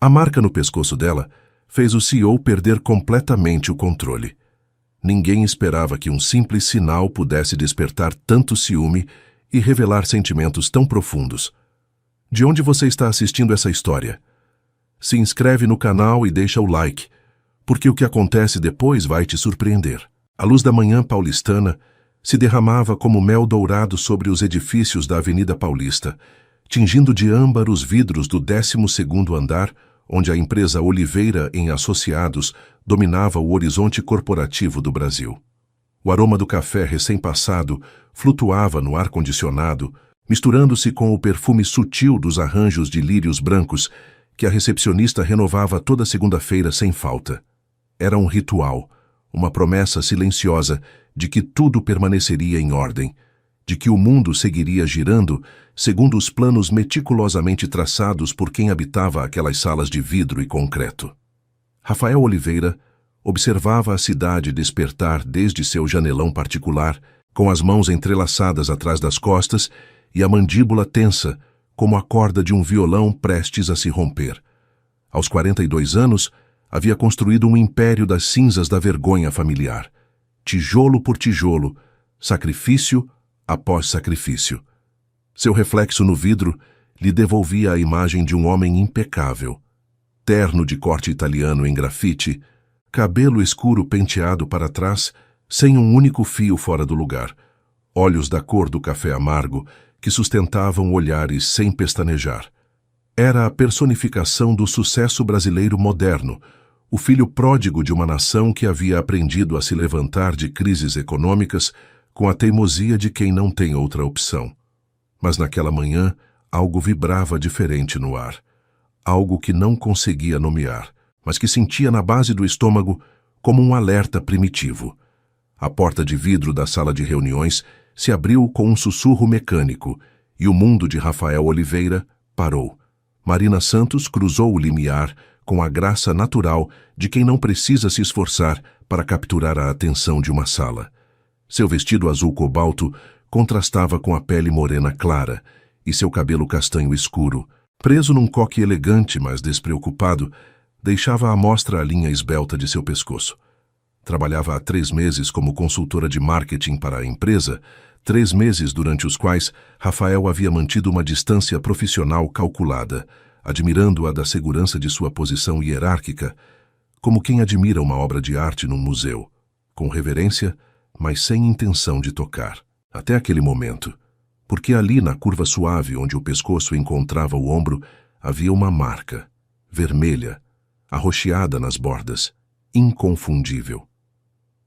A marca no pescoço dela fez o CEO perder completamente o controle. Ninguém esperava que um simples sinal pudesse despertar tanto ciúme e revelar sentimentos tão profundos. De onde você está assistindo essa história? Se inscreve no canal e deixa o like, porque o que acontece depois vai te surpreender. A luz da manhã paulistana se derramava como mel dourado sobre os edifícios da Avenida Paulista, tingindo de âmbar os vidros do 12º andar, onde a empresa Oliveira em Associados dominava o horizonte corporativo do Brasil. O aroma do café recém-passado flutuava no ar-condicionado, misturando-se com o perfume sutil dos arranjos de lírios brancos que a recepcionista renovava toda segunda-feira sem falta. Era um ritual, uma promessa silenciosa de que tudo permaneceria em ordem, de que o mundo seguiria girando segundo os planos meticulosamente traçados por quem habitava aquelas salas de vidro e concreto. Rafael Oliveira observava a cidade despertar desde seu janelão particular, com as mãos entrelaçadas atrás das costas e a mandíbula tensa, como a corda de um violão prestes a se romper. Aos 42 anos, havia construído um império das cinzas da vergonha familiar, tijolo por tijolo, sacrifício após sacrifício. Seu reflexo no vidro lhe devolvia a imagem de um homem impecável, terno de corte italiano em grafite, cabelo escuro penteado para trás, sem um único fio fora do lugar, olhos da cor do café amargo que sustentavam olhares sem pestanejar. Era a personificação do sucesso brasileiro moderno, o filho pródigo de uma nação que havia aprendido a se levantar de crises econômicas com a teimosia de quem não tem outra opção. Mas naquela manhã, algo vibrava diferente no ar. Algo que não conseguia nomear, mas que sentia na base do estômago como um alerta primitivo. A porta de vidro da sala de reuniões se abriu com um sussurro mecânico e o mundo de Rafael Oliveira parou. Marina Santos cruzou o limiar com a graça natural de quem não precisa se esforçar para capturar a atenção de uma sala. Seu vestido azul cobalto contrastava com a pele morena clara e seu cabelo castanho escuro, preso num coque elegante, mas despreocupado, deixava à mostra a linha esbelta de seu pescoço. Trabalhava há 3 meses como consultora de marketing para a empresa, 3 meses durante os quais Rafael havia mantido uma distância profissional calculada, admirando-a da segurança de sua posição hierárquica, como quem admira uma obra de arte num museu, com reverência, mas sem intenção de tocar. Até aquele momento, porque ali na curva suave onde o pescoço encontrava o ombro, havia uma marca, vermelha, arroxeada nas bordas, inconfundível.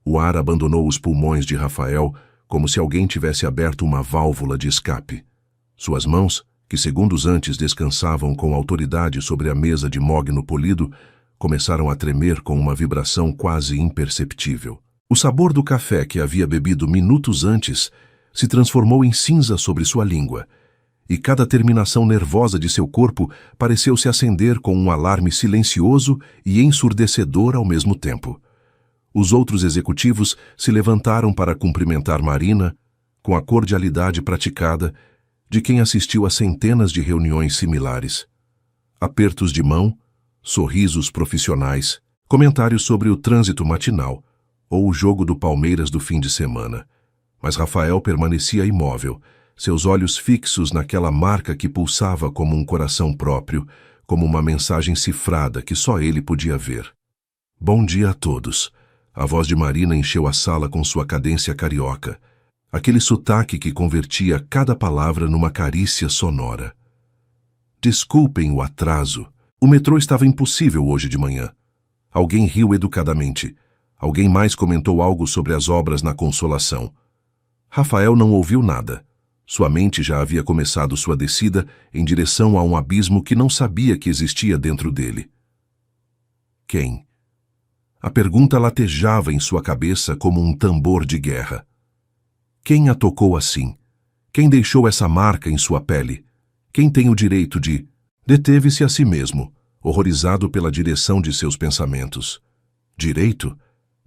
O ar abandonou os pulmões de Rafael como se alguém tivesse aberto uma válvula de escape. Suas mãos, que segundos antes descansavam com autoridade sobre a mesa de mogno polido, começaram a tremer com uma vibração quase imperceptível. O sabor do café que havia bebido minutos antes se transformou em cinza sobre sua língua, e cada terminação nervosa de seu corpo pareceu se acender com um alarme silencioso e ensurdecedor ao mesmo tempo. Os outros executivos se levantaram para cumprimentar Marina, com a cordialidade praticada de quem assistiu a centenas de reuniões similares. Apertos de mão, sorrisos profissionais, comentários sobre o trânsito matinal ou o jogo do Palmeiras do fim de semana. Mas Rafael permanecia imóvel, seus olhos fixos naquela marca que pulsava como um coração próprio, como uma mensagem cifrada que só ele podia ver. Bom dia a todos. A voz de Marina encheu a sala com sua cadência carioca, aquele sotaque que convertia cada palavra numa carícia sonora. Desculpem o atraso. O metrô estava impossível hoje de manhã. Alguém riu educadamente. Alguém mais comentou algo sobre as obras na Consolação. Rafael não ouviu nada. Sua mente já havia começado sua descida em direção a um abismo que não sabia que existia dentro dele. Quem? A pergunta latejava em sua cabeça como um tambor de guerra. Quem a tocou assim? Quem deixou essa marca em sua pele? Quem tem o direito de... Deteve-se a si mesmo, horrorizado pela direção de seus pensamentos. Direito?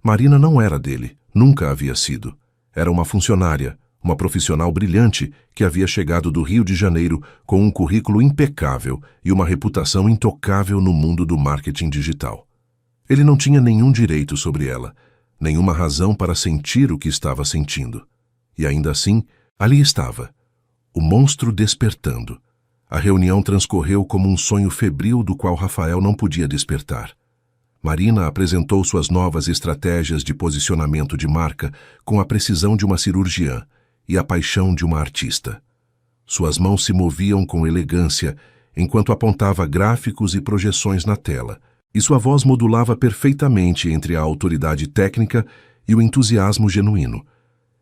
Marina não era dele, nunca havia sido. Era uma funcionária, uma profissional brilhante que havia chegado do Rio de Janeiro com um currículo impecável e uma reputação intocável no mundo do marketing digital. Ele não tinha nenhum direito sobre ela, nenhuma razão para sentir o que estava sentindo. E ainda assim, ali estava, o monstro despertando. A reunião transcorreu como um sonho febril do qual Rafael não podia despertar. Marina apresentou suas novas estratégias de posicionamento de marca com a precisão de uma cirurgiã e a paixão de uma artista. Suas mãos se moviam com elegância enquanto apontava gráficos e projeções na tela, e sua voz modulava perfeitamente entre a autoridade técnica e o entusiasmo genuíno.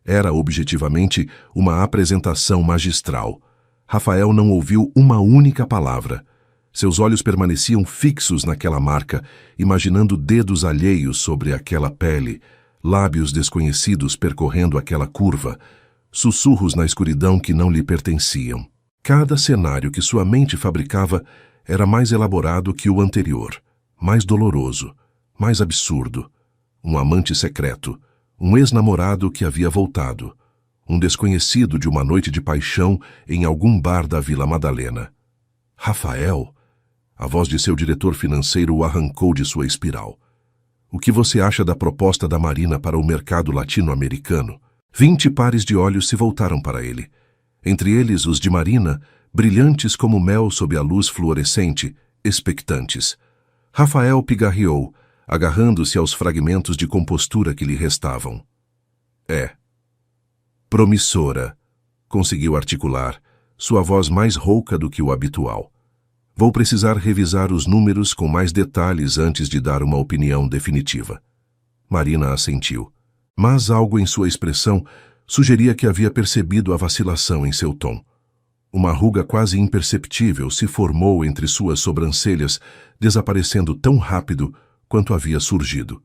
Era objetivamente uma apresentação magistral. Rafael não ouviu uma única palavra. Seus olhos permaneciam fixos naquela marca, imaginando dedos alheios sobre aquela pele, lábios desconhecidos percorrendo aquela curva, sussurros na escuridão que não lhe pertenciam. Cada cenário que sua mente fabricava era mais elaborado que o anterior, mais doloroso, mais absurdo. Um amante secreto, um ex-namorado que havia voltado, um desconhecido de uma noite de paixão em algum bar da Vila Madalena. Rafael? A voz de seu diretor financeiro o arrancou de sua espiral. O que você acha da proposta da Marina para o mercado latino-americano? 20 pares de olhos se voltaram para ele. Entre eles os de Marina, brilhantes como mel sob a luz fluorescente, expectantes. Rafael pigarreou, agarrando-se aos fragmentos de compostura que lhe restavam. É. Promissora, conseguiu articular, sua voz mais rouca do que o habitual. Vou precisar revisar os números com mais detalhes antes de dar uma opinião definitiva. Marina assentiu, mas algo em sua expressão sugeria que havia percebido a vacilação em seu tom. Uma ruga quase imperceptível se formou entre suas sobrancelhas, desaparecendo tão rápido quanto havia surgido.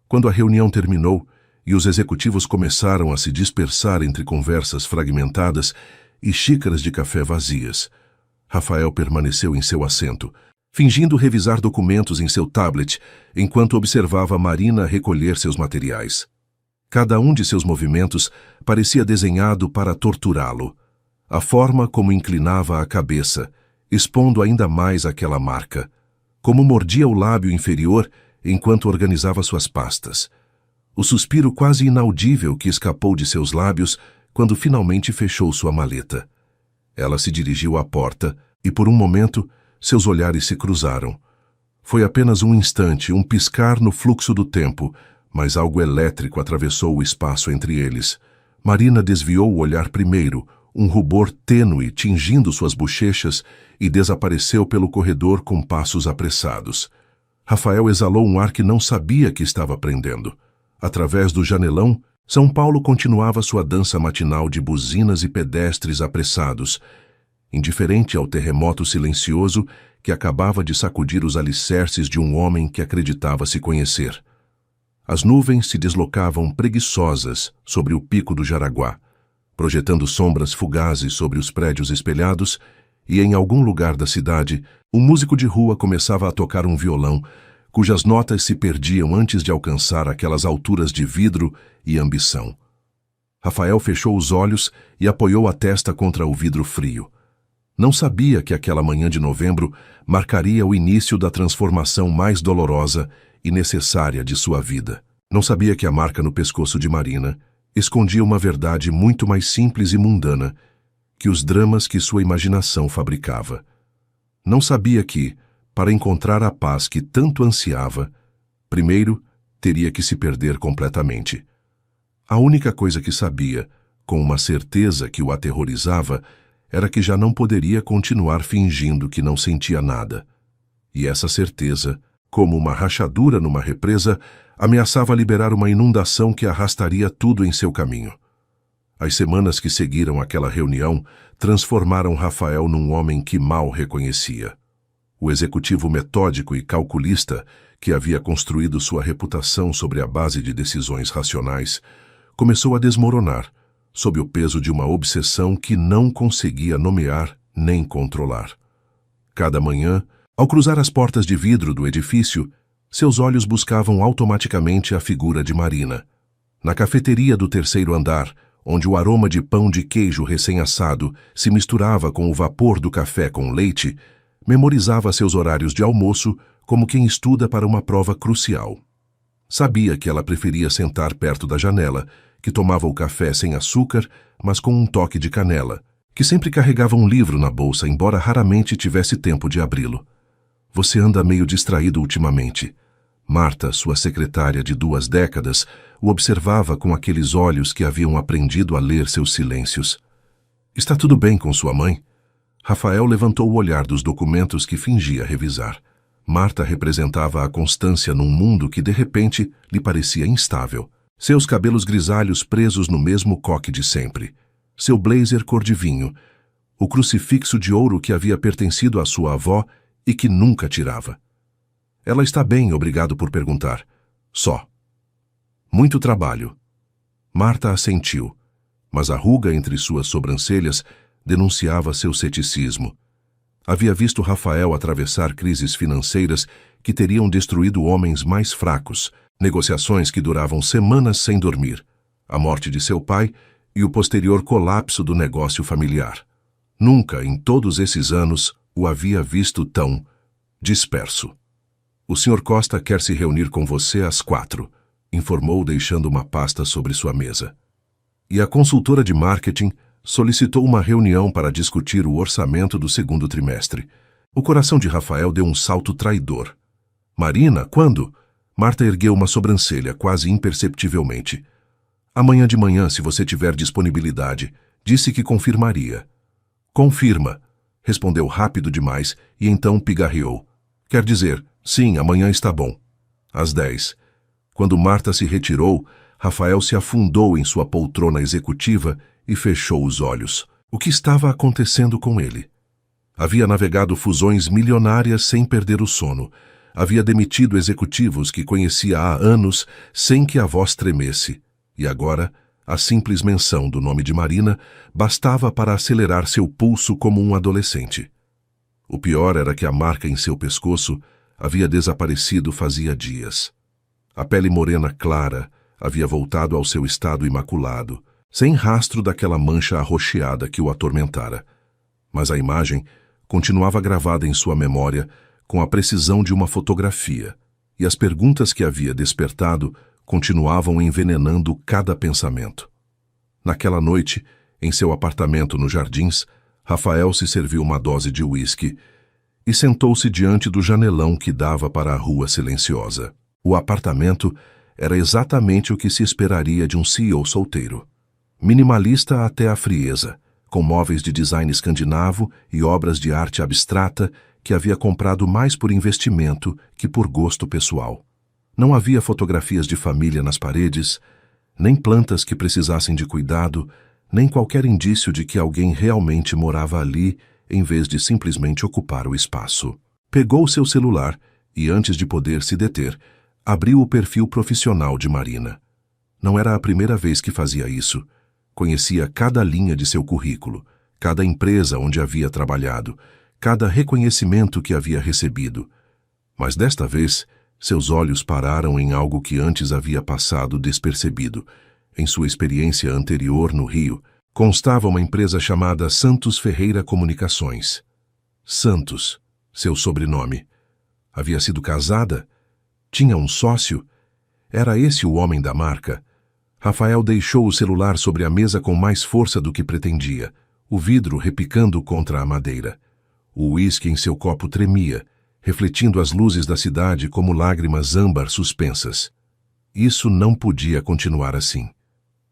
Quando a reunião terminou e os executivos começaram a se dispersar entre conversas fragmentadas e xícaras de café vazias, Rafael permaneceu em seu assento, fingindo revisar documentos em seu tablet, enquanto observava Marina recolher seus materiais. Cada um de seus movimentos parecia desenhado para torturá-lo. A forma como inclinava a cabeça, expondo ainda mais aquela marca, como mordia o lábio inferior enquanto organizava suas pastas. O suspiro quase inaudível que escapou de seus lábios quando finalmente fechou sua maleta. Ela se dirigiu à porta e, por um momento, seus olhares se cruzaram. Foi apenas um instante, um piscar no fluxo do tempo, mas algo elétrico atravessou o espaço entre eles. Marina desviou o olhar primeiro, um rubor tênue tingindo suas bochechas, e desapareceu pelo corredor com passos apressados. Rafael exalou um ar que não sabia que estava prendendo. Através do janelão, São Paulo continuava sua dança matinal de buzinas e pedestres apressados, indiferente ao terremoto silencioso que acabava de sacudir os alicerces de um homem que acreditava se conhecer. As nuvens se deslocavam preguiçosas sobre o pico do Jaraguá, projetando sombras fugazes sobre os prédios espelhados, e em algum lugar da cidade, um músico de rua começava a tocar um violão, cujas notas se perdiam antes de alcançar aquelas alturas de vidro e ambição. Rafael fechou os olhos e apoiou a testa contra o vidro frio. Não sabia que aquela manhã de novembro marcaria o início da transformação mais dolorosa e necessária de sua vida. Não sabia que a marca no pescoço de Marina escondia uma verdade muito mais simples e mundana que os dramas que sua imaginação fabricava. Não sabia que, para encontrar a paz que tanto ansiava, primeiro teria que se perder completamente. A única coisa que sabia, com uma certeza que o aterrorizava, era que já não poderia continuar fingindo que não sentia nada. E essa certeza, como uma rachadura numa represa, ameaçava liberar uma inundação que arrastaria tudo em seu caminho. As semanas que seguiram aquela reunião transformaram Rafael num homem que mal reconhecia. O executivo metódico e calculista, que havia construído sua reputação sobre a base de decisões racionais, começou a desmoronar, sob o peso de uma obsessão que não conseguia nomear nem controlar. Cada manhã, ao cruzar as portas de vidro do edifício, seus olhos buscavam automaticamente a figura de Marina. Na cafeteria do terceiro andar, onde o aroma de pão de queijo recém-assado se misturava com o vapor do café com leite, memorizava seus horários de almoço como quem estuda para uma prova crucial. Sabia que ela preferia sentar perto da janela, que tomava o café sem açúcar, mas com um toque de canela, que sempre carregava um livro na bolsa, embora raramente tivesse tempo de abri-lo. Você anda meio distraído ultimamente. Marta, sua secretária de 2 décadas, o observava com aqueles olhos que haviam aprendido a ler seus silêncios. Está tudo bem com sua mãe? Rafael levantou o olhar dos documentos que fingia revisar. Marta representava a constância num mundo que, de repente, lhe parecia instável. Seus cabelos grisalhos presos no mesmo coque de sempre. Seu blazer cor de vinho. O crucifixo de ouro que havia pertencido à sua avó e que nunca tirava. Ela está bem, obrigado por perguntar. Só. Muito trabalho. Marta assentiu, mas a ruga entre suas sobrancelhas denunciava seu ceticismo. Havia visto Rafael atravessar crises financeiras que teriam destruído homens mais fracos, negociações que duravam semanas sem dormir, a morte de seu pai e o posterior colapso do negócio familiar. Nunca, em todos esses anos, o havia visto tão disperso. O Sr. Costa quer se reunir com você às 4, informou deixando uma pasta sobre sua mesa. E a consultora de marketing solicitou uma reunião para discutir o orçamento do 2º trimestre. O coração de Rafael deu um salto traidor. Marina, quando? Marta ergueu uma sobrancelha, quase imperceptivelmente. Amanhã de manhã, se você tiver disponibilidade. Disse que confirmaria. Confirma, respondeu rápido demais e então pigarreou. Quer dizer, sim, amanhã está bom. Às 10. Quando Marta se retirou, Rafael se afundou em sua poltrona executiva e fechou os olhos. O que estava acontecendo com ele? Havia navegado fusões milionárias sem perder o sono. Havia demitido executivos que conhecia há anos sem que a voz tremesse. E agora, a simples menção do nome de Marina bastava para acelerar seu pulso como um adolescente. O pior era que a marca em seu pescoço havia desaparecido fazia dias. A pele morena clara havia voltado ao seu estado imaculado, sem rastro daquela mancha arroxeada que o atormentara. Mas a imagem continuava gravada em sua memória com a precisão de uma fotografia, e as perguntas que havia despertado continuavam envenenando cada pensamento. Naquela noite, em seu apartamento nos Jardins, Rafael se serviu uma dose de uísque e sentou-se diante do janelão que dava para a rua silenciosa. O apartamento era exatamente o que se esperaria de um CEO solteiro. Minimalista até a frieza, com móveis de design escandinavo e obras de arte abstrata que havia comprado mais por investimento que por gosto pessoal. Não havia fotografias de família nas paredes, nem plantas que precisassem de cuidado, nem qualquer indício de que alguém realmente morava ali, em vez de simplesmente ocupar o espaço. Pegou seu celular e, antes de poder se deter, abriu o perfil profissional de Marina. Não era a primeira vez que fazia isso. Conhecia cada linha de seu currículo, cada empresa onde havia trabalhado, cada reconhecimento que havia recebido. Mas desta vez, seus olhos pararam em algo que antes havia passado despercebido. Em sua experiência anterior no Rio, constava uma empresa chamada Santos Ferreira Comunicações. Santos, seu sobrenome. Havia sido casada? Tinha um sócio? Era esse o homem da marca? Rafael deixou o celular sobre a mesa com mais força do que pretendia, o vidro repicando contra a madeira. O uísque em seu copo tremia, refletindo as luzes da cidade como lágrimas âmbar suspensas. Isso não podia continuar assim.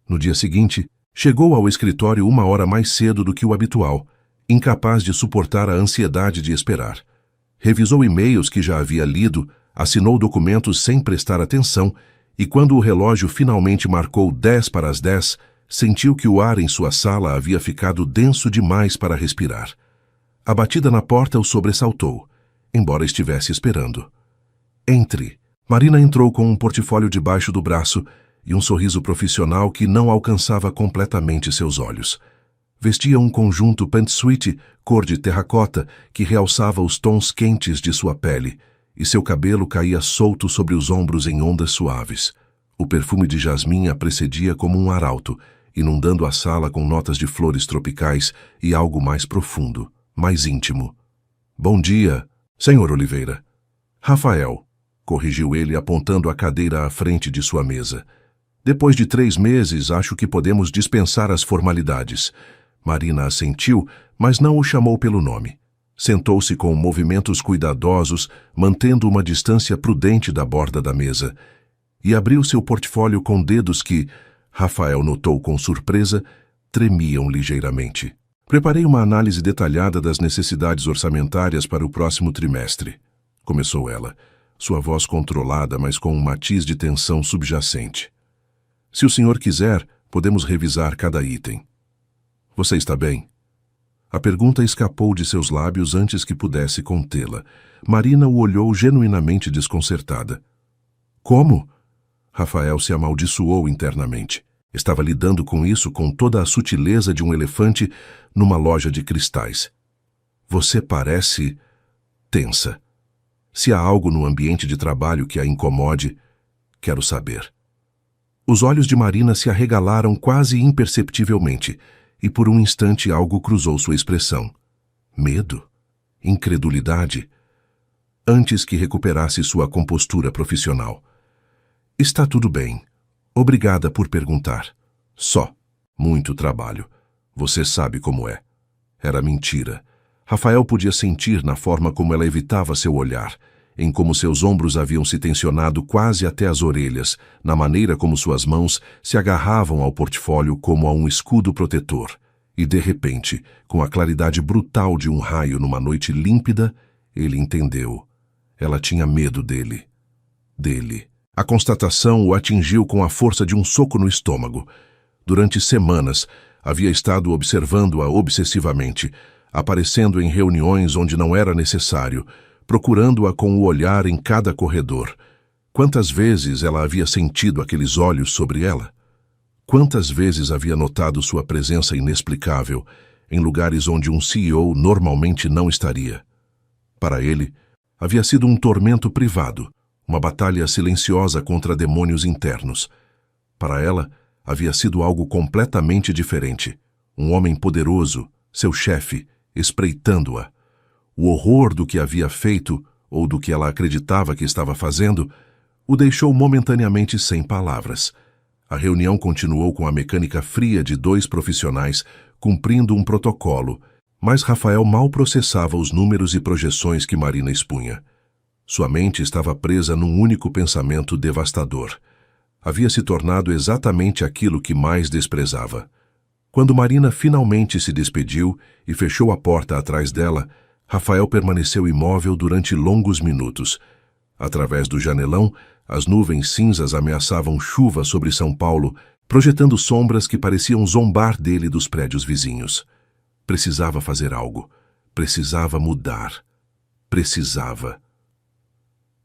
No dia seguinte, chegou ao escritório 1 hora mais cedo do que o habitual, incapaz de suportar a ansiedade de esperar. Revisou e-mails que já havia lido, assinou documentos sem prestar atenção e quando o relógio finalmente marcou 10 para as 10, sentiu que o ar em sua sala havia ficado denso demais para respirar. A batida na porta o sobressaltou, embora estivesse esperando. Entre. Marina entrou com um portfólio debaixo do braço e um sorriso profissional que não alcançava completamente seus olhos. Vestia um conjunto pantsuit cor de terracota que realçava os tons quentes de sua pele, e seu cabelo caía solto sobre os ombros em ondas suaves. O perfume de jasmim a precedia como um arauto, inundando a sala com notas de flores tropicais e algo mais profundo, mais íntimo. Bom dia, Sr. Oliveira. Rafael, corrigiu ele apontando a cadeira à frente de sua mesa. Depois de 3 meses, acho que podemos dispensar as formalidades. Marina assentiu, mas não o chamou pelo nome. Sentou-se com movimentos cuidadosos, mantendo uma distância prudente da borda da mesa, e abriu seu portfólio com dedos que, Rafael notou com surpresa, tremiam ligeiramente. Preparei uma análise detalhada das necessidades orçamentárias para o próximo trimestre, começou ela, sua voz controlada, mas com um matiz de tensão subjacente. Se o senhor quiser, podemos revisar cada item. Você está bem? A pergunta escapou de seus lábios antes que pudesse contê-la. Marina o olhou genuinamente desconcertada. Como? Rafael se amaldiçoou internamente. Estava lidando com isso com toda a sutileza de um elefante numa loja de cristais. Você parece tensa. Se há algo no ambiente de trabalho que a incomode, quero saber. Os olhos de Marina se arregalaram quase imperceptivelmente, e por um instante algo cruzou sua expressão. Medo? Incredulidade? Antes que recuperasse sua compostura profissional. Está tudo bem. Obrigada por perguntar. Só. Muito trabalho. Você sabe como é. Era mentira. Rafael podia sentir na forma como ela evitava seu olhar, em como seus ombros haviam se tensionado quase até as orelhas, na maneira como suas mãos se agarravam ao portfólio como a um escudo protetor. E, de repente, com a claridade brutal de um raio numa noite límpida, ele entendeu. Ela tinha medo dele. Dele. A constatação o atingiu com a força de um soco no estômago. Durante semanas, havia estado observando-a obsessivamente, aparecendo em reuniões onde não era necessário, procurando-a com o olhar em cada corredor. Quantas vezes ela havia sentido aqueles olhos sobre ela? Quantas vezes havia notado sua presença inexplicável em lugares onde um CEO normalmente não estaria? Para ele, havia sido um tormento privado, uma batalha silenciosa contra demônios internos. Para ela, havia sido algo completamente diferente. Um homem poderoso, seu chefe, espreitando-a. O horror do que havia feito, ou do que ela acreditava que estava fazendo, o deixou momentaneamente sem palavras. A reunião continuou com a mecânica fria de 2 profissionais cumprindo um protocolo, mas Rafael mal processava os números e projeções que Marina expunha. Sua mente estava presa num único pensamento devastador. Havia se tornado exatamente aquilo que mais desprezava. Quando Marina finalmente se despediu e fechou a porta atrás dela, Rafael permaneceu imóvel durante longos minutos. Através do janelão, as nuvens cinzas ameaçavam chuva sobre São Paulo, projetando sombras que pareciam zombar dele dos prédios vizinhos. Precisava fazer algo. Precisava mudar. Precisava.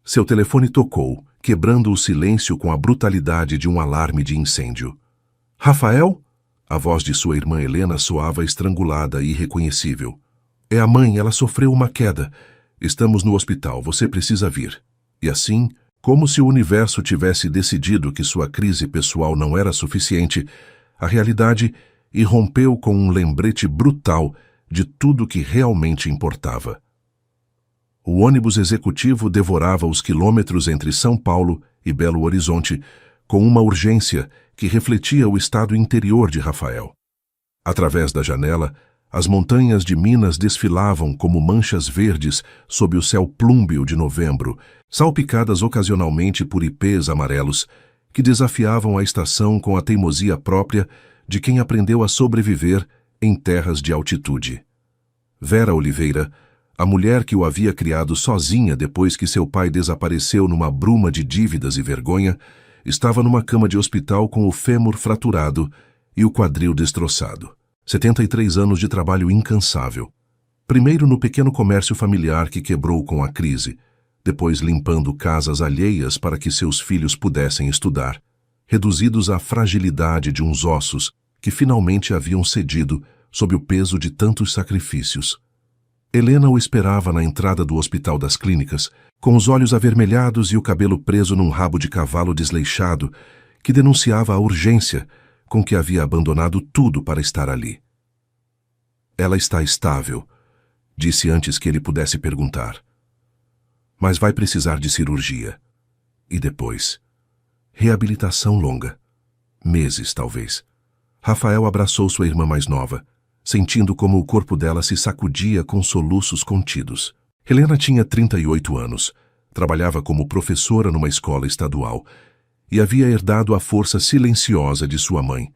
Seu telefone tocou, quebrando o silêncio com a brutalidade de um alarme de incêndio. Rafael? A voz de sua irmã Helena soava estrangulada e irreconhecível. É a mãe, ela sofreu uma queda. Estamos no hospital, você precisa vir. E assim, como se o universo tivesse decidido que sua crise pessoal não era suficiente, a realidade irrompeu com um lembrete brutal de tudo que realmente importava. O ônibus executivo devorava os quilômetros entre São Paulo e Belo Horizonte com uma urgência que refletia o estado interior de Rafael. Através da janela, as montanhas de Minas desfilavam como manchas verdes sob o céu plúmbeo de novembro, salpicadas ocasionalmente por ipês amarelos, que desafiavam a estação com a teimosia própria de quem aprendeu a sobreviver em terras de altitude. Vera Oliveira, a mulher que o havia criado sozinha depois que seu pai desapareceu numa bruma de dívidas e vergonha, estava numa cama de hospital com o fêmur fraturado e o quadril destroçado. 73 anos de trabalho incansável. Primeiro no pequeno comércio familiar que quebrou com a crise, depois limpando casas alheias para que seus filhos pudessem estudar, reduzidos à fragilidade de uns ossos que finalmente haviam cedido sob o peso de tantos sacrifícios. Helena o esperava na entrada do Hospital das Clínicas, com os olhos avermelhados e o cabelo preso num rabo de cavalo desleixado, que denunciava a urgência, com que havia abandonado tudo para estar ali. Ela está estável, disse antes que ele pudesse perguntar. Mas vai precisar de cirurgia. E depois? Reabilitação longa. Meses, talvez. Rafael abraçou sua irmã mais nova, sentindo como o corpo dela se sacudia com soluços contidos. Helena tinha 38 anos, trabalhava como professora numa escola estadual e havia herdado a força silenciosa de sua mãe.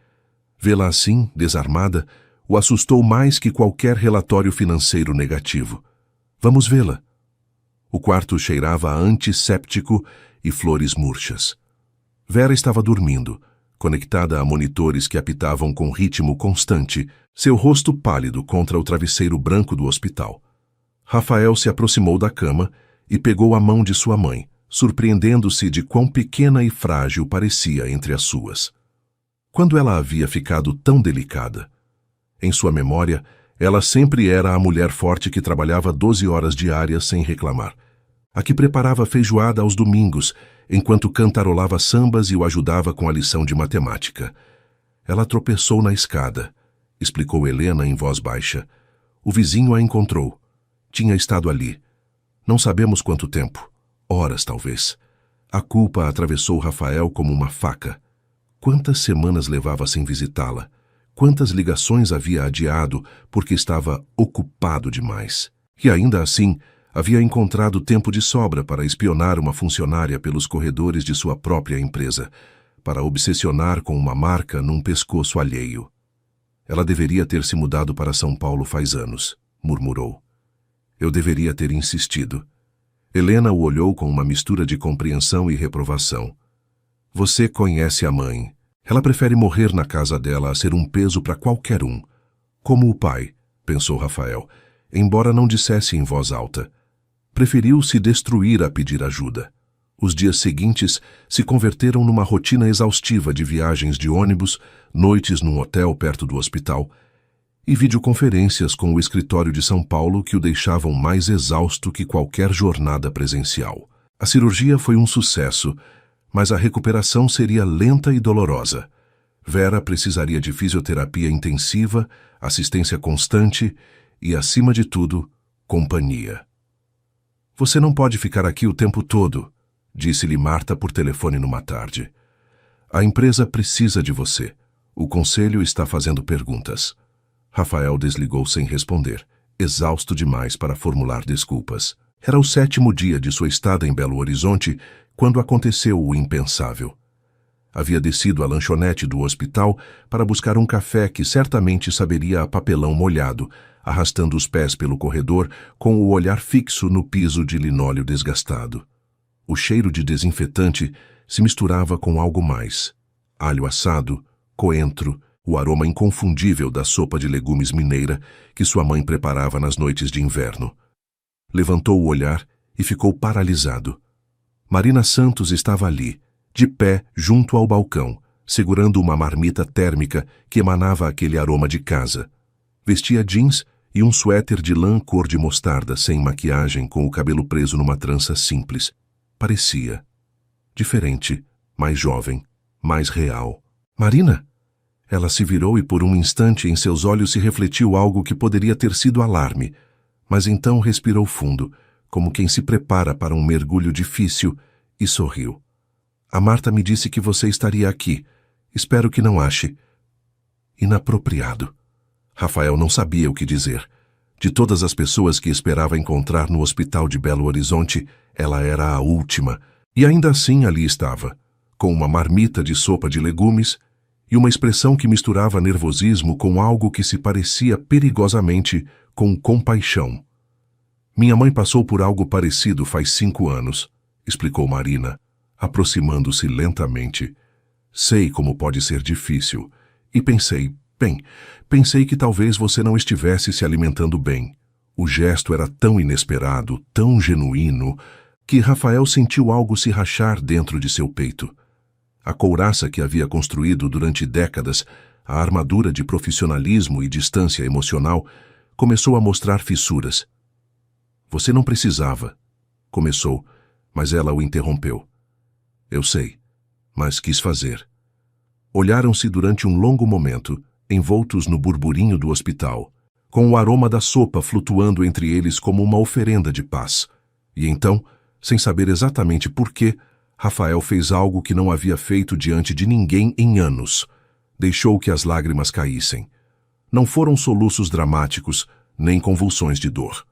Vê-la assim, desarmada, o assustou mais que qualquer relatório financeiro negativo. Vamos vê-la. O quarto cheirava a antisséptico e flores murchas. Vera estava dormindo, conectada a monitores que apitavam com ritmo constante, seu rosto pálido contra o travesseiro branco do hospital. Rafael se aproximou da cama e pegou a mão de sua mãe, surpreendendo-se de quão pequena e frágil parecia entre as suas. Quando ela havia ficado tão delicada? Em sua memória, ela sempre era a mulher forte que trabalhava 12 horas diárias sem reclamar. A que preparava feijoada aos domingos, enquanto cantarolava sambas e o ajudava com a lição de matemática. Ela tropeçou na escada, explicou Helena em voz baixa. O vizinho a encontrou. Tinha estado ali. Não sabemos quanto tempo. Horas, talvez. A culpa atravessou Rafael como uma faca. Quantas semanas levava sem visitá-la? Quantas ligações havia adiado porque estava ocupado demais? E ainda assim, havia encontrado tempo de sobra para espionar uma funcionária pelos corredores de sua própria empresa, para obsessionar com uma marca num pescoço alheio. Ela deveria ter se mudado para São Paulo faz anos, murmurou. Eu deveria ter insistido. Helena o olhou com uma mistura de compreensão e reprovação. Você conhece a mãe. Ela prefere morrer na casa dela a ser um peso para qualquer um. Como o pai, pensou Rafael, embora não dissesse em voz alta. Preferiu se destruir a pedir ajuda. Os dias seguintes se converteram numa rotina exaustiva de viagens de ônibus, noites num hotel perto do hospital e videoconferências com o escritório de São Paulo que o deixavam mais exausto que qualquer jornada presencial. A cirurgia foi um sucesso, mas a recuperação seria lenta e dolorosa. Vera precisaria de fisioterapia intensiva, assistência constante e, acima de tudo, companhia. Você não pode ficar aqui o tempo todo, disse-lhe Marta por telefone numa tarde. A empresa precisa de você. O conselho está fazendo perguntas. Rafael desligou sem responder, exausto demais para formular desculpas. Era o 7º dia de sua estada em Belo Horizonte quando aconteceu o impensável. Havia descido à lanchonete do hospital para buscar um café que certamente saberia a papelão molhado, arrastando os pés pelo corredor com o olhar fixo no piso de linóleo desgastado. O cheiro de desinfetante se misturava com algo mais. Alho assado, coentro, o aroma inconfundível da sopa de legumes mineira que sua mãe preparava nas noites de inverno. Levantou o olhar e ficou paralisado. Marina Santos estava ali, de pé junto ao balcão, segurando uma marmita térmica que emanava aquele aroma de casa. Vestia jeans e um suéter de lã cor de mostarda, sem maquiagem, com o cabelo preso numa trança simples. Parecia diferente, mais jovem, mais real. Marina? Ela se virou e por um instante em seus olhos se refletiu algo que poderia ter sido alarme, mas então respirou fundo, como quem se prepara para um mergulho difícil, e sorriu. A Marta me disse que você estaria aqui. Espero que não ache inapropriado. Rafael não sabia o que dizer. De todas as pessoas que esperava encontrar no hospital de Belo Horizonte, ela era a última, e ainda assim ali estava, com uma marmita de sopa de legumes e uma expressão que misturava nervosismo com algo que se parecia perigosamente com compaixão. Minha mãe passou por algo parecido faz 5 anos, explicou Marina, aproximando-se lentamente. Sei como pode ser difícil, e pensei que talvez você não estivesse se alimentando bem. O gesto era tão inesperado, tão genuíno, que Rafael sentiu algo se rachar dentro de seu peito. A couraça que havia construído durante décadas, a armadura de profissionalismo e distância emocional, começou a mostrar fissuras. Você não precisava, começou, mas ela o interrompeu. Eu sei, mas quis fazer. Olharam-se durante um longo momento, envoltos no burburinho do hospital, com o aroma da sopa flutuando entre eles como uma oferenda de paz. E então, sem saber exatamente por quê, Rafael fez algo que não havia feito diante de ninguém em anos. Deixou que as lágrimas caíssem. Não foram soluços dramáticos, nem convulsões de dor.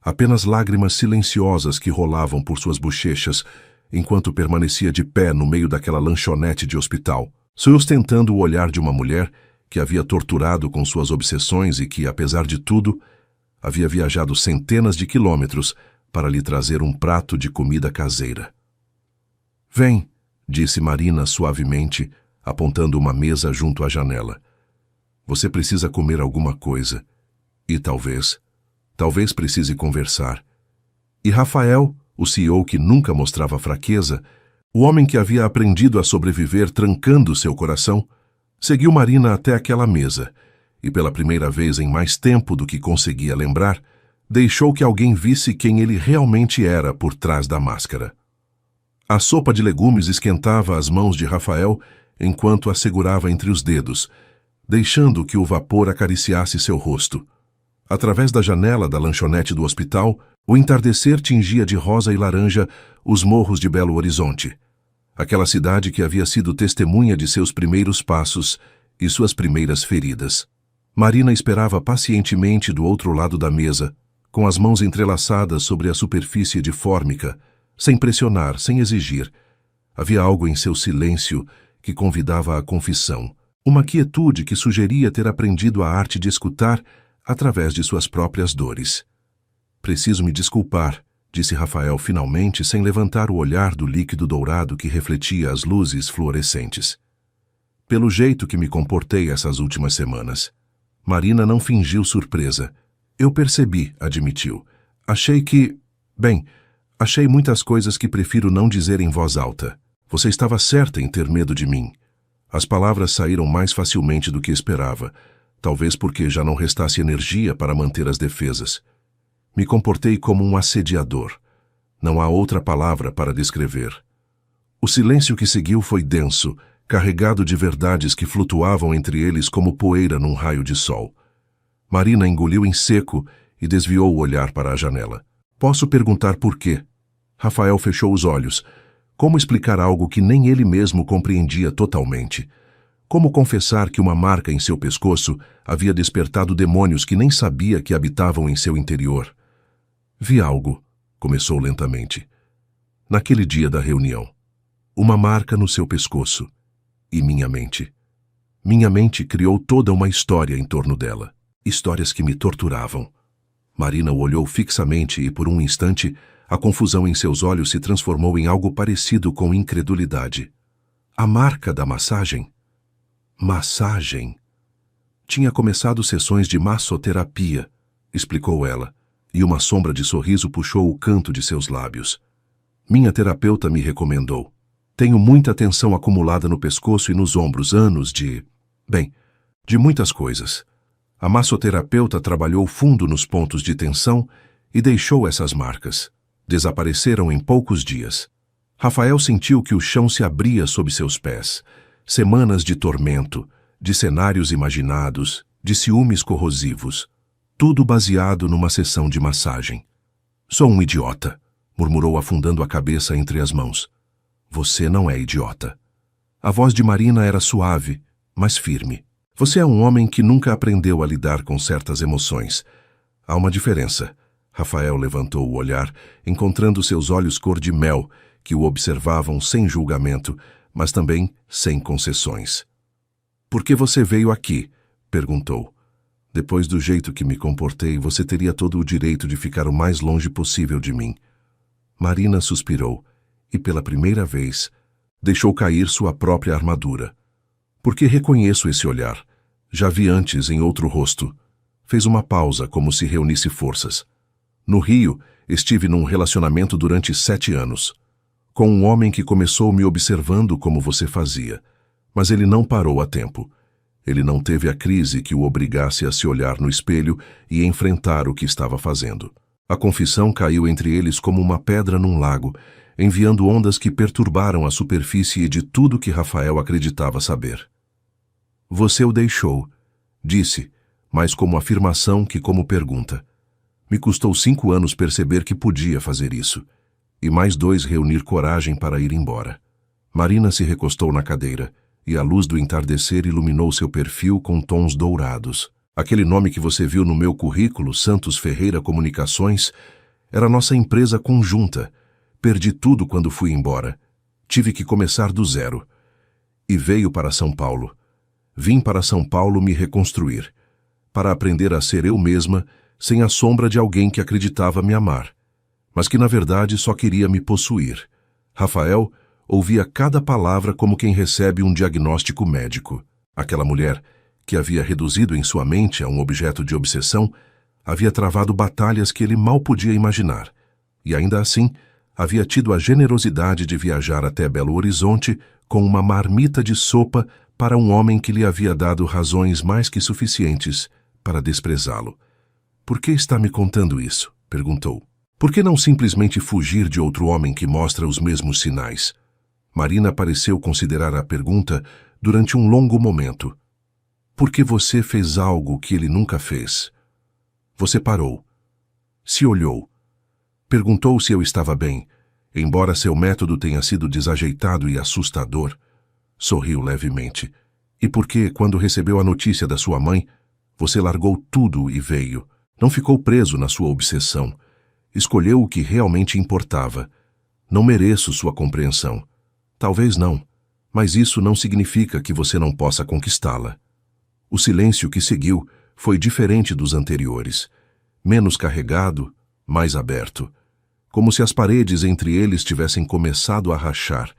Apenas lágrimas silenciosas que rolavam por suas bochechas, enquanto permanecia de pé no meio daquela lanchonete de hospital, sustentando o olhar de uma mulher que havia torturado com suas obsessões e que, apesar de tudo, havia viajado centenas de quilômetros para lhe trazer um prato de comida caseira. "Vem", disse Marina suavemente, apontando uma mesa junto à janela. "Você precisa comer alguma coisa. E talvez precise conversar." E Rafael, o CEO que nunca mostrava fraqueza, o homem que havia aprendido a sobreviver trancando seu coração, seguiu Marina até aquela mesa e, pela primeira vez em mais tempo do que conseguia lembrar, deixou que alguém visse quem ele realmente era por trás da máscara. A sopa de legumes esquentava as mãos de Rafael enquanto a segurava entre os dedos, deixando que o vapor acariciasse seu rosto. Através da janela da lanchonete do hospital, o entardecer tingia de rosa e laranja os morros de Belo Horizonte, aquela cidade que havia sido testemunha de seus primeiros passos e suas primeiras feridas. Marina esperava pacientemente do outro lado da mesa, com as mãos entrelaçadas sobre a superfície de fórmica, sem pressionar, sem exigir. Havia algo em seu silêncio que convidava à confissão, uma quietude que sugeria ter aprendido a arte de escutar através de suas próprias dores. "Preciso me desculpar", disse Rafael finalmente, sem levantar o olhar do líquido dourado que refletia as luzes fluorescentes. "Pelo jeito que me comportei essas últimas semanas." Marina não fingiu surpresa. "Eu percebi", admitiu. Achei muitas coisas que prefiro não dizer em voz alta. Você estava certa em ter medo de mim." As palavras saíram mais facilmente do que esperava, talvez porque já não restasse energia para manter as defesas. "Me comportei como um assediador. Não há outra palavra para descrever." O silêncio que seguiu foi denso, carregado de verdades que flutuavam entre eles como poeira num raio de sol. Marina engoliu em seco e desviou o olhar para a janela. "Posso perguntar por quê?" Rafael fechou os olhos. Como explicar algo que nem ele mesmo compreendia totalmente? Como confessar que uma marca em seu pescoço havia despertado demônios que nem sabia que habitavam em seu interior? "Vi algo", começou lentamente. "Naquele dia da reunião. Uma marca no seu pescoço. E minha mente. Minha mente criou toda uma história em torno dela. Histórias que me torturavam." Marina o olhou fixamente e, por um instante, a confusão em seus olhos se transformou em algo parecido com incredulidade. "A marca da massagem?" "Massagem?" "Tinha começado sessões de massoterapia", explicou ela, e uma sombra de sorriso puxou o canto de seus lábios. "Minha terapeuta me recomendou. Tenho muita tensão acumulada no pescoço e nos ombros, anos de muitas coisas. A massoterapeuta trabalhou fundo nos pontos de tensão e deixou essas marcas. Desapareceram em poucos dias." Rafael sentiu que o chão se abria sob seus pés. Semanas de tormento, de cenários imaginados, de ciúmes corrosivos. Tudo baseado numa sessão de massagem. "Sou um idiota", murmurou afundando a cabeça entre as mãos. "Você não é idiota." A voz de Marina era suave, mas firme. "Você é um homem que nunca aprendeu a lidar com certas emoções. Há uma diferença." Rafael levantou o olhar, encontrando seus olhos cor de mel, que o observavam sem julgamento, mas também sem concessões. "Por que você veio aqui?" perguntou. "Depois do jeito que me comportei, você teria todo o direito de ficar o mais longe possível de mim." Marina suspirou e, pela primeira vez, deixou cair sua própria armadura. "Porque reconheço esse olhar. Já vi antes em outro rosto." Fez uma pausa, como se reunisse forças. "No Rio, estive num relacionamento durante 7 anos. Com um homem que começou me observando como você fazia. Mas ele não parou a tempo. Ele não teve a crise que o obrigasse a se olhar no espelho e enfrentar o que estava fazendo. A confissão caiu entre eles como uma pedra num lago, enviando ondas que perturbaram a superfície de tudo que Rafael acreditava saber. Você o deixou, disse, mais como afirmação que como pergunta. Me custou 5 anos perceber que podia fazer isso, e mais 2 reunir coragem para ir embora. Marina se recostou na cadeira, e a luz do entardecer iluminou seu perfil com tons dourados. Aquele nome que você viu no meu currículo, Santos Ferreira Comunicações, era nossa empresa conjunta. Perdi tudo quando fui embora. Tive que começar do zero. E veio para São Paulo. Vim para São Paulo me reconstruir, para aprender a ser eu mesma, sem a sombra de alguém que acreditava me amar, mas que na verdade só queria me possuir. Rafael ouvia cada palavra como quem recebe um diagnóstico médico. Aquela mulher, que havia reduzido em sua mente a um objeto de obsessão, havia travado batalhas que ele mal podia imaginar, e ainda assim havia tido a generosidade de viajar até Belo Horizonte com uma marmita de sopa para um homem que lhe havia dado razões mais que suficientes para desprezá-lo. Por que está me contando isso? Perguntou. Por que não simplesmente fugir de outro homem que mostra os mesmos sinais? Marina pareceu considerar a pergunta durante um longo momento. Por que você fez algo que ele nunca fez? Você parou. Se olhou. Perguntou se eu estava bem, embora seu método tenha sido desajeitado e assustador. Sorriu levemente. E por que, quando recebeu a notícia da sua mãe, você largou tudo e veio? Não ficou preso na sua obsessão. Escolheu o que realmente importava. Não mereço sua compreensão. Talvez não, mas isso não significa que você não possa conquistá-la. O silêncio que seguiu foi diferente dos anteriores. Menos carregado, mais aberto. Como se as paredes entre eles tivessem começado a rachar,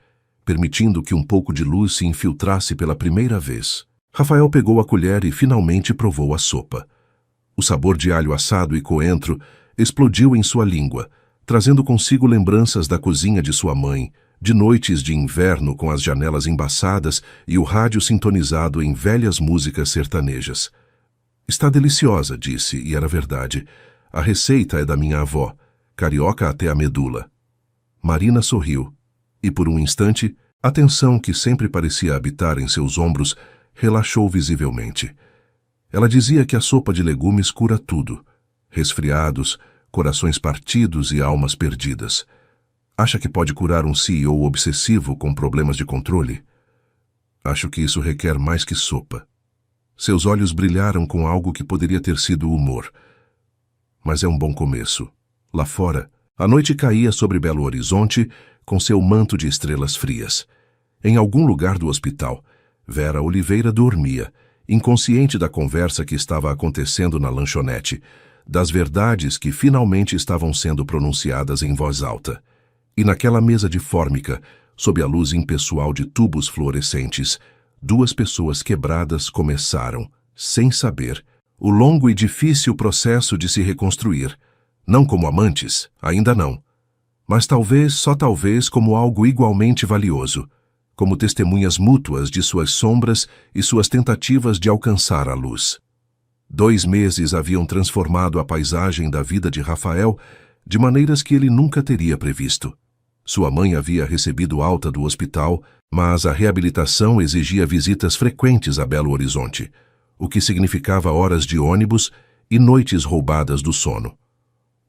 permitindo que um pouco de luz se infiltrasse pela primeira vez. Rafael pegou a colher e finalmente provou a sopa. O sabor de alho assado e coentro explodiu em sua língua, trazendo consigo lembranças da cozinha de sua mãe, de noites de inverno com as janelas embaçadas e o rádio sintonizado em velhas músicas sertanejas. Está deliciosa, disse, e era verdade. A receita é da minha avó, carioca até a medula. Marina sorriu. E por um instante, a tensão que sempre parecia habitar em seus ombros relaxou visivelmente. Ela dizia que a sopa de legumes cura tudo. Resfriados, corações partidos e almas perdidas. Acha que pode curar um CEO obsessivo com problemas de controle? Acho que isso requer mais que sopa. Seus olhos brilharam com algo que poderia ter sido humor. Mas é um bom começo. Lá fora, a noite caía sobre Belo Horizonte com seu manto de estrelas frias. Em algum lugar do hospital, Vera Oliveira dormia, inconsciente da conversa que estava acontecendo na lanchonete, das verdades que finalmente estavam sendo pronunciadas em voz alta. E naquela mesa de fórmica, sob a luz impessoal de tubos fluorescentes, 2 pessoas quebradas começaram, sem saber, o longo e difícil processo de se reconstruir. Não como amantes, ainda não. Mas talvez, só talvez, como algo igualmente valioso, como testemunhas mútuas de suas sombras e suas tentativas de alcançar a luz. 2 meses haviam transformado a paisagem da vida de Rafael de maneiras que ele nunca teria previsto. Sua mãe havia recebido alta do hospital, mas a reabilitação exigia visitas frequentes a Belo Horizonte, o que significava horas de ônibus e noites roubadas do sono.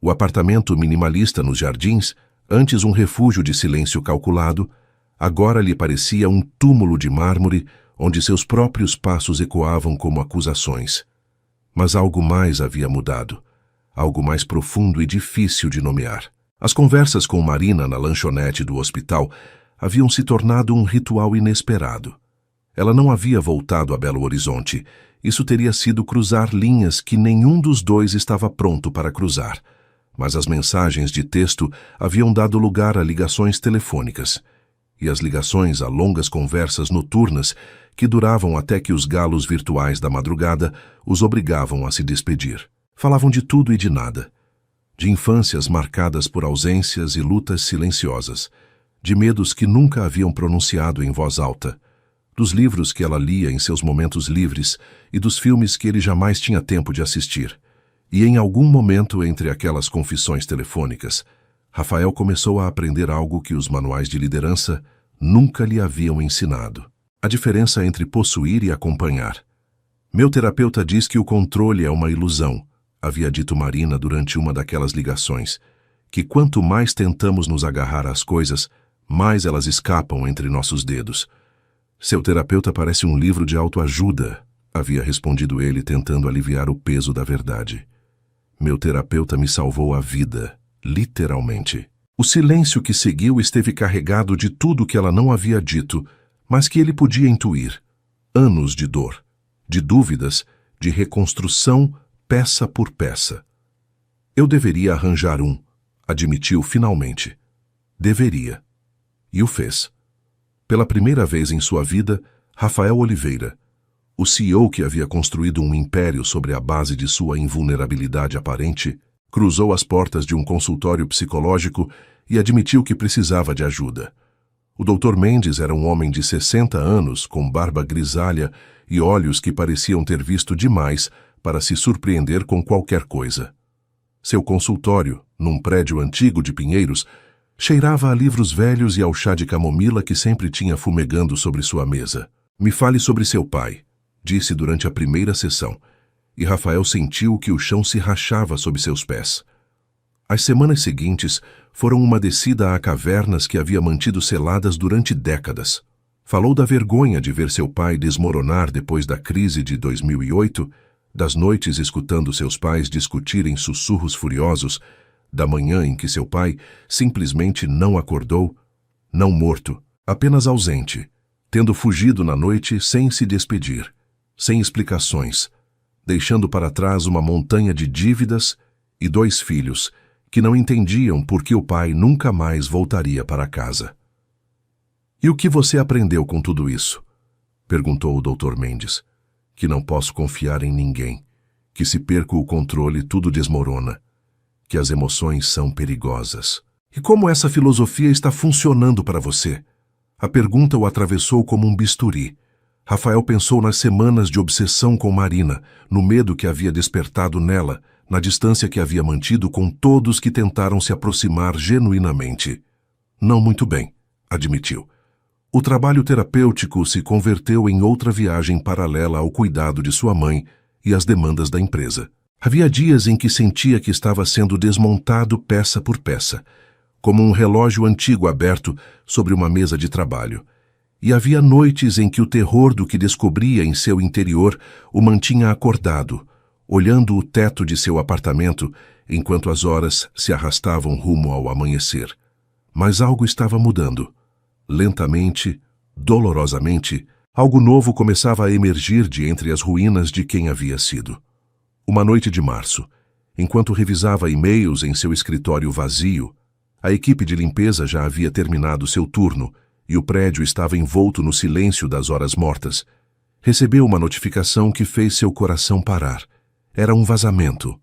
O apartamento minimalista nos jardins, antes um refúgio de silêncio calculado, agora lhe parecia um túmulo de mármore onde seus próprios passos ecoavam como acusações. Mas algo mais havia mudado, algo mais profundo e difícil de nomear. As conversas com Marina na lanchonete do hospital haviam se tornado um ritual inesperado. Ela não havia voltado a Belo Horizonte. Isso teria sido cruzar linhas que nenhum dos dois estava pronto para cruzar. Mas as mensagens de texto haviam dado lugar a ligações telefônicas. E as ligações a longas conversas noturnas que duravam até que os galos virtuais da madrugada os obrigavam a se despedir. Falavam de tudo e de nada. De infâncias marcadas por ausências e lutas silenciosas. De medos que nunca haviam pronunciado em voz alta. Dos livros que ela lia em seus momentos livres e dos filmes que ele jamais tinha tempo de assistir. E em algum momento entre aquelas confissões telefônicas, Rafael começou a aprender algo que os manuais de liderança nunca lhe haviam ensinado: a diferença entre possuir e acompanhar. Meu terapeuta diz que o controle é uma ilusão, havia dito Marina durante uma daquelas ligações, que quanto mais tentamos nos agarrar às coisas, mais elas escapam entre nossos dedos. Seu terapeuta parece um livro de autoajuda, havia respondido ele, tentando aliviar o peso da verdade. Meu terapeuta me salvou a vida, literalmente. O silêncio que seguiu esteve carregado de tudo que ela não havia dito, mas que ele podia intuir. Anos de dor, de dúvidas, de reconstrução peça por peça. Eu deveria arranjar admitiu finalmente. Deveria. E o fez. Pela primeira vez em sua vida, Rafael Oliveira, o CEO que havia construído um império sobre a base de sua invulnerabilidade aparente, cruzou as portas de um consultório psicológico e admitiu que precisava de ajuda. O Dr. Mendes era um homem de 60 anos, com barba grisalha e olhos que pareciam ter visto demais para se surpreender com qualquer coisa. Seu consultório, num prédio antigo de Pinheiros, cheirava a livros velhos e ao chá de camomila que sempre tinha fumegando sobre sua mesa. Me fale sobre seu pai, disse durante a primeira sessão, e Rafael sentiu que o chão se rachava sob seus pés. As semanas seguintes foram uma descida a cavernas que havia mantido seladas durante décadas. Falou da vergonha de ver seu pai desmoronar depois da crise de 2008, das noites escutando seus pais discutirem sussurros furiosos, da manhã em que seu pai simplesmente não acordou, não morto, apenas ausente, tendo fugido na noite sem se despedir, sem explicações, deixando para trás uma montanha de dívidas e 2 filhos que não entendiam por que o pai nunca mais voltaria para casa. E o que você aprendeu com tudo isso? Perguntou o Dr. Mendes. Que não posso confiar em ninguém, que se perco o controle tudo desmorona, que as emoções são perigosas. E como essa filosofia está funcionando para você? A pergunta o atravessou como um bisturi. Rafael pensou nas semanas de obsessão com Marina, no medo que havia despertado nela, na distância que havia mantido com todos que tentaram se aproximar genuinamente. Não muito bem, admitiu. O trabalho terapêutico se converteu em outra viagem paralela ao cuidado de sua mãe e às demandas da empresa. Havia dias em que sentia que estava sendo desmontado peça por peça, como um relógio antigo aberto sobre uma mesa de trabalho. E havia noites em que o terror do que descobria em seu interior o mantinha acordado, olhando o teto de seu apartamento enquanto as horas se arrastavam rumo ao amanhecer. Mas algo estava mudando. Lentamente, dolorosamente, algo novo começava a emergir de entre as ruínas de quem havia sido. Uma noite de março, enquanto revisava e-mails em seu escritório vazio, a equipe de limpeza já havia terminado seu turno e o prédio estava envolto no silêncio das horas mortas, recebeu uma notificação que fez seu coração parar. Era um vazamento.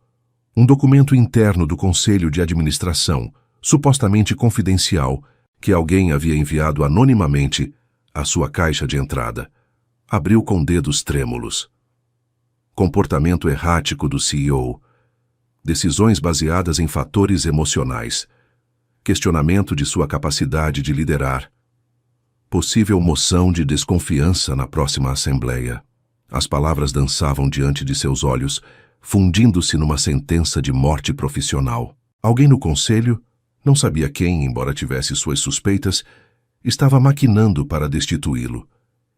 Um documento interno do Conselho de Administração, supostamente confidencial, que alguém havia enviado anonimamente à sua caixa de entrada. Abriu com dedos trêmulos. Comportamento errático do CEO. Decisões baseadas em fatores emocionais. Questionamento de sua capacidade de liderar. Possível moção de desconfiança na próxima assembleia. As palavras dançavam diante de seus olhos, fundindo-se numa sentença de morte profissional. Alguém no conselho, não sabia quem, embora tivesse suas suspeitas, estava maquinando para destituí-lo.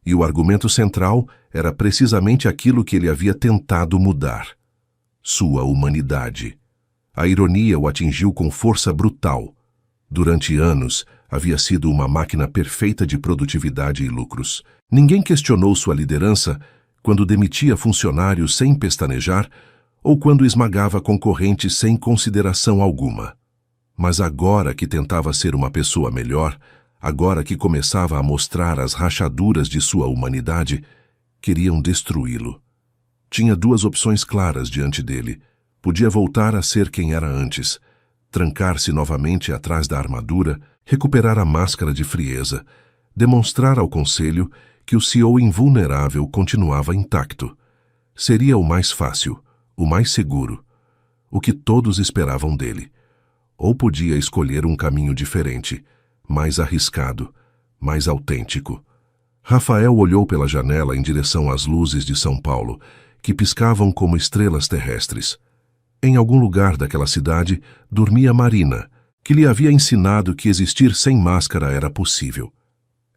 E o argumento central era precisamente aquilo que ele havia tentado mudar: sua humanidade. A ironia o atingiu com força brutal. Durante anos, havia sido uma máquina perfeita de produtividade e lucros. Ninguém questionou sua liderança quando demitia funcionários sem pestanejar ou quando esmagava concorrentes sem consideração alguma. Mas agora que tentava ser uma pessoa melhor, agora que começava a mostrar as rachaduras de sua humanidade, queriam destruí-lo. Tinha 2 opções claras diante dele. Podia voltar a ser quem era antes, trancar-se novamente atrás da armadura, recuperar a máscara de frieza, demonstrar ao conselho que o CEO invulnerável continuava intacto. Seria o mais fácil, o mais seguro, o que todos esperavam dele. ou podia escolher um caminho diferente, mais arriscado, mais autêntico. Rafael olhou pela janela em direção às luzes de São Paulo, que piscavam como estrelas terrestres. Em algum lugar daquela cidade dormia Marina, que lhe havia ensinado que existir sem máscara era possível.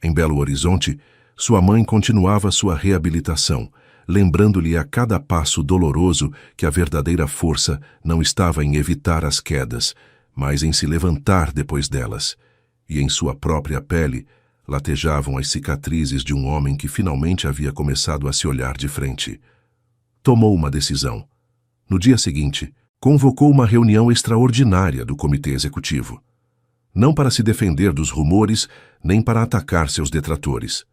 Em Belo Horizonte, sua mãe continuava sua reabilitação, lembrando-lhe a cada passo doloroso que a verdadeira força não estava em evitar as quedas, mas em se levantar depois delas. E em sua própria pele latejavam as cicatrizes de um homem que finalmente havia começado a se olhar de frente. Tomou uma decisão. No dia seguinte, convocou uma reunião extraordinária do Comitê Executivo. Não para se defender dos rumores, nem para atacar seus detratores,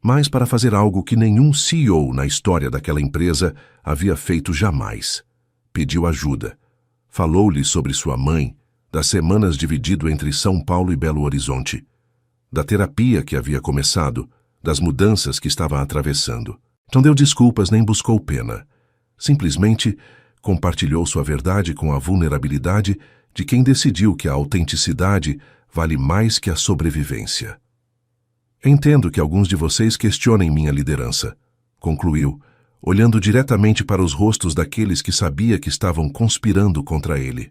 mas para fazer algo que nenhum CEO na história daquela empresa havia feito jamais. Pediu ajuda. Falou-lhe sobre sua mãe, das semanas dividido entre São Paulo e Belo Horizonte, da terapia que havia começado, das mudanças que estava atravessando. Não deu desculpas nem buscou pena. Simplesmente compartilhou sua verdade com a vulnerabilidade de quem decidiu que a autenticidade vale mais que a sobrevivência. Entendo que alguns de vocês questionem minha liderança, concluiu, olhando diretamente para os rostos daqueles que sabia que estavam conspirando contra ele.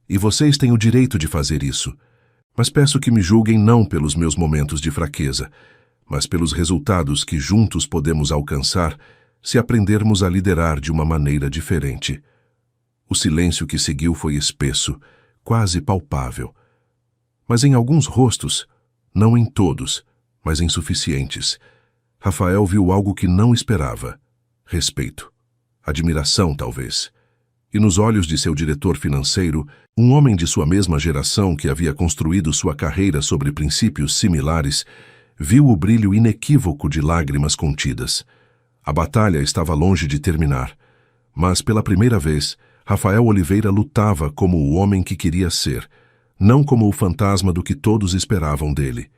E vocês têm o direito de fazer isso, mas peço que me julguem não pelos meus momentos de fraqueza, mas pelos resultados que juntos podemos alcançar se aprendermos a liderar de uma maneira diferente. O silêncio que seguiu foi espesso, quase palpável. Mas em alguns rostos, não em todos, mas em suficientes, Rafael viu algo que não esperava. Respeito. Admiração, talvez. E nos olhos de seu diretor financeiro, um homem de sua mesma geração que havia construído sua carreira sobre princípios similares, viu o brilho inequívoco de lágrimas contidas. A batalha estava longe de terminar, mas pela primeira vez, Rafael Oliveira lutava como o homem que queria ser, não como o fantasma do que todos esperavam dele.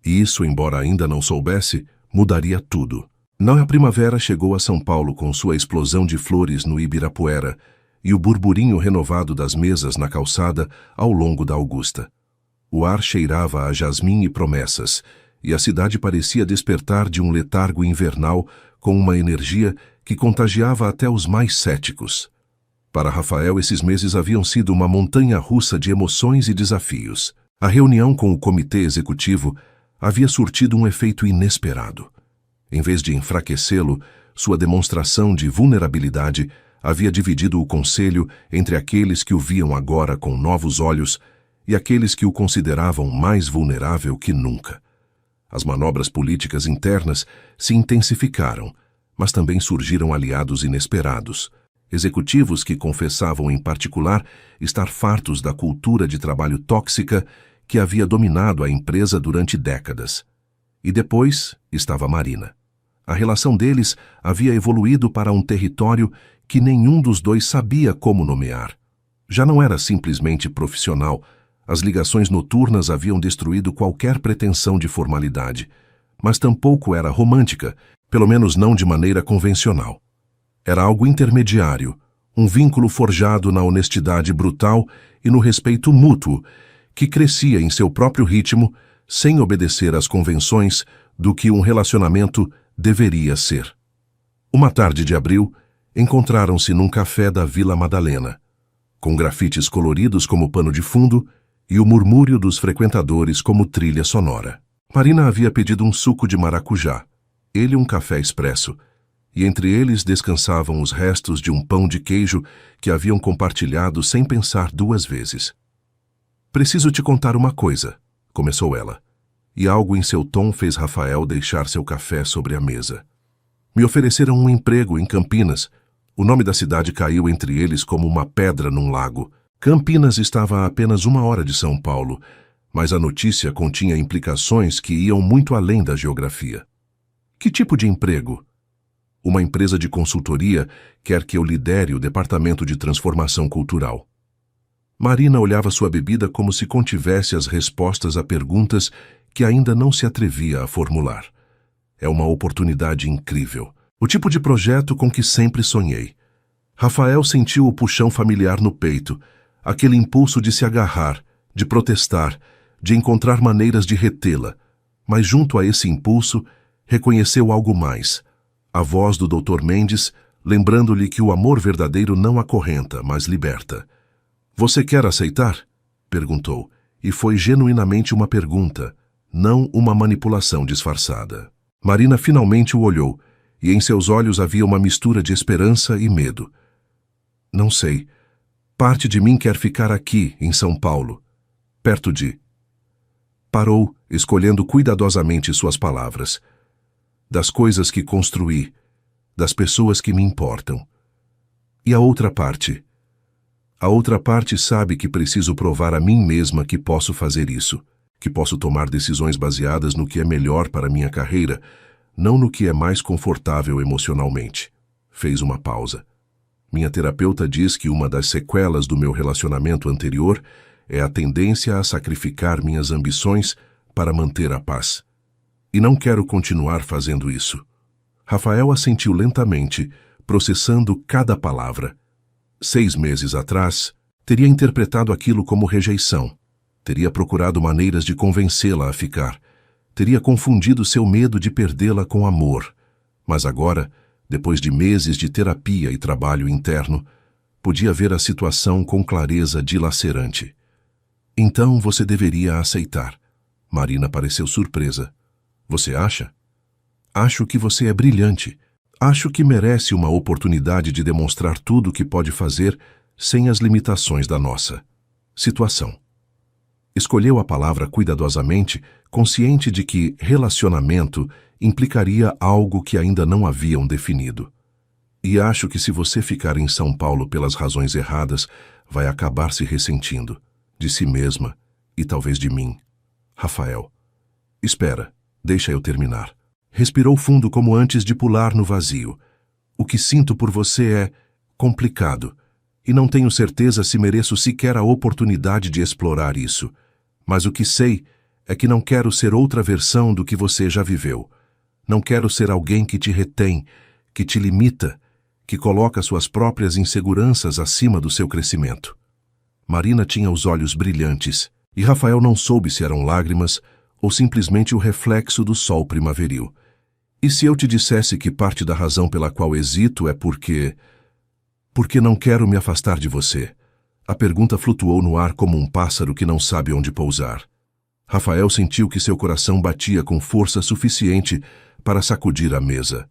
E isso, embora ainda não soubesse, mudaria tudo. Não, a primavera chegou a São Paulo com sua explosão de flores no Ibirapuera e o burburinho renovado das mesas na calçada ao longo da Augusta. O ar cheirava a jasmim e promessas, e a cidade parecia despertar de um letargo invernal com uma energia que contagiava até os mais céticos. Para Rafael, esses meses haviam sido uma montanha-russa de emoções e desafios. A reunião com o comitê executivo havia surtido um efeito inesperado. Em vez de enfraquecê-lo, sua demonstração de vulnerabilidade havia dividido o conselho entre aqueles que o viam agora com novos olhos e aqueles que o consideravam mais vulnerável que nunca. As manobras políticas internas se intensificaram, mas também surgiram aliados inesperados. Executivos que confessavam, em particular, estar fartos da cultura de trabalho tóxica que havia dominado a empresa durante décadas. E depois estava Marina. A relação deles havia evoluído para um território que nenhum dos dois sabia como nomear. Já não era simplesmente profissional. As ligações noturnas haviam destruído qualquer pretensão de formalidade, mas tampouco era romântica, pelo menos não de maneira convencional. Era algo intermediário, um vínculo forjado na honestidade brutal e no respeito mútuo, que crescia em seu próprio ritmo, sem obedecer às convenções do que um relacionamento deveria ser. Uma tarde de abril, encontraram-se num café da Vila Madalena, com grafites coloridos como pano de fundo e o murmúrio dos frequentadores como trilha sonora. Marina havia pedido um suco de maracujá, ele um café expresso, e entre eles descansavam os restos de um pão de queijo que haviam compartilhado sem pensar duas vezes. "Preciso te contar uma coisa", começou ela, e algo em seu tom fez Rafael deixar seu café sobre a mesa. "Me ofereceram um emprego em Campinas." O nome da cidade caiu entre eles como uma pedra num lago. Campinas estava a apenas 1 hora de São Paulo, mas a notícia continha implicações que iam muito além da geografia. "Que tipo de emprego?" "Uma empresa de consultoria quer que eu lidere o departamento de transformação cultural." Marina olhava sua bebida como se contivesse as respostas a perguntas que ainda não se atrevia a formular. "É uma oportunidade incrível. O tipo de projeto com que sempre sonhei." Rafael sentiu o puxão familiar no peito, aquele impulso de se agarrar, de protestar, de encontrar maneiras de retê-la. Mas junto a esse impulso, reconheceu algo mais. A voz do Dr. Mendes, lembrando-lhe que o amor verdadeiro não acorrenta, mas liberta. "Você quer aceitar?" perguntou, e foi genuinamente uma pergunta, não uma manipulação disfarçada. Marina finalmente o olhou, e em seus olhos havia uma mistura de esperança e medo. "Não sei. Parte de mim quer ficar aqui, em São Paulo, perto de..." Parou, escolhendo cuidadosamente suas palavras. "Das coisas que construí, das pessoas que me importam. E a outra parte? A outra parte sabe que preciso provar a mim mesma que posso fazer isso, que posso tomar decisões baseadas no que é melhor para minha carreira, não no que é mais confortável emocionalmente." Fez uma pausa. "Minha terapeuta diz que uma das sequelas do meu relacionamento anterior é a tendência a sacrificar minhas ambições para manter a paz. E não quero continuar fazendo isso." Rafael assentiu lentamente, processando cada palavra. 6 meses atrás, teria interpretado aquilo como rejeição. Teria procurado maneiras de convencê-la a ficar. Teria confundido seu medo de perdê-la com amor. Mas agora, depois de meses de terapia e trabalho interno, podia ver a situação com clareza dilacerante. "Então você deveria aceitar." Marina pareceu surpresa. "Você acha?" "Acho que você é brilhante. Acho que merece uma oportunidade de demonstrar tudo o que pode fazer sem as limitações da nossa situação." Escolheu a palavra cuidadosamente, consciente de que relacionamento implicaria algo que ainda não haviam definido. "E acho que se você ficar em São Paulo pelas razões erradas, vai acabar se ressentindo, de si mesma e talvez de mim." "Rafael." "Espera, deixa eu terminar." Respirou fundo como antes de pular no vazio. "O que sinto por você é complicado, e não tenho certeza se mereço sequer a oportunidade de explorar isso. Mas o que sei é que não quero ser outra versão do que você já viveu. Não quero ser alguém que te retém, que te limita, que coloca suas próprias inseguranças acima do seu crescimento." Marina tinha os olhos brilhantes, e Rafael não soube se eram lágrimas ou simplesmente o reflexo do sol primaveril. "E se eu te dissesse que parte da razão pela qual hesito é porque não quero me afastar de você?" A pergunta flutuou no ar como um pássaro que não sabe onde pousar. Rafael sentiu que seu coração batia com força suficiente para sacudir a mesa.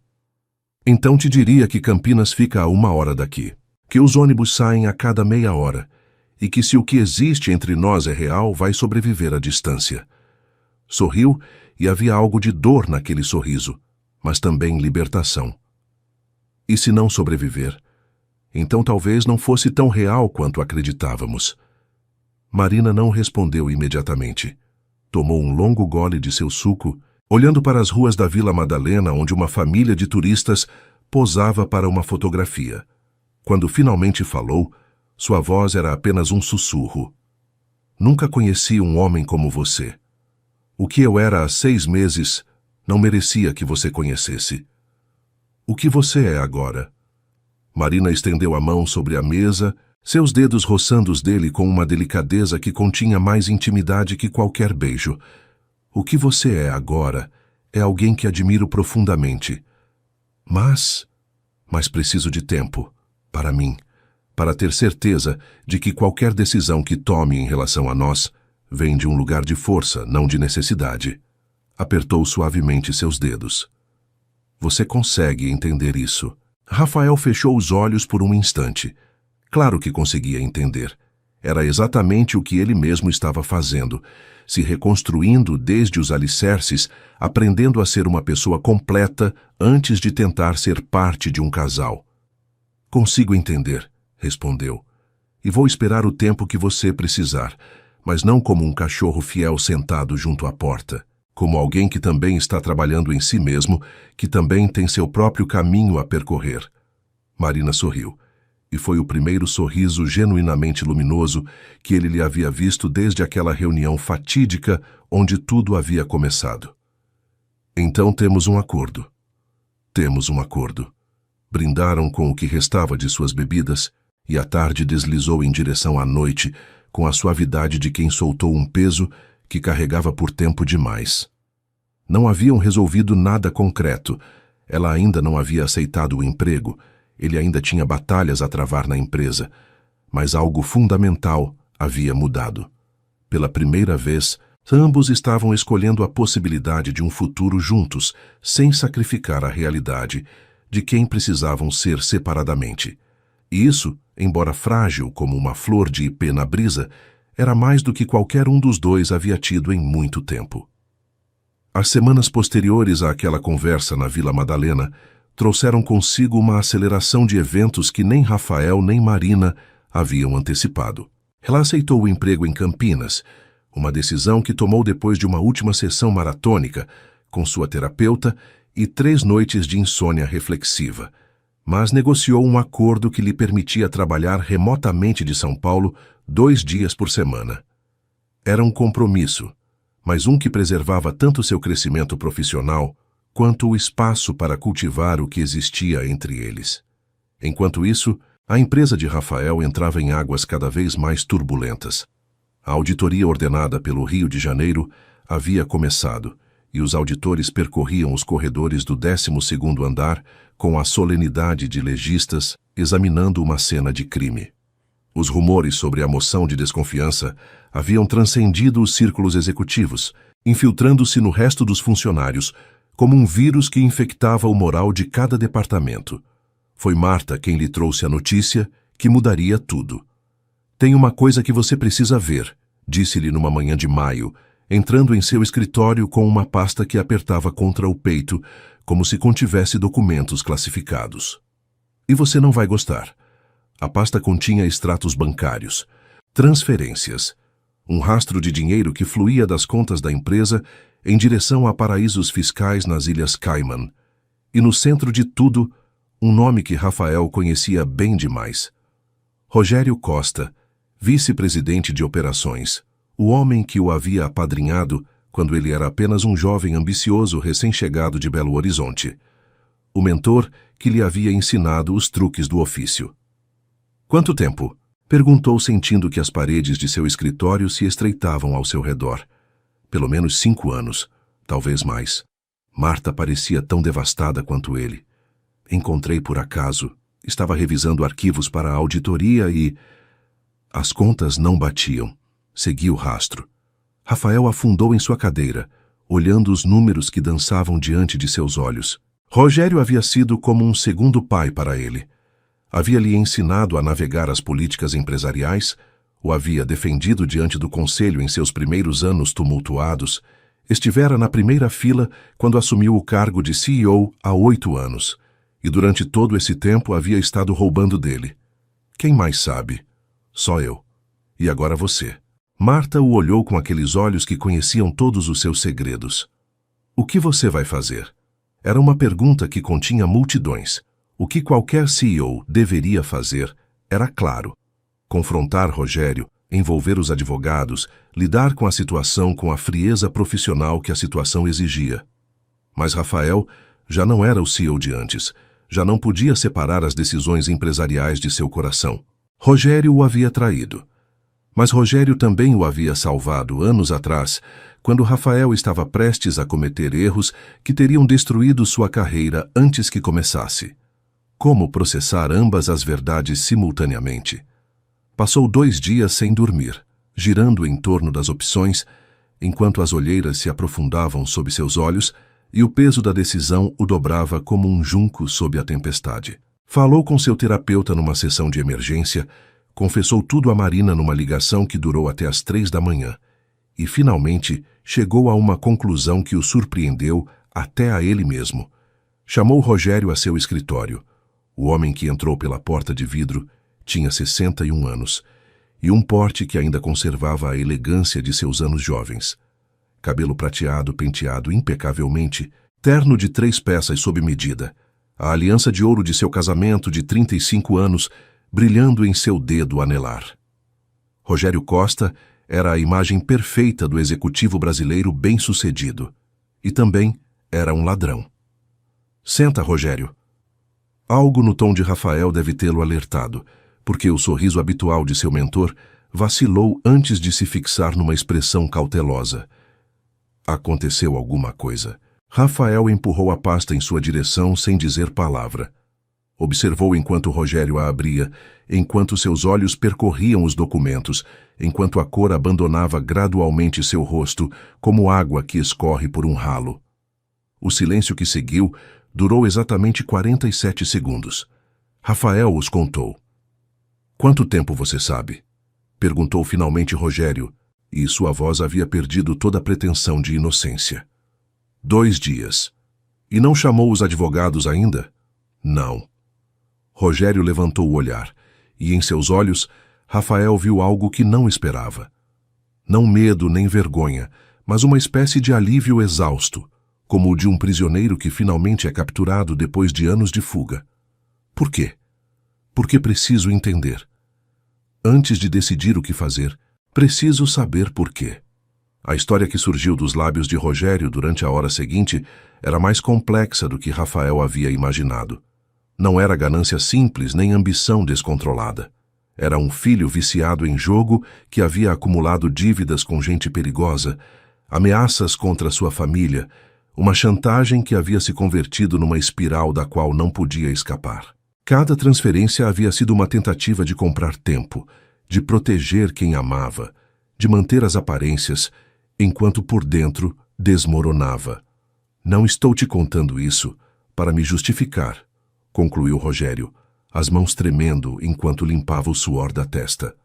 "Então te diria que Campinas fica a 1 hora daqui, que os ônibus saem a cada meia hora, e que se o que existe entre nós é real, vai sobreviver à distância." Sorriu e havia algo de dor naquele sorriso, mas também libertação. "E se não sobreviver? Então talvez não fosse tão real quanto acreditávamos." Marina não respondeu imediatamente. Tomou um longo gole de seu suco, olhando para as ruas da Vila Madalena, onde uma família de turistas posava para uma fotografia. Quando finalmente falou, sua voz era apenas um sussurro. "Nunca conheci um homem como você. O que eu era há 6 meses não merecia que você conhecesse. O que você é agora?" Marina estendeu a mão sobre a mesa, seus dedos roçando os dele com uma delicadeza que continha mais intimidade que qualquer beijo. "O que você é agora é alguém que admiro profundamente. Mas preciso de tempo, para mim, para ter certeza de que qualquer decisão que tome em relação a nós vem de um lugar de força, não de necessidade." Apertou suavemente seus dedos. "Você consegue entender isso?" Rafael fechou os olhos por um instante. Claro que conseguia entender. Era exatamente o que ele mesmo estava fazendo, se reconstruindo desde os alicerces, aprendendo a ser uma pessoa completa antes de tentar ser parte de um casal. "Consigo entender", respondeu. "E vou esperar o tempo que você precisar, mas não como um cachorro fiel sentado junto à porta. Como alguém que também está trabalhando em si mesmo, que também tem seu próprio caminho a percorrer." Marina sorriu, e foi o primeiro sorriso genuinamente luminoso que ele lhe havia visto desde aquela reunião fatídica onde tudo havia começado. "Então temos um acordo." "Temos um acordo." Brindaram com o que restava de suas bebidas, e a tarde deslizou em direção à noite com a suavidade de quem soltou um peso que carregava por tempo demais. Não haviam resolvido nada concreto. Ela ainda não havia aceitado o emprego, ele ainda tinha batalhas a travar na empresa, mas algo fundamental havia mudado. Pela primeira vez, ambos estavam escolhendo a possibilidade de um futuro juntos, sem sacrificar a realidade de quem precisavam ser separadamente. E isso, embora frágil como uma flor de ipê na brisa, era mais do que qualquer um dos dois havia tido em muito tempo. As semanas posteriores àquela conversa na Vila Madalena trouxeram consigo uma aceleração de eventos que nem Rafael nem Marina haviam antecipado. Ela aceitou o emprego em Campinas, uma decisão que tomou depois de uma última sessão maratônica com sua terapeuta e 3 noites de insônia reflexiva, mas negociou um acordo que lhe permitia trabalhar remotamente de São Paulo 2 dias por semana. Era um compromisso, mas um que preservava tanto seu crescimento profissional quanto o espaço para cultivar o que existia entre eles. Enquanto isso, a empresa de Rafael entrava em águas cada vez mais turbulentas. A auditoria ordenada pelo Rio de Janeiro havia começado, e os auditores percorriam os corredores do 12º andar com a solenidade de legistas examinando uma cena de crime. Os rumores sobre a moção de desconfiança haviam transcendido os círculos executivos, infiltrando-se no resto dos funcionários, como um vírus que infectava o moral de cada departamento. Foi Marta quem lhe trouxe a notícia que mudaria tudo. "Tem uma coisa que você precisa ver", disse-lhe numa manhã de maio, entrando em seu escritório com uma pasta que apertava contra o peito, como se contivesse documentos classificados. "E você não vai gostar." A pasta continha extratos bancários, transferências, um rastro de dinheiro que fluía das contas da empresa em direção a paraísos fiscais nas Ilhas Cayman. E no centro de tudo, um nome que Rafael conhecia bem demais. Rogério Costa, vice-presidente de operações, o homem que o havia apadrinhado quando ele era apenas um jovem ambicioso recém-chegado de Belo Horizonte. O mentor que lhe havia ensinado os truques do ofício. "Quanto tempo?" perguntou, sentindo que as paredes de seu escritório se estreitavam ao seu redor. "Pelo menos 5 anos, talvez mais." Marta parecia tão devastada quanto ele. "Encontrei por acaso. Estava revisando arquivos para a auditoria e..." As contas não batiam. Segui o rastro. Rafael afundou em sua cadeira, olhando os números que dançavam diante de seus olhos. Rogério havia sido como um segundo pai para ele. Havia-lhe ensinado a navegar as políticas empresariais, o havia defendido diante do conselho em seus primeiros anos tumultuados, estivera na primeira fila quando assumiu o cargo de CEO há 8 anos, e durante todo esse tempo havia estado roubando dele. Quem mais sabe? Só eu. E agora você. Marta o olhou com aqueles olhos que conheciam todos os seus segredos. "O que você vai fazer?" Era uma pergunta que continha multidões. O que qualquer CEO deveria fazer era claro: confrontar Rogério, envolver os advogados, lidar com a situação com a frieza profissional que a situação exigia. Mas Rafael já não era o CEO de antes, já não podia separar as decisões empresariais de seu coração. Rogério o havia traído. Mas Rogério também o havia salvado anos atrás, quando Rafael estava prestes a cometer erros que teriam destruído sua carreira antes que começasse. Como processar ambas as verdades simultaneamente? Passou 2 dias sem dormir, girando em torno das opções, enquanto as olheiras se aprofundavam sob seus olhos e o peso da decisão o dobrava como um junco sob a tempestade. Falou com seu terapeuta numa sessão de emergência, confessou tudo a Marina numa ligação que durou até às 3 da manhã, e finalmente chegou a uma conclusão que o surpreendeu até a ele mesmo. Chamou Rogério a seu escritório. O homem que entrou pela porta de vidro tinha 61 anos, e um porte que ainda conservava a elegância de seus anos jovens. Cabelo prateado penteado impecavelmente, terno de 3 peças sob medida, a aliança de ouro de seu casamento de 35 anos brilhando em seu dedo anelar. Rogério Costa era a imagem perfeita do executivo brasileiro bem-sucedido. E também era um ladrão. "Senta, Rogério." Algo no tom de Rafael deve tê-lo alertado, porque o sorriso habitual de seu mentor vacilou antes de se fixar numa expressão cautelosa. Aconteceu alguma coisa. Rafael empurrou a pasta em sua direção sem dizer palavra. Observou enquanto Rogério a abria, enquanto seus olhos percorriam os documentos, enquanto a cor abandonava gradualmente seu rosto, como água que escorre por um ralo. O silêncio que seguiu durou exatamente 47 segundos. Rafael os contou. "Quanto tempo você sabe?" perguntou finalmente Rogério, e sua voz havia perdido toda a pretensão de inocência. 2 dias. E não chamou os advogados ainda? Não. Rogério levantou o olhar, e em seus olhos, Rafael viu algo que não esperava. Não medo nem vergonha, mas uma espécie de alívio exausto, como o de um prisioneiro que finalmente é capturado depois de anos de fuga. Por quê? Porque preciso entender. Antes de decidir o que fazer, preciso saber por quê. A história que surgiu dos lábios de Rogério durante a hora seguinte era mais complexa do que Rafael havia imaginado. Não era ganância simples nem ambição descontrolada. Era um filho viciado em jogo que havia acumulado dívidas com gente perigosa, ameaças contra sua família, uma chantagem que havia se convertido numa espiral da qual não podia escapar. Cada transferência havia sido uma tentativa de comprar tempo, de proteger quem amava, de manter as aparências, enquanto por dentro desmoronava. "Não estou te contando isso para me justificar", concluiu Rogério, as mãos tremendo enquanto limpava o suor da testa.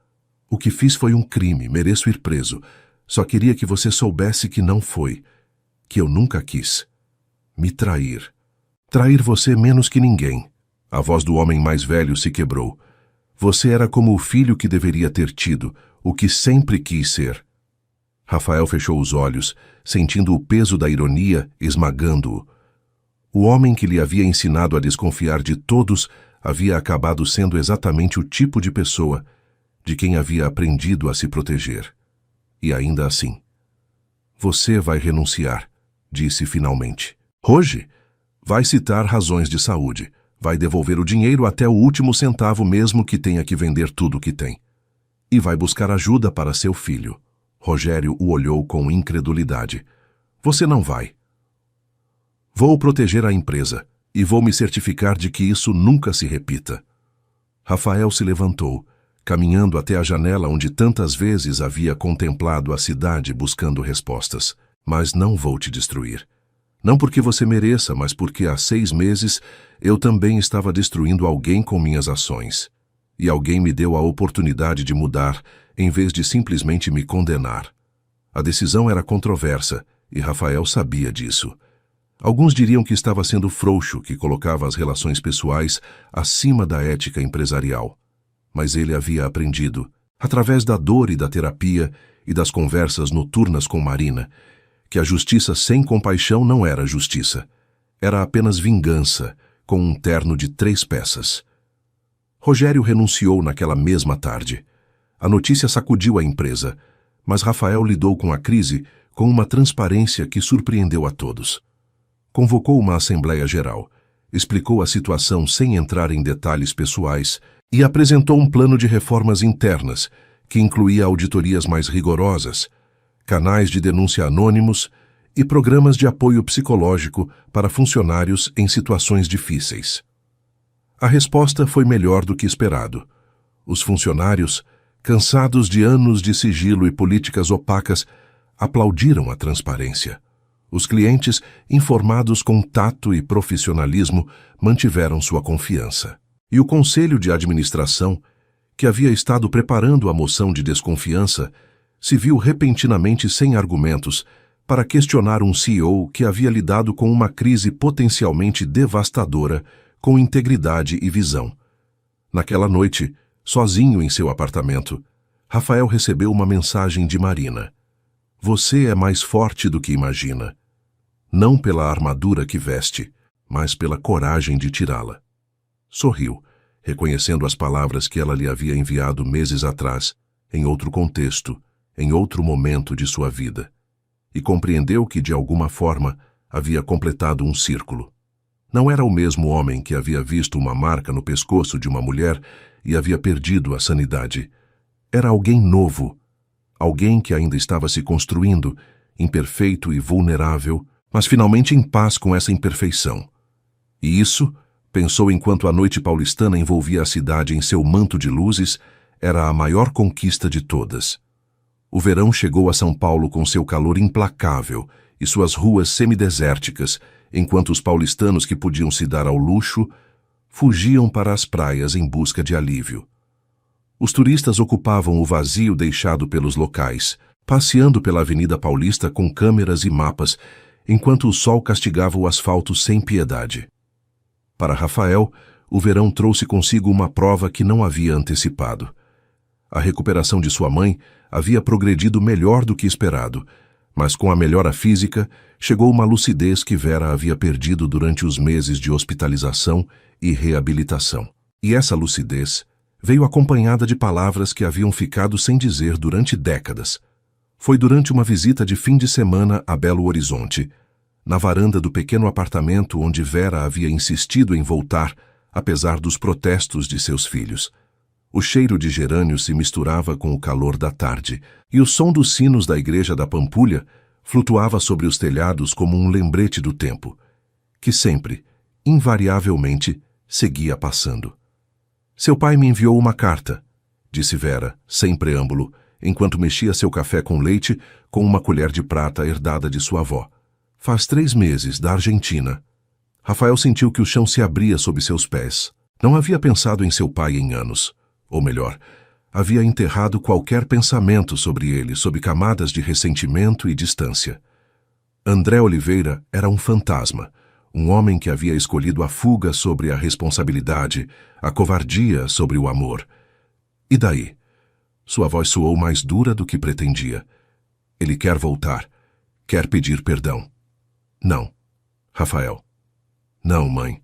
"O que fiz foi um crime, mereço ir preso. Só queria que você soubesse que não foi, que eu nunca quis. Me trair. Trair você menos que ninguém." A voz do homem mais velho se quebrou. "Você era como o filho que deveria ter tido, o que sempre quis ser." Rafael fechou os olhos, sentindo o peso da ironia esmagando-o. O homem que lhe havia ensinado a desconfiar de todos havia acabado sendo exatamente o tipo de pessoa de quem havia aprendido a se proteger. E ainda assim. "Você vai renunciar", disse finalmente. "Hoje, vai citar razões de saúde. Vai devolver o dinheiro até o último centavo mesmo que tenha que vender tudo o que tem. E vai buscar ajuda para seu filho." Rogério o olhou com incredulidade. "Você não vai." "Vou proteger a empresa e vou me certificar de que isso nunca se repita." Rafael se levantou, caminhando até a janela onde tantas vezes havia contemplado a cidade buscando respostas. "Mas não vou te destruir. Não porque você mereça, mas porque há 6 meses eu também estava destruindo alguém com minhas ações. E alguém me deu a oportunidade de mudar, em vez de simplesmente me condenar." A decisão era controversa, e Rafael sabia disso. Alguns diriam que estava sendo frouxo, que colocava as relações pessoais acima da ética empresarial. Mas ele havia aprendido, através da dor e da terapia e das conversas noturnas com Marina, que a justiça sem compaixão não era justiça. Era apenas vingança, com um terno de 3 peças. Rogério renunciou naquela mesma tarde. A notícia sacudiu a empresa, mas Rafael lidou com a crise com uma transparência que surpreendeu a todos. Convocou uma Assembleia Geral, explicou a situação sem entrar em detalhes pessoais e apresentou um plano de reformas internas que incluía auditorias mais rigorosas, canais de denúncia anônimos e programas de apoio psicológico para funcionários em situações difíceis. A resposta foi melhor do que esperado. Os funcionários, cansados de anos de sigilo e políticas opacas, aplaudiram a transparência. Os clientes, informados com tato e profissionalismo, mantiveram sua confiança. E o Conselho de Administração, que havia estado preparando a moção de desconfiança, se viu repentinamente sem argumentos para questionar um CEO que havia lidado com uma crise potencialmente devastadora com integridade e visão. Naquela noite, sozinho em seu apartamento, Rafael recebeu uma mensagem de Marina. "Você é mais forte do que imagina. Não pela armadura que veste, mas pela coragem de tirá-la." Sorriu, reconhecendo as palavras que ela lhe havia enviado meses atrás, em outro contexto, em outro momento de sua vida, e compreendeu que, de alguma forma, havia completado um círculo. Não era o mesmo homem que havia visto uma marca no pescoço de uma mulher e havia perdido a sanidade. Era alguém novo, alguém que ainda estava se construindo, imperfeito e vulnerável, mas finalmente em paz com essa imperfeição. E isso, pensou enquanto a noite paulistana envolvia a cidade em seu manto de luzes, era a maior conquista de todas. O verão chegou a São Paulo com seu calor implacável e suas ruas semidesérticas, enquanto os paulistanos que podiam se dar ao luxo fugiam para as praias em busca de alívio. Os turistas ocupavam o vazio deixado pelos locais, passeando pela Avenida Paulista com câmeras e mapas, enquanto o sol castigava o asfalto sem piedade. Para Rafael, o verão trouxe consigo uma prova que não havia antecipado. A recuperação de sua mãe havia progredido melhor do que esperado, mas com a melhora física chegou uma lucidez que Vera havia perdido durante os meses de hospitalização e reabilitação. E essa lucidez veio acompanhada de palavras que haviam ficado sem dizer durante décadas. Foi durante uma visita de fim de semana a Belo Horizonte, na varanda do pequeno apartamento onde Vera havia insistido em voltar, apesar dos protestos de seus filhos. O cheiro de gerânio se misturava com o calor da tarde, e o som dos sinos da igreja da Pampulha flutuava sobre os telhados como um lembrete do tempo, que sempre, invariavelmente, seguia passando. Seu pai me enviou uma carta, disse Vera, sem preâmbulo, enquanto mexia seu café com leite com uma colher de prata herdada de sua avó. Faz 3 meses, da Argentina. Rafael sentiu que o chão se abria sob seus pés. Não havia pensado em seu pai em anos. Ou melhor, havia enterrado qualquer pensamento sobre ele, sob camadas de ressentimento e distância. André Oliveira era um fantasma, um homem que havia escolhido a fuga sobre a responsabilidade, a covardia sobre o amor. E daí? Sua voz soou mais dura do que pretendia. Ele quer voltar, quer pedir perdão. Não, Rafael. Não, mãe.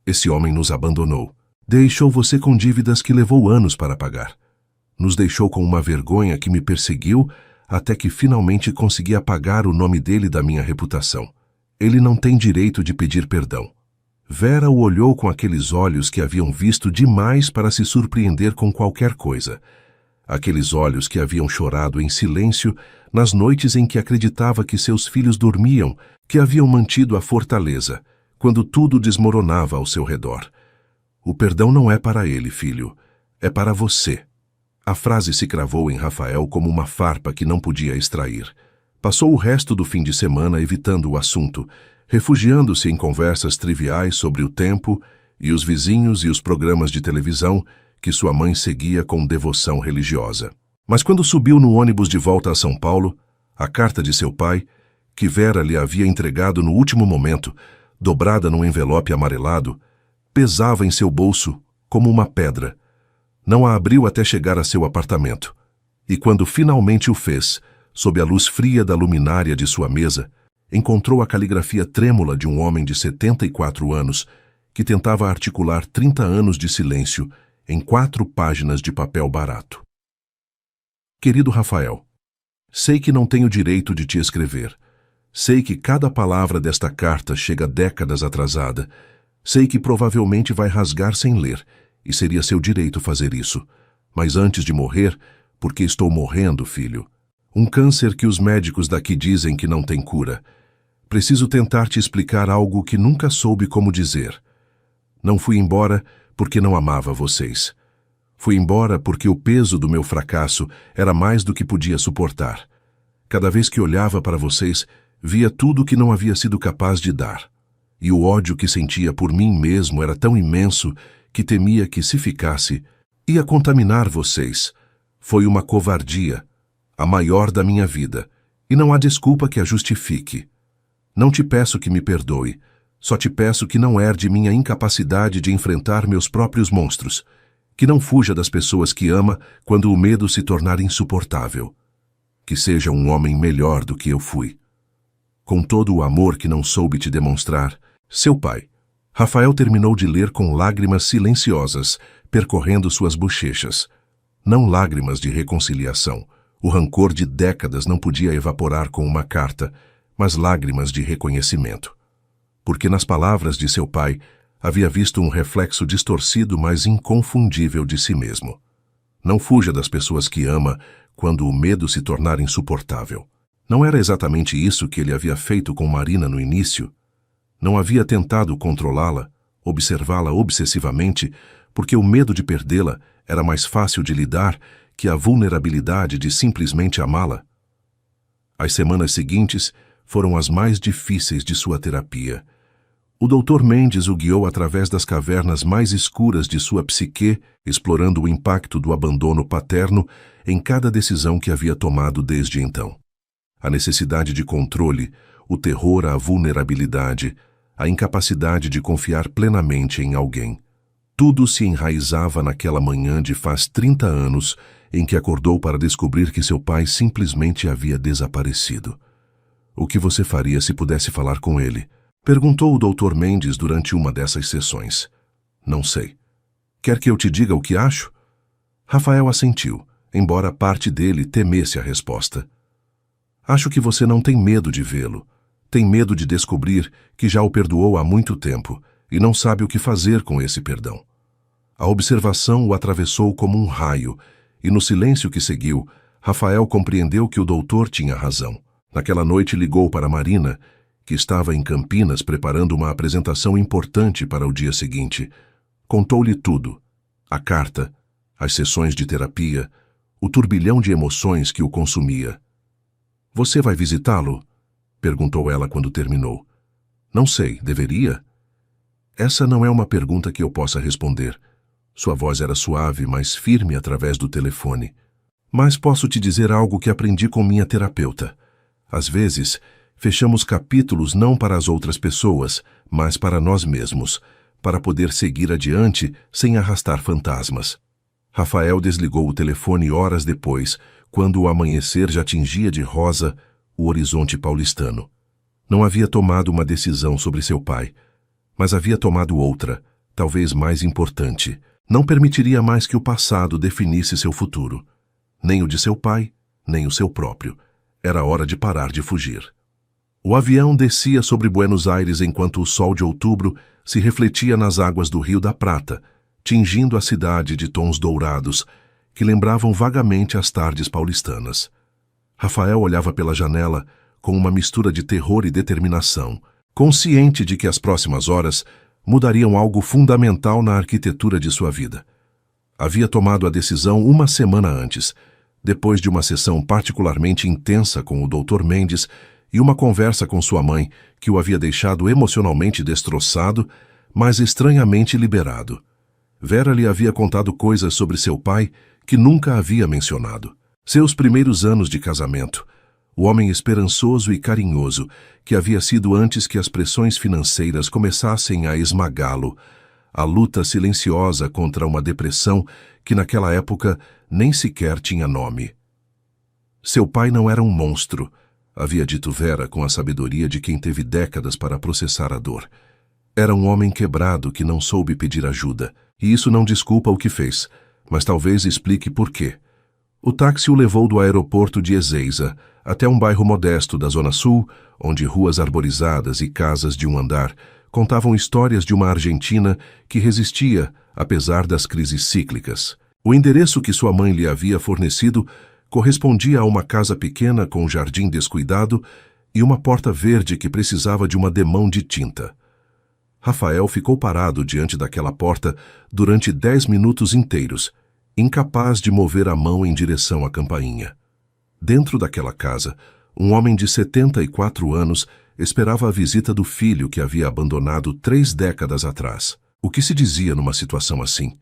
Esse homem nos abandonou. Deixou você com dívidas que levou anos para pagar. Nos deixou com uma vergonha que me perseguiu até que finalmente consegui apagar o nome dele da minha reputação. Ele não tem direito de pedir perdão. Vera o olhou com aqueles olhos que haviam visto demais para se surpreender com qualquer coisa. Aqueles olhos que haviam chorado em silêncio nas noites em que acreditava que seus filhos dormiam, que haviam mantido a fortaleza, quando tudo desmoronava ao seu redor. O perdão não é para ele, filho. É para você. A frase se cravou em Rafael como uma farpa que não podia extrair. Passou o resto do fim de semana evitando o assunto, refugiando-se em conversas triviais sobre o tempo e os vizinhos e os programas de televisão que sua mãe seguia com devoção religiosa. Mas quando subiu no ônibus de volta a São Paulo, a carta de seu pai, que Vera lhe havia entregado no último momento, dobrada num envelope amarelado, pesava em seu bolso como uma pedra. Não a abriu até chegar a seu apartamento. E quando finalmente o fez, sob a luz fria da luminária de sua mesa, encontrou a caligrafia trêmula de um homem de 74 anos que tentava articular 30 anos de silêncio em 4 páginas de papel barato. Querido Rafael, sei que não tenho direito de te escrever. Sei que cada palavra desta carta chega décadas atrasada. Sei que provavelmente vai rasgar sem ler, e seria seu direito fazer isso. Mas antes de morrer, porque estou morrendo, filho. Um câncer que os médicos daqui dizem que não tem cura. Preciso tentar te explicar algo que nunca soube como dizer. Não fui embora porque não amava vocês. Fui embora porque o peso do meu fracasso era mais do que podia suportar. Cada vez que olhava para vocês, via tudo que não havia sido capaz de dar. E o ódio que sentia por mim mesmo era tão imenso que temia que, se ficasse, ia contaminar vocês. Foi uma covardia, a maior da minha vida, e não há desculpa que a justifique. Não te peço que me perdoe, só te peço que não herde minha incapacidade de enfrentar meus próprios monstros, que não fuja das pessoas que ama quando o medo se tornar insuportável. Que seja um homem melhor do que eu fui. Com todo o amor que não soube te demonstrar, seu pai. Rafael terminou de ler com lágrimas silenciosas, percorrendo suas bochechas. Não lágrimas de reconciliação. O rancor de décadas não podia evaporar com uma carta, mas lágrimas de reconhecimento. porque nas palavras de seu pai havia visto um reflexo distorcido, mas inconfundível de si mesmo. Não fuja das pessoas que ama quando o medo se tornar insuportável. Não era exatamente isso que ele havia feito com Marina no início. Não havia tentado controlá-la, observá-la obsessivamente, porque o medo de perdê-la era mais fácil de lidar que a vulnerabilidade de simplesmente amá-la. As semanas seguintes foram as mais difíceis de sua terapia. O Dr. Mendes o guiou através das cavernas mais escuras de sua psique, explorando o impacto do abandono paterno em cada decisão que havia tomado desde então. A necessidade de controle, o terror à vulnerabilidade, a incapacidade de confiar plenamente em alguém. Tudo se enraizava naquela manhã de faz 30 anos em que acordou para descobrir que seu pai simplesmente havia desaparecido. O que você faria se pudesse falar com ele? Perguntou o Dr. Mendes durante uma dessas sessões. Não sei. Quer que eu te diga o que acho? Rafael assentiu, embora parte dele temesse a resposta. Acho que você não tem medo de vê-lo. Tem medo de descobrir que já o perdoou há muito tempo e não sabe o que fazer com esse perdão. A observação o atravessou como um raio, e no silêncio que seguiu, Rafael compreendeu que o doutor tinha razão. Naquela noite ligou para Marina, que estava em Campinas preparando uma apresentação importante para o dia seguinte. Contou-lhe tudo: a carta, as sessões de terapia, o turbilhão de emoções que o consumia. Você vai visitá-lo? Perguntou ela quando terminou. Não sei, deveria? Essa não é uma pergunta que eu possa responder. Sua voz era suave, mas firme através do telefone. Mas posso te dizer algo que aprendi com minha terapeuta. Às vezes, fechamos capítulos não para as outras pessoas, mas para nós mesmos, para poder seguir adiante sem arrastar fantasmas. Rafael desligou o telefone horas depois, quando o amanhecer já tingia de rosa o horizonte paulistano. Não havia tomado uma decisão sobre seu pai, mas havia tomado outra, talvez mais importante. Não permitiria mais que o passado definisse seu futuro. Nem o de seu pai, nem o seu próprio. Era hora de parar de fugir. O avião descia sobre Buenos Aires enquanto o sol de outubro se refletia nas águas do Rio da Prata, tingindo a cidade de tons dourados que lembravam vagamente as tardes paulistanas. Rafael olhava pela janela com uma mistura de terror e determinação, consciente de que as próximas horas mudariam algo fundamental na arquitetura de sua vida. Havia tomado a decisão uma semana antes, depois de uma sessão particularmente intensa com o Dr. Mendes e uma conversa com sua mãe que o havia deixado emocionalmente destroçado, mas estranhamente liberado. Vera lhe havia contado coisas sobre seu pai que nunca havia mencionado. Seus primeiros anos de casamento, o homem esperançoso e carinhoso que havia sido antes que as pressões financeiras começassem a esmagá-lo, a luta silenciosa contra uma depressão que naquela época nem sequer tinha nome. Seu pai não era um monstro, havia dito Vera com a sabedoria de quem teve décadas para processar a dor. Era um homem quebrado que não soube pedir ajuda, e isso não desculpa o que fez, mas talvez explique por quê. O táxi o levou do aeroporto de Ezeiza até um bairro modesto da Zona Sul, onde ruas arborizadas e casas de um andar contavam histórias de uma Argentina que resistia, apesar das crises cíclicas. O endereço que sua mãe lhe havia fornecido correspondia a uma casa pequena com um jardim descuidado e uma porta verde que precisava de uma demão de tinta. Rafael ficou parado diante daquela porta durante 10 minutos inteiros, incapaz de mover a mão em direção à campainha. Dentro daquela casa, um homem de 74 anos esperava a visita do filho que havia abandonado 3 décadas atrás. O que se dizia numa situação assim?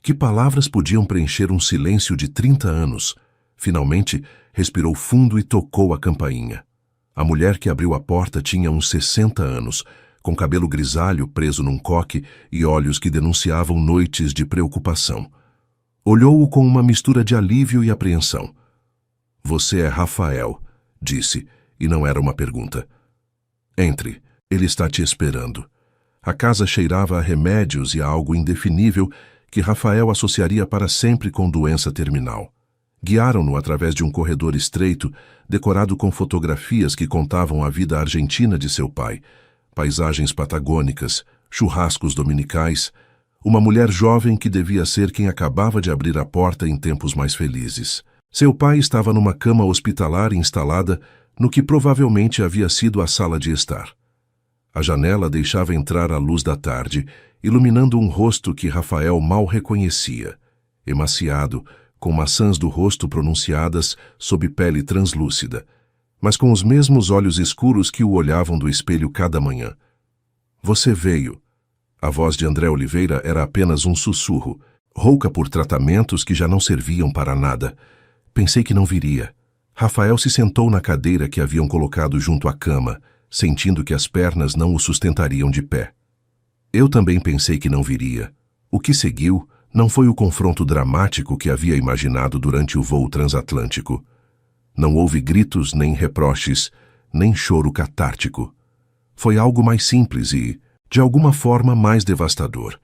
Que palavras podiam preencher um silêncio de 30 anos? Finalmente, respirou fundo e tocou a campainha. A mulher que abriu a porta tinha uns 60 anos, com cabelo grisalho preso num coque e olhos que denunciavam noites de preocupação. Olhou-o com uma mistura de alívio e apreensão. Você é Rafael, disse, e não era uma pergunta. Entre, ele está te esperando. A casa cheirava a remédios e a algo indefinível que Rafael associaria para sempre com doença terminal. Guiaram-no através de um corredor estreito, decorado com fotografias que contavam a vida argentina de seu pai, paisagens patagônicas, churrascos dominicais, uma mulher jovem que devia ser quem acabava de abrir a porta em tempos mais felizes. Seu pai estava numa cama hospitalar instalada no que provavelmente havia sido a sala de estar. A janela deixava entrar a luz da tarde, iluminando um rosto que Rafael mal reconhecia, emaciado, com maçãs do rosto pronunciadas sob pele translúcida, mas com os mesmos olhos escuros que o olhavam do espelho cada manhã. Você veio. A voz de André Oliveira era apenas um sussurro, rouca por tratamentos que já não serviam para nada. Pensei que não viria. Rafael se sentou na cadeira que haviam colocado junto à cama, sentindo que as pernas não o sustentariam de pé. Eu também pensei que não viria. O que seguiu não foi o confronto dramático que havia imaginado durante o voo transatlântico. Não houve gritos nem reproches, nem choro catártico. Foi algo mais simples e, de alguma forma, mais devastador.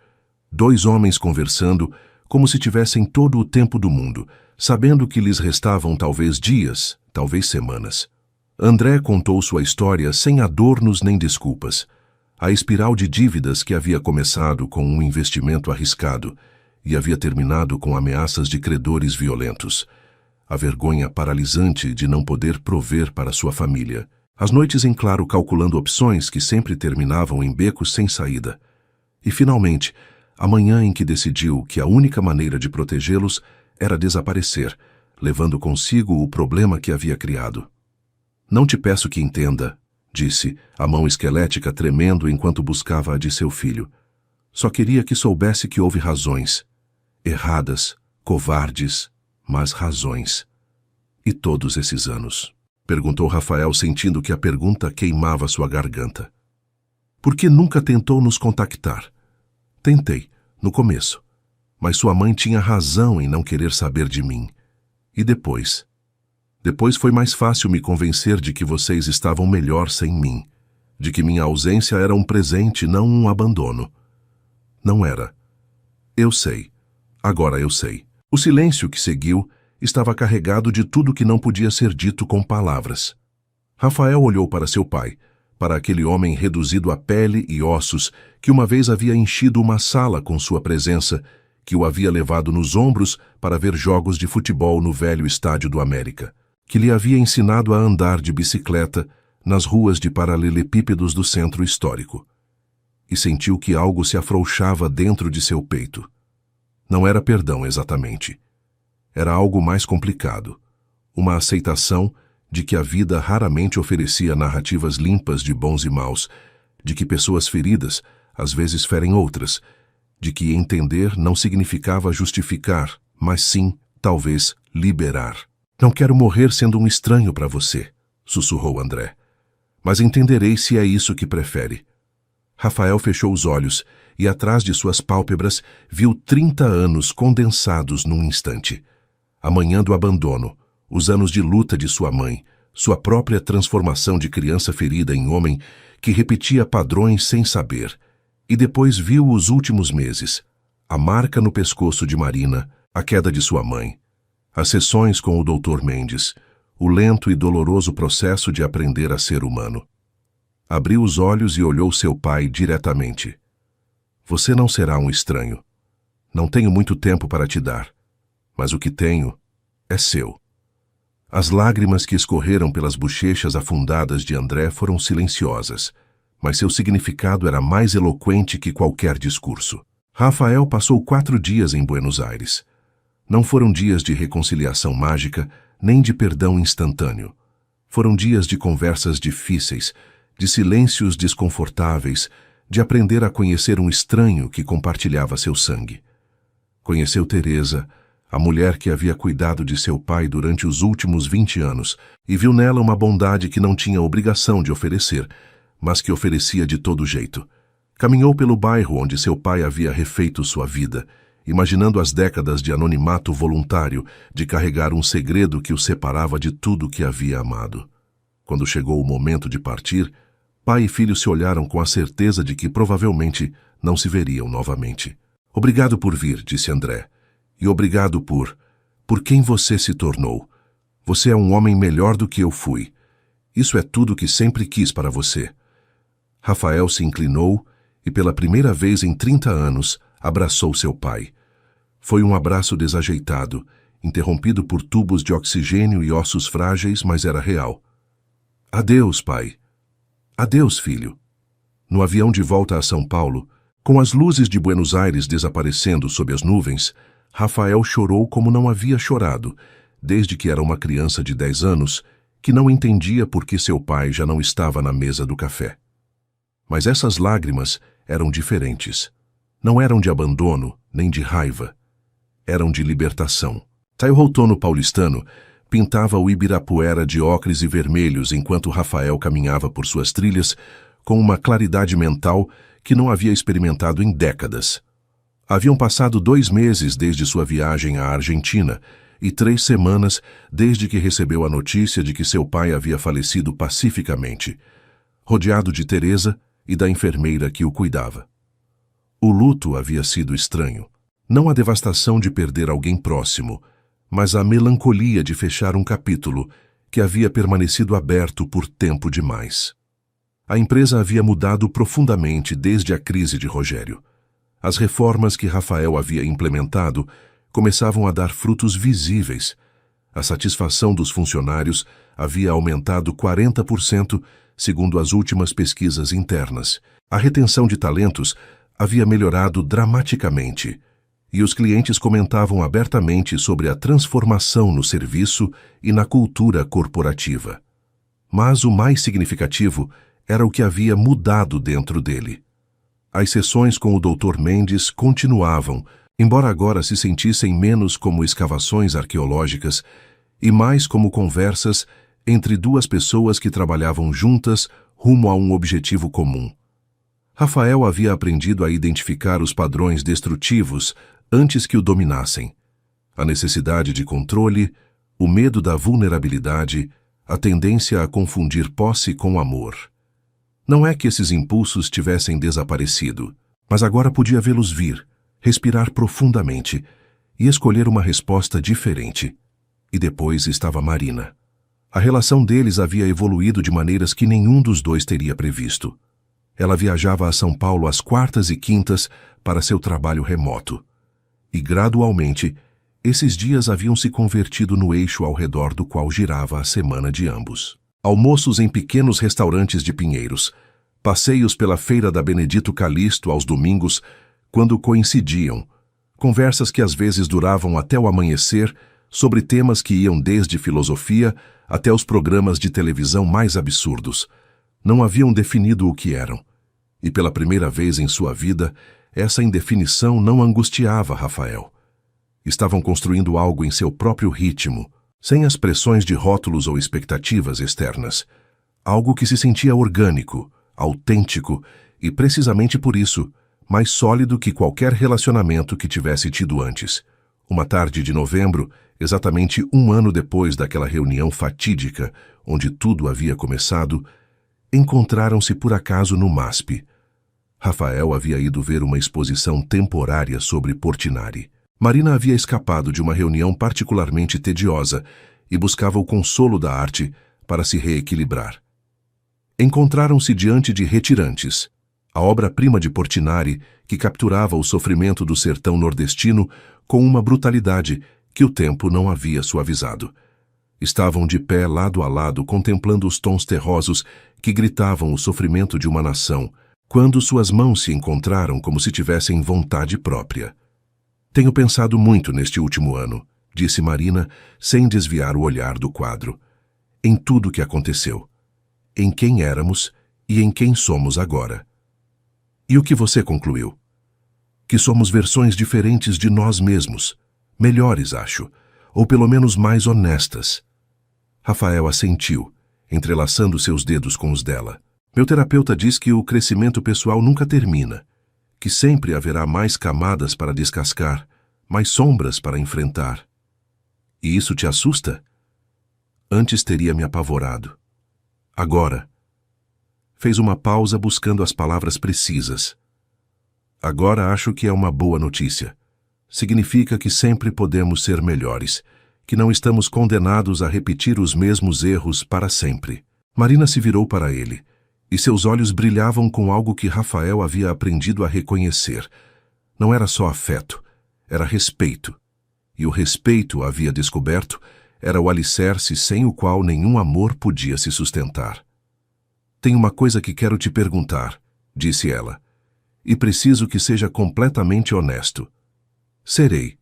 Dois homens conversando como se tivessem todo o tempo do mundo, sabendo que lhes restavam talvez dias, talvez semanas. André contou sua história sem adornos nem desculpas. A espiral de dívidas que havia começado com um investimento arriscado e havia terminado com ameaças de credores violentos. A vergonha paralisante de não poder prover para sua família. As noites em claro calculando opções que sempre terminavam em becos sem saída. E, finalmente, a manhã em que decidiu que a única maneira de protegê-los era desaparecer, levando consigo o problema que havia criado. Não te peço que entenda, disse, a mão esquelética tremendo enquanto buscava a de seu filho. Só queria que soubesse que houve razões. Erradas, covardes, mas razões. E todos esses anos? Perguntou Rafael, sentindo que a pergunta queimava sua garganta. Por que nunca tentou nos contactar? Tentei, no começo. Mas sua mãe tinha razão em não querer saber de mim. E depois? Depois foi mais fácil me convencer de que vocês estavam melhor sem mim. De que minha ausência era um presente, não um abandono. Não era. Eu sei. Agora eu sei. O silêncio que seguiu estava carregado de tudo que não podia ser dito com palavras. Rafael olhou para seu pai, para aquele homem reduzido a pele e ossos que uma vez havia enchido uma sala com sua presença, que o havia levado nos ombros para ver jogos de futebol no velho estádio do América, que lhe havia ensinado a andar de bicicleta nas ruas de paralelepípedos do centro histórico. E sentiu que algo se afrouxava dentro de seu peito. Não era perdão exatamente. Era algo mais complicado. Uma aceitação de que a vida raramente oferecia narrativas limpas de bons e maus, de que pessoas feridas às vezes ferem outras, de que entender não significava justificar, mas sim, talvez, liberar. Não quero morrer sendo um estranho para você, sussurrou André. Mas entenderei se é isso que prefere. Rafael fechou os olhos e, atrás de suas pálpebras, viu 30 anos condensados num instante. A manhã do abandono, os anos de luta de sua mãe, sua própria transformação de criança ferida em homem que repetia padrões sem saber. E depois viu os últimos meses, a marca no pescoço de Marina, a queda de sua mãe, as sessões com o Dr. Mendes, o lento e doloroso processo de aprender a ser humano. Abriu os olhos e olhou seu pai diretamente. Você não será um estranho. Não tenho muito tempo para te dar, mas o que tenho é seu. As lágrimas que escorreram pelas bochechas afundadas de André foram silenciosas, mas seu significado era mais eloquente que qualquer discurso. Rafael passou 4 dias em Buenos Aires. Não foram dias de reconciliação mágica, nem de perdão instantâneo. Foram dias de conversas difíceis, de silêncios desconfortáveis, de aprender a conhecer um estranho que compartilhava seu sangue. Conheceu Teresa, a mulher que havia cuidado de seu pai durante os últimos 20 anos, e viu nela uma bondade que não tinha obrigação de oferecer, mas que oferecia de todo jeito. Caminhou pelo bairro onde seu pai havia refeito sua vida, imaginando as décadas de anonimato voluntário, de carregar um segredo que o separava de tudo que havia amado. Quando chegou o momento de partir, pai e filho se olharam com a certeza de que provavelmente não se veriam novamente. Obrigado por vir, disse André. E obrigado por quem você se tornou. Você é um homem melhor do que eu fui. Isso é tudo que sempre quis para você. Rafael se inclinou e, pela primeira vez em 30 anos, abraçou seu pai. Foi um abraço desajeitado, interrompido por tubos de oxigênio e ossos frágeis, mas era real. Adeus, pai. Adeus, filho. No avião de volta a São Paulo, com as luzes de Buenos Aires desaparecendo sob as nuvens, Rafael chorou como não havia chorado, desde que era uma criança de 10 anos, que não entendia por que seu pai já não estava na mesa do café. Mas essas lágrimas eram diferentes. Não eram de abandono, nem de raiva. Eram de libertação. Caio Outono paulistano pintava o Ibirapuera de ocres e vermelhos enquanto Rafael caminhava por suas trilhas com uma claridade mental que não havia experimentado em décadas. Haviam passado 2 meses desde sua viagem à Argentina e 3 semanas desde que recebeu a notícia de que seu pai havia falecido pacificamente, rodeado de Teresa e da enfermeira que o cuidava. O luto havia sido estranho. Não a devastação de perder alguém próximo, mas a melancolia de fechar um capítulo que havia permanecido aberto por tempo demais. A empresa havia mudado profundamente desde a crise de Rogério. As reformas que Rafael havia implementado começavam a dar frutos visíveis. A satisfação dos funcionários havia aumentado 40%, segundo as últimas pesquisas internas. A retenção de talentos havia melhorado dramaticamente, e os clientes comentavam abertamente sobre a transformação no serviço e na cultura corporativa. Mas o mais significativo era o que havia mudado dentro dele. As sessões com o Dr. Mendes continuavam, embora agora se sentissem menos como escavações arqueológicas e mais como conversas entre 2 pessoas que trabalhavam juntas rumo a um objetivo comum. Rafael havia aprendido a identificar os padrões destrutivos antes que o dominassem. A necessidade de controle, o medo da vulnerabilidade, a tendência a confundir posse com amor. Não é que esses impulsos tivessem desaparecido, mas agora podia vê-los vir, respirar profundamente e escolher uma resposta diferente. E depois estava Marina. A relação deles havia evoluído de maneiras que nenhum dos dois teria previsto. Ela viajava a São Paulo às quartas e quintas para seu trabalho remoto. E, gradualmente, esses dias haviam se convertido no eixo ao redor do qual girava a semana de ambos. Almoços em pequenos restaurantes de Pinheiros, passeios pela feira da Benedito Calixto aos domingos, quando coincidiam, conversas que às vezes duravam até o amanhecer, sobre temas que iam desde filosofia até os programas de televisão mais absurdos. Não haviam definido o que eram. E pela primeira vez em sua vida, essa indefinição não angustiava Rafael. Estavam construindo algo em seu próprio ritmo, sem as pressões de rótulos ou expectativas externas. Algo que se sentia orgânico, autêntico e, precisamente por isso, mais sólido que qualquer relacionamento que tivesse tido antes. Uma tarde de novembro, exatamente 1 ano depois daquela reunião fatídica, onde tudo havia começado, encontraram-se por acaso no MASP. Rafael havia ido ver uma exposição temporária sobre Portinari. Marina havia escapado de uma reunião particularmente tediosa e buscava o consolo da arte para se reequilibrar. Encontraram-se diante de Retirantes, a obra-prima de Portinari que capturava o sofrimento do sertão nordestino com uma brutalidade que o tempo não havia suavizado. Estavam de pé lado a lado contemplando os tons terrosos que gritavam o sofrimento de uma nação, quando suas mãos se encontraram como se tivessem vontade própria. Tenho pensado muito neste último ano, disse Marina, sem desviar o olhar do quadro. Em tudo o que aconteceu. Em quem éramos e em quem somos agora. E o que você concluiu? Que somos versões diferentes de nós mesmos. Melhores, acho. Ou pelo menos mais honestas. Rafael assentiu, entrelaçando seus dedos com os dela. Meu terapeuta diz que o crescimento pessoal nunca termina, que sempre haverá mais camadas para descascar, mais sombras para enfrentar. E isso te assusta? Antes teria me apavorado. Agora. Fez uma pausa buscando as palavras precisas. Agora acho que é uma boa notícia. Significa que sempre podemos ser melhores, que não estamos condenados a repetir os mesmos erros para sempre. Marina se virou para ele, e seus olhos brilhavam com algo que Rafael havia aprendido a reconhecer. Não era só afeto, era respeito. E o respeito, havia descoberto, era o alicerce sem o qual nenhum amor podia se sustentar. Tem uma coisa que quero te perguntar, disse ela, e preciso que seja completamente honesto. Serei.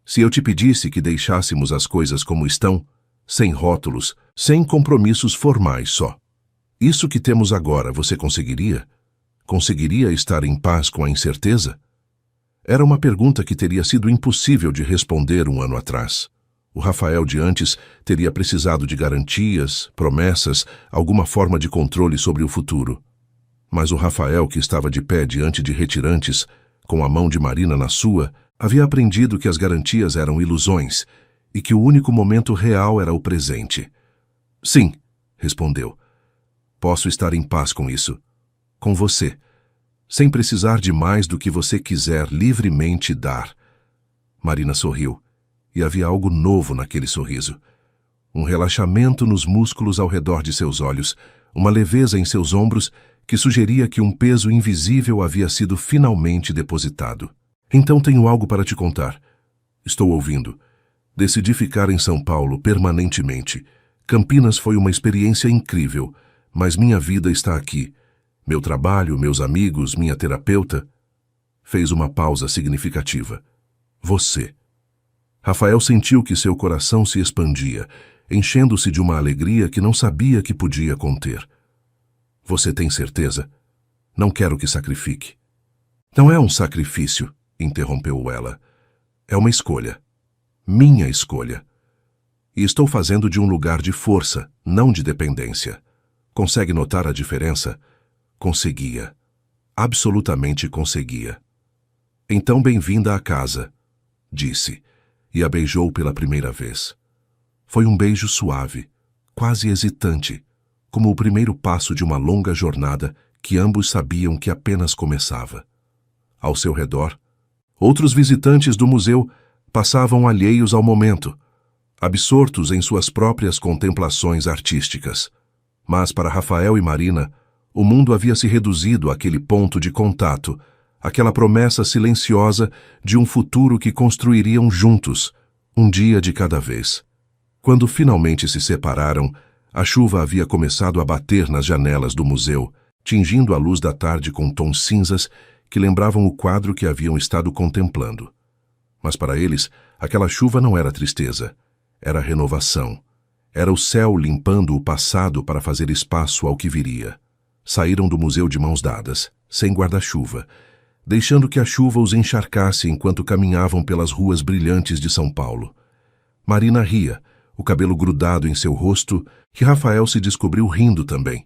Se eu te pedisse que deixássemos as coisas como estão, sem rótulos, sem compromissos formais só, isso que temos agora você conseguiria? Conseguiria estar em paz com a incerteza? Era uma pergunta que teria sido impossível de responder um ano atrás. O Rafael de antes teria precisado de garantias, promessas, alguma forma de controle sobre o futuro. Mas o Rafael que estava de pé diante de retirantes, com a mão de Marina na sua, havia aprendido que as garantias eram ilusões e que o único momento real era o presente. Sim, respondeu. Posso estar em paz com isso. Com você. Sem precisar de mais do que você quiser livremente dar. Marina sorriu, e havia algo novo naquele sorriso. Um relaxamento nos músculos ao redor de seus olhos, uma leveza em seus ombros que sugeria que um peso invisível havia sido finalmente depositado. Então tenho algo para te contar. Estou ouvindo. Decidi ficar em São Paulo permanentemente. Campinas foi uma experiência incrível, mas minha vida está aqui. Meu trabalho, meus amigos, minha terapeuta. Fez uma pausa significativa. Você. Rafael sentiu que seu coração se expandia, enchendo-se de uma alegria que não sabia que podia conter. Você tem certeza? Não quero que sacrifique. Não é um sacrifício, interrompeu ela. É uma escolha. Minha escolha. E estou fazendo de um lugar de força, não de dependência. Consegue notar a diferença? Conseguia. Absolutamente conseguia. Então bem-vinda à casa, disse, e a beijou pela primeira vez. Foi um beijo suave, quase hesitante, como o primeiro passo de uma longa jornada que ambos sabiam que apenas começava. Ao seu redor, outros visitantes do museu passavam alheios ao momento, absortos em suas próprias contemplações artísticas. Mas para Rafael e Marina, o mundo havia se reduzido àquele ponto de contato, aquela promessa silenciosa de um futuro que construiriam juntos, um dia de cada vez. Quando finalmente se separaram, a chuva havia começado a bater nas janelas do museu, tingindo a luz da tarde com tons cinzas que lembravam o quadro que haviam estado contemplando. Mas para eles, aquela chuva não era tristeza, era renovação. Era o céu limpando o passado para fazer espaço ao que viria. Saíram do museu de mãos dadas, sem guarda-chuva, deixando que a chuva os encharcasse enquanto caminhavam pelas ruas brilhantes de São Paulo. Marina ria, o cabelo grudado em seu rosto, que Rafael se descobriu rindo também.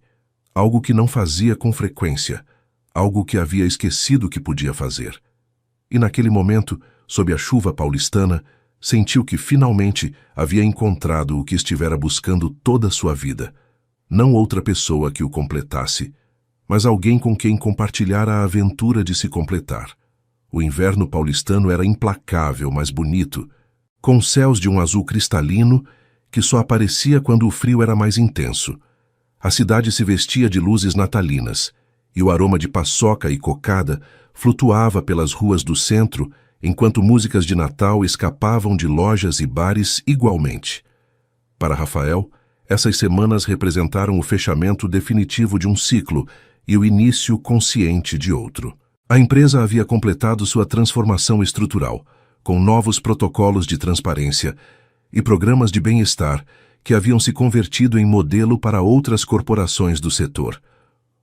Algo que não fazia com frequência, algo que havia esquecido que podia fazer. E naquele momento, sob a chuva paulistana, sentiu que finalmente havia encontrado o que estivera buscando toda a sua vida. Não outra pessoa que o completasse, mas alguém com quem compartilhar a aventura de se completar. O inverno paulistano era implacável, mas bonito, com céus de um azul cristalino que só aparecia quando o frio era mais intenso. A cidade se vestia de luzes natalinas, e o aroma de paçoca e cocada flutuava pelas ruas do centro, enquanto músicas de Natal escapavam de lojas e bares igualmente. Para Rafael, essas semanas representaram o fechamento definitivo de um ciclo e o início consciente de outro. A empresa havia completado sua transformação estrutural, com novos protocolos de transparência e programas de bem-estar que haviam se convertido em modelo para outras corporações do setor.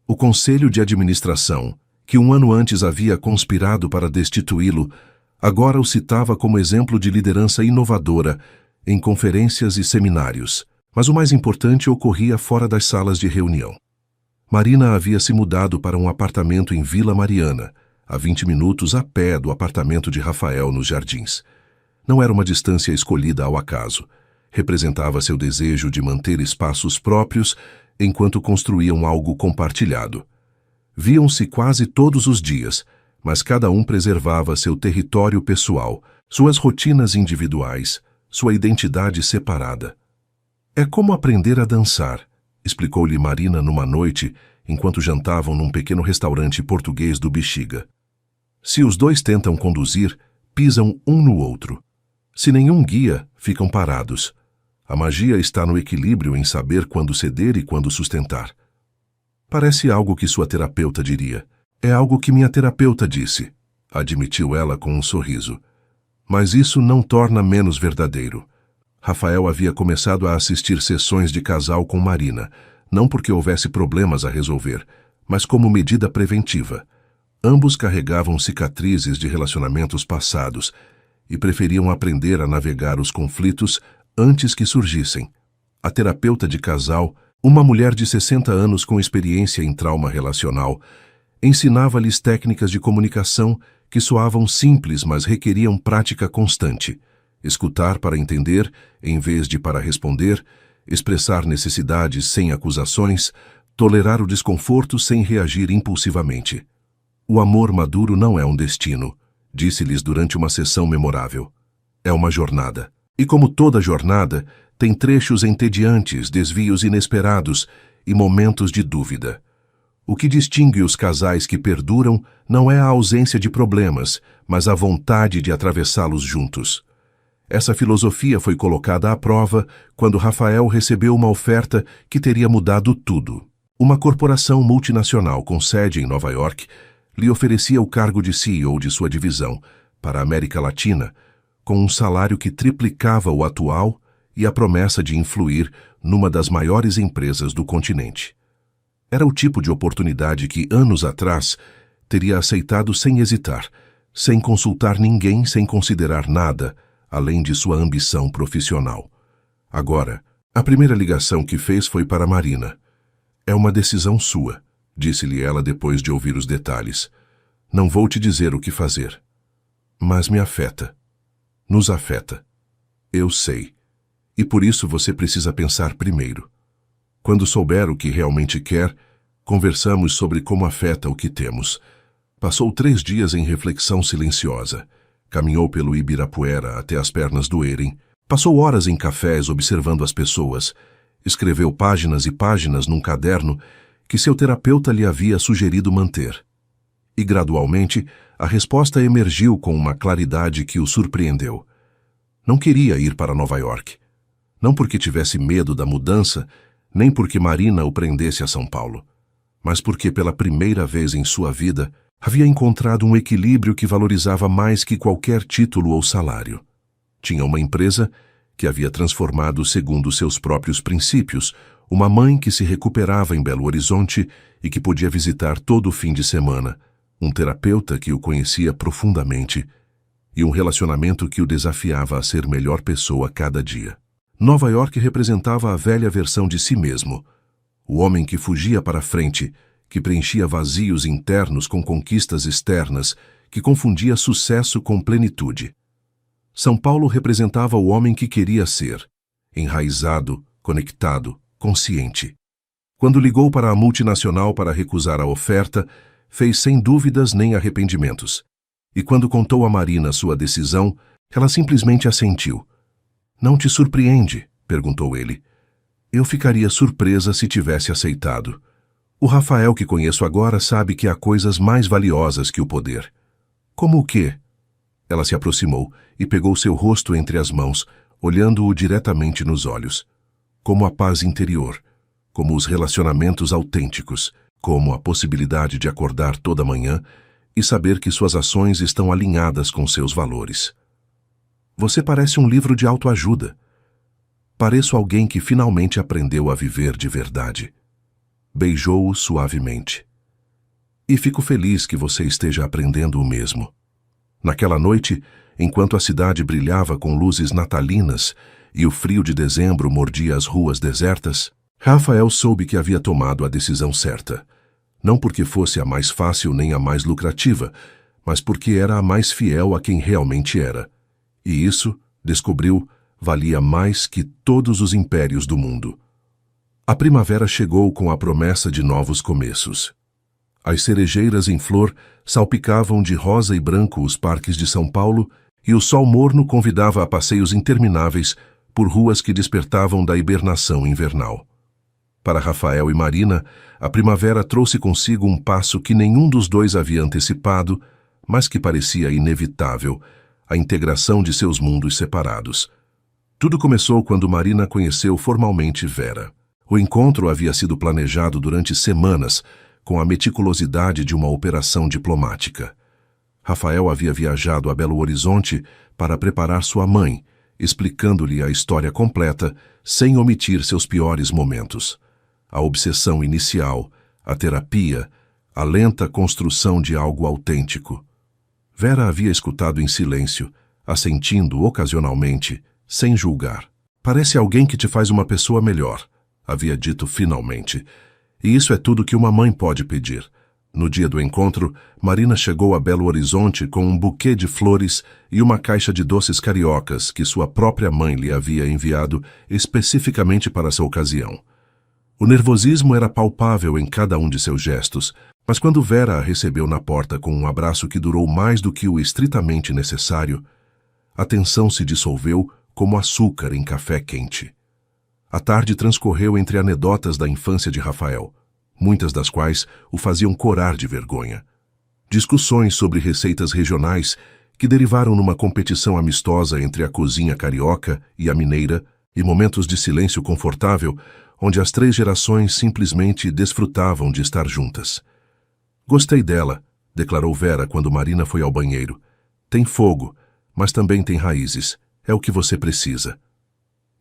O Conselho de Administração, que um ano antes havia conspirado para destituí-lo, agora o citava como exemplo de liderança inovadora em conferências e seminários. Mas o mais importante ocorria fora das salas de reunião. Marina havia se mudado para um apartamento em Vila Mariana, a 20 minutos a pé do apartamento de Rafael nos Jardins. Não era uma distância escolhida ao acaso. Representava seu desejo de manter espaços próprios enquanto construíam algo compartilhado. Viam-se quase todos os dias, mas cada um preservava seu território pessoal, suas rotinas individuais, sua identidade separada. É como aprender a dançar, explicou-lhe Marina numa noite enquanto jantavam num pequeno restaurante português do Bexiga. Se os dois tentam conduzir, pisam um no outro. Se nenhum guia, ficam parados. A magia está no equilíbrio em saber quando ceder e quando sustentar. Parece algo que sua terapeuta diria. É algo que minha terapeuta disse, admitiu ela com um sorriso. Mas isso não torna menos verdadeiro. Rafael havia começado a assistir sessões de casal com Marina, não porque houvesse problemas a resolver, mas como medida preventiva. Ambos carregavam cicatrizes de relacionamentos passados e preferiam aprender a navegar os conflitos antes que surgissem. A terapeuta de casal, uma mulher de 60 anos com experiência em trauma relacional, ensinava-lhes técnicas de comunicação que soavam simples, mas requeriam prática constante. Escutar para entender, em vez de para responder, expressar necessidades sem acusações, tolerar o desconforto sem reagir impulsivamente. O amor maduro não é um destino, disse-lhes durante uma sessão memorável. É uma jornada. E como toda jornada, tem trechos entediantes, desvios inesperados e momentos de dúvida. O que distingue os casais que perduram não é a ausência de problemas, mas a vontade de atravessá-los juntos. Essa filosofia foi colocada à prova quando Rafael recebeu uma oferta que teria mudado tudo. Uma corporação multinacional com sede em Nova York lhe oferecia o cargo de CEO de sua divisão para a América Latina, com um salário que triplicava o atual e a promessa de influir numa das maiores empresas do continente. Era o tipo de oportunidade que, anos atrás, teria aceitado sem hesitar, sem consultar ninguém, sem considerar nada, além de sua ambição profissional. Agora, a primeira ligação que fez foi para Marina. É uma decisão sua, disse-lhe ela depois de ouvir os detalhes. Não vou te dizer o que fazer. Mas me afeta. Nos afeta. Eu sei. E por isso você precisa pensar primeiro. Quando souber o que realmente quer, conversamos sobre como afeta o que temos. Passou 3 dias em reflexão silenciosa. Caminhou pelo Ibirapuera até as pernas doerem. Passou horas em cafés observando as pessoas. Escreveu páginas e páginas num caderno que seu terapeuta lhe havia sugerido manter. E, gradualmente, a resposta emergiu com uma claridade que o surpreendeu. Não queria ir para Nova York. Não porque tivesse medo da mudança, nem porque Marina o prendesse a São Paulo, mas porque pela primeira vez em sua vida havia encontrado um equilíbrio que valorizava mais que qualquer título ou salário. Tinha uma empresa que havia transformado segundo seus próprios princípios, uma mãe que se recuperava em Belo Horizonte e que podia visitar todo o fim de semana, um terapeuta que o conhecia profundamente e um relacionamento que o desafiava a ser melhor pessoa cada dia. Nova York representava a velha versão de si mesmo, o homem que fugia para frente, que preenchia vazios internos com conquistas externas, que confundia sucesso com plenitude. São Paulo representava o homem que queria ser, enraizado, conectado, consciente. Quando ligou para a multinacional para recusar a oferta, fez sem dúvidas nem arrependimentos. E quando contou a Marina sua decisão, ela simplesmente assentiu. Não te surpreende? Perguntou ele. Eu ficaria surpresa se tivesse aceitado. O Rafael que conheço agora sabe que há coisas mais valiosas que o poder. Como o quê? Ela se aproximou e pegou seu rosto entre as mãos, olhando-o diretamente nos olhos. Como a paz interior, como os relacionamentos autênticos, como a possibilidade de acordar toda manhã e saber que suas ações estão alinhadas com seus valores. Você parece um livro de autoajuda. Pareço alguém que finalmente aprendeu a viver de verdade. Beijou-o suavemente. E fico feliz que você esteja aprendendo o mesmo. Naquela noite, enquanto a cidade brilhava com luzes natalinas e o frio de dezembro mordia as ruas desertas, Rafael soube que havia tomado a decisão certa. Não porque fosse a mais fácil nem a mais lucrativa, mas porque era a mais fiel a quem realmente era. E isso, descobriu, valia mais que todos os impérios do mundo. A primavera chegou com a promessa de novos começos. As cerejeiras em flor salpicavam de rosa e branco os parques de São Paulo e o sol morno convidava a passeios intermináveis por ruas que despertavam da hibernação invernal. Para Rafael e Marina, a primavera trouxe consigo um passo que nenhum dos dois havia antecipado, mas que parecia inevitável, a integração de seus mundos separados. Tudo começou quando Marina conheceu formalmente Vera. O encontro havia sido planejado durante semanas, com a meticulosidade de uma operação diplomática. Rafael havia viajado a Belo Horizonte para preparar sua mãe, explicando-lhe a história completa, sem omitir seus piores momentos. A obsessão inicial, a terapia, a lenta construção de algo autêntico. Vera havia escutado em silêncio, assentindo ocasionalmente, sem julgar. Parece alguém que te faz uma pessoa melhor, havia dito finalmente. E isso é tudo que uma mãe pode pedir. No dia do encontro, Marina chegou a Belo Horizonte com um buquê de flores e uma caixa de doces cariocas que sua própria mãe lhe havia enviado especificamente para essa ocasião. O nervosismo era palpável em cada um de seus gestos, mas quando Vera a recebeu na porta com um abraço que durou mais do que o estritamente necessário, a tensão se dissolveu como açúcar em café quente. A tarde transcorreu entre anedotas da infância de Rafael, muitas das quais o faziam corar de vergonha. Discussões sobre receitas regionais que derivaram numa competição amistosa entre a cozinha carioca e a mineira, e momentos de silêncio confortável, onde as 3 gerações simplesmente desfrutavam de estar juntas. Gostei dela, declarou Vera quando Marina foi ao banheiro. Tem fogo, mas também tem raízes. É o que você precisa.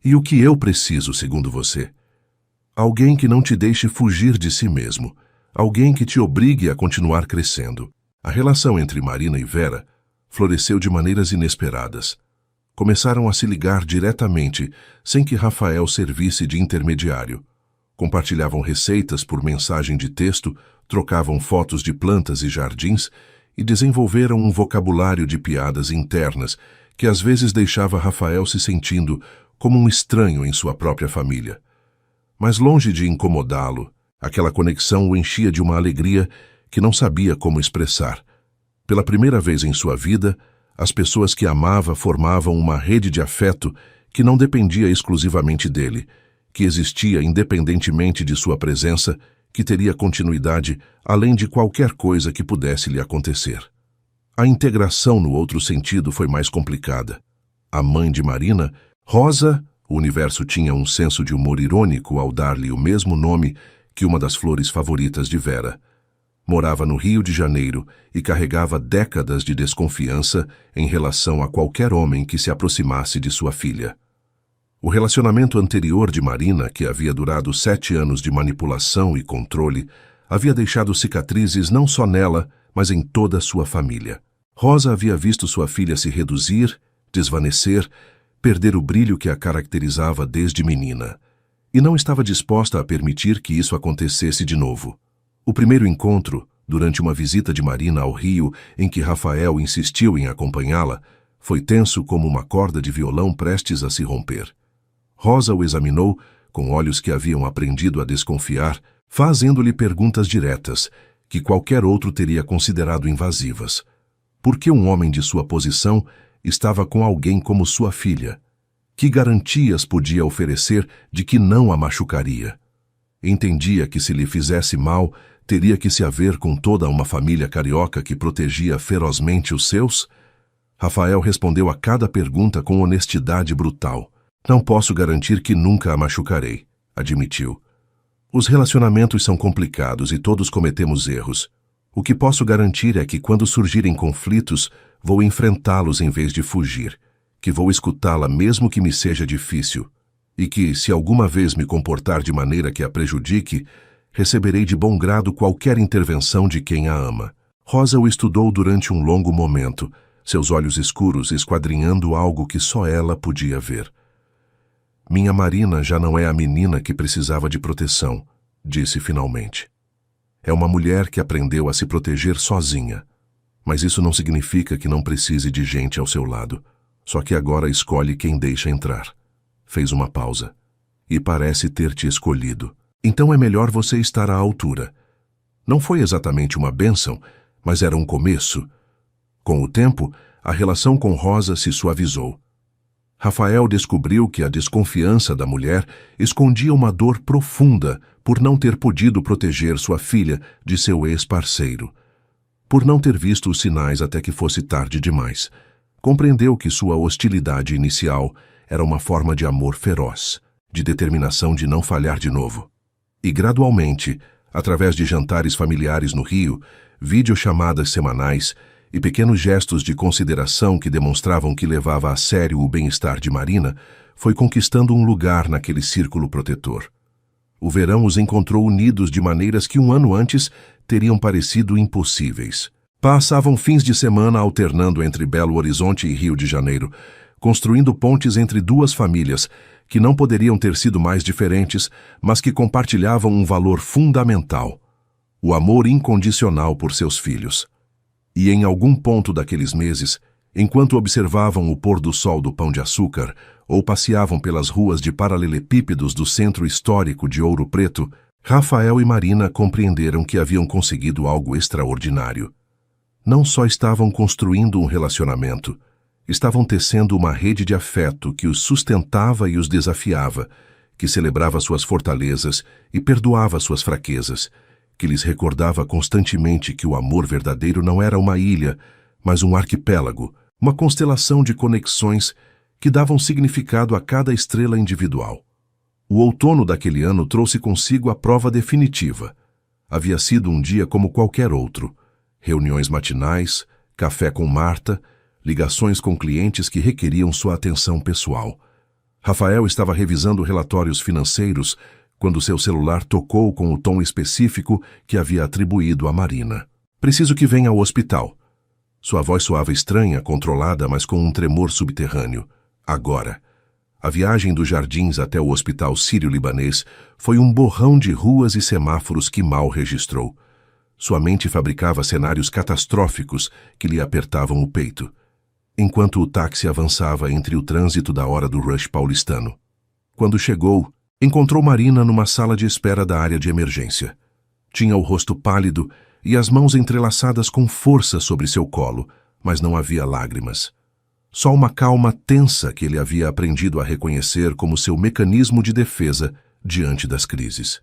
E o que eu preciso, segundo você? Alguém que não te deixe fugir de si mesmo. Alguém que te obrigue a continuar crescendo. A relação entre Marina e Vera floresceu de maneiras inesperadas. Começaram a se ligar diretamente, sem que Rafael servisse de intermediário. Compartilhavam receitas por mensagem de texto, trocavam fotos de plantas e jardins e desenvolveram um vocabulário de piadas internas que às vezes deixava Rafael se sentindo como um estranho em sua própria família. Mas longe de incomodá-lo, aquela conexão o enchia de uma alegria que não sabia como expressar. Pela primeira vez em sua vida, as pessoas que amava formavam uma rede de afeto que não dependia exclusivamente dele, que existia independentemente de sua presença, que teria continuidade além de qualquer coisa que pudesse lhe acontecer. A integração no outro sentido foi mais complicada. A mãe de Marina, Rosa, o universo tinha um senso de humor irônico ao dar-lhe o mesmo nome que uma das flores favoritas de Vera. Morava no Rio de Janeiro e carregava décadas de desconfiança em relação a qualquer homem que se aproximasse de sua filha. O relacionamento anterior de Marina, que havia durado 7 anos de manipulação e controle, havia deixado cicatrizes não só nela, mas em toda a sua família. Rosa havia visto sua filha se reduzir, desvanecer, perder o brilho que a caracterizava desde menina, e não estava disposta a permitir que isso acontecesse de novo. O primeiro encontro, durante uma visita de Marina ao Rio, em que Rafael insistiu em acompanhá-la, foi tenso como uma corda de violão prestes a se romper. Rosa o examinou, com olhos que haviam aprendido a desconfiar, fazendo-lhe perguntas diretas, que qualquer outro teria considerado invasivas. Por que um homem de sua posição estava com alguém como sua filha? Que garantias podia oferecer de que não a machucaria? Entendia que se lhe fizesse mal, teria que se haver com toda uma família carioca que protegia ferozmente os seus? Rafael respondeu a cada pergunta com honestidade brutal. Não posso garantir que nunca a machucarei, admitiu. Os relacionamentos são complicados e todos cometemos erros. O que posso garantir é que quando surgirem conflitos, vou enfrentá-los em vez de fugir, que vou escutá-la mesmo que me seja difícil, e que, se alguma vez me comportar de maneira que a prejudique, receberei de bom grado qualquer intervenção de quem a ama. Rosa o estudou durante um longo momento, seus olhos escuros esquadrinhando algo que só ela podia ver. Minha Marina já não é a menina que precisava de proteção, disse finalmente. É uma mulher que aprendeu a se proteger sozinha. Mas isso não significa que não precise de gente ao seu lado. Só que agora escolhe quem deixa entrar. Fez uma pausa. E parece ter te escolhido. Então é melhor você estar à altura. Não foi exatamente uma bênção, mas era um começo. Com o tempo, a relação com Rosa se suavizou. Rafael descobriu que a desconfiança da mulher escondia uma dor profunda por não ter podido proteger sua filha de seu ex-parceiro. Por não ter visto os sinais até que fosse tarde demais, compreendeu que sua hostilidade inicial era uma forma de amor feroz, de determinação de não falhar de novo. E gradualmente, através de jantares familiares no Rio, videochamadas semanais e pequenos gestos de consideração que demonstravam que levava a sério o bem-estar de Marina, foi conquistando um lugar naquele círculo protetor. O verão os encontrou unidos de maneiras que um ano antes teriam parecido impossíveis. Passavam fins de semana alternando entre Belo Horizonte e Rio de Janeiro, construindo pontes entre duas famílias que não poderiam ter sido mais diferentes, mas que compartilhavam um valor fundamental: o amor incondicional por seus filhos. E em algum ponto daqueles meses, enquanto observavam o pôr do sol do Pão de Açúcar ou passeavam pelas ruas de paralelepípedos do centro histórico de Ouro Preto, Rafael e Marina compreenderam que haviam conseguido algo extraordinário. Não só estavam construindo um relacionamento, estavam tecendo uma rede de afeto que os sustentava e os desafiava, que celebrava suas fortalezas e perdoava suas fraquezas, que lhes recordava constantemente que o amor verdadeiro não era uma ilha, mas um arquipélago, uma constelação de conexões que davam significado a cada estrela individual. O outono daquele ano trouxe consigo a prova definitiva. Havia sido um dia como qualquer outro. Reuniões matinais, café com Marta, ligações com clientes que requeriam sua atenção pessoal. Rafael estava revisando relatórios financeiros quando seu celular tocou com o tom específico que havia atribuído a Marina. "Preciso que venha ao hospital." Sua voz soava estranha, controlada, mas com um tremor subterrâneo. Agora. A viagem dos jardins até o hospital sírio-libanês foi um borrão de ruas e semáforos que mal registrou. Sua mente fabricava cenários catastróficos que lhe apertavam o peito, enquanto o táxi avançava entre o trânsito da hora do rush paulistano. Quando chegou, encontrou Marina numa sala de espera da área de emergência. Tinha o rosto pálido e as mãos entrelaçadas com força sobre seu colo, mas não havia lágrimas. Só uma calma tensa que ele havia aprendido a reconhecer como seu mecanismo de defesa diante das crises.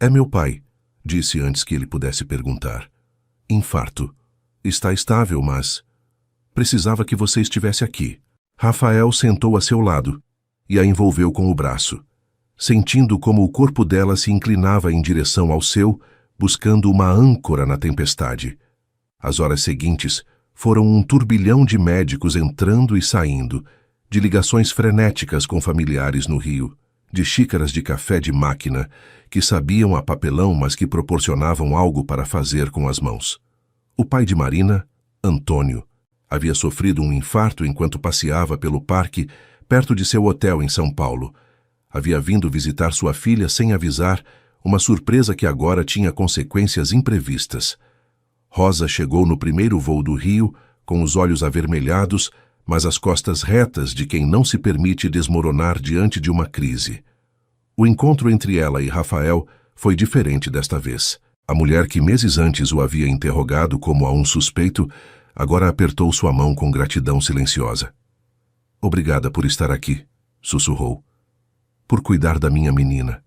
"É meu pai", disse antes que ele pudesse perguntar. "Infarto. Está estável, mas precisava que você estivesse aqui." Rafael sentou a seu lado e a envolveu com o braço, sentindo como o corpo dela se inclinava em direção ao seu, buscando uma âncora na tempestade. As horas seguintes foram um turbilhão de médicos entrando e saindo, de ligações frenéticas com familiares no Rio, de xícaras de café de máquina que sabiam a papelão, mas que proporcionavam algo para fazer com as mãos. O pai de Marina, Antônio, havia sofrido um infarto enquanto passeava pelo parque perto de seu hotel em São Paulo. Havia vindo visitar sua filha sem avisar, uma surpresa que agora tinha consequências imprevistas. Rosa chegou no primeiro voo do Rio, com os olhos avermelhados, mas as costas retas de quem não se permite desmoronar diante de uma crise. O encontro entre ela e Rafael foi diferente desta vez. A mulher que meses antes o havia interrogado como a um suspeito, agora apertou sua mão com gratidão silenciosa. "Obrigada por estar aqui", sussurrou. "Por cuidar da minha menina.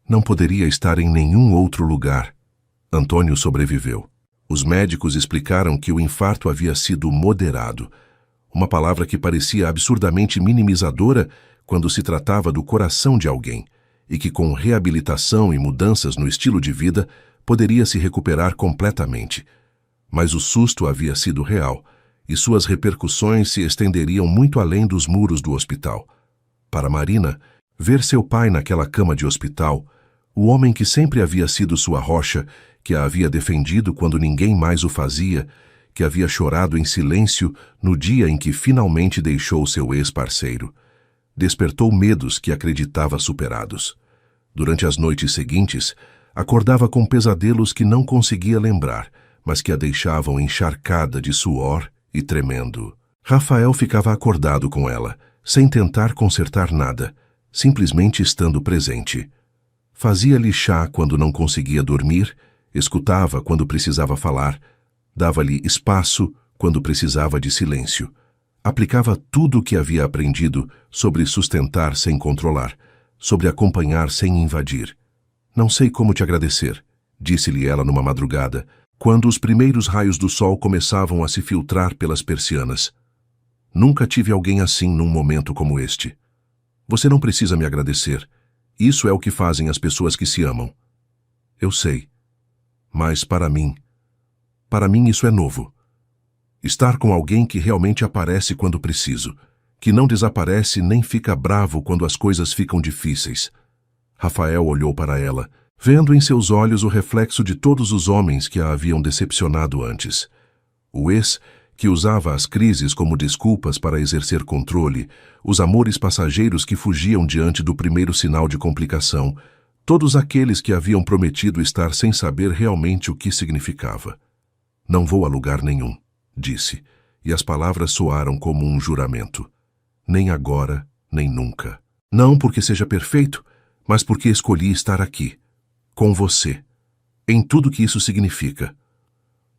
Não poderia estar em nenhum outro lugar." Antônio sobreviveu. Os médicos explicaram que o infarto havia sido moderado, uma palavra que parecia absurdamente minimizadora quando se tratava do coração de alguém, e que com reabilitação e mudanças no estilo de vida poderia se recuperar completamente. Mas o susto havia sido real, e suas repercussões se estenderiam muito além dos muros do hospital. Para Marina, ver seu pai naquela cama de hospital, o homem que sempre havia sido sua rocha, que a havia defendido quando ninguém mais o fazia, que havia chorado em silêncio no dia em que finalmente deixou seu ex-parceiro, despertou medos que acreditava superados. Durante as noites seguintes, acordava com pesadelos que não conseguia lembrar, mas que a deixavam encharcada de suor e tremendo. Rafael ficava acordado com ela, sem tentar consertar nada, simplesmente estando presente. Fazia-lhe chá quando não conseguia dormir, escutava quando precisava falar, dava-lhe espaço quando precisava de silêncio. Aplicava tudo o que havia aprendido sobre sustentar sem controlar, sobre acompanhar sem invadir. Não sei como te agradecer, disse-lhe ela numa madrugada, quando os primeiros raios do sol começavam a se filtrar pelas persianas. Nunca tive alguém assim num momento como este. Você não precisa me agradecer. Isso é o que fazem as pessoas que se amam. Eu sei. Mas para mim isso é novo. Estar com alguém que realmente aparece quando preciso, que não desaparece nem fica bravo quando as coisas ficam difíceis. Rafael olhou para ela, vendo em seus olhos o reflexo de todos os homens que a haviam decepcionado antes. O ex, que usava as crises como desculpas para exercer controle, os amores passageiros que fugiam diante do primeiro sinal de complicação, todos aqueles que haviam prometido estar sem saber realmente o que significava. Não vou a lugar nenhum, disse, e as palavras soaram como um juramento. Nem agora, nem nunca. Não porque seja perfeito, mas porque escolhi estar aqui, com você, em tudo que isso significa.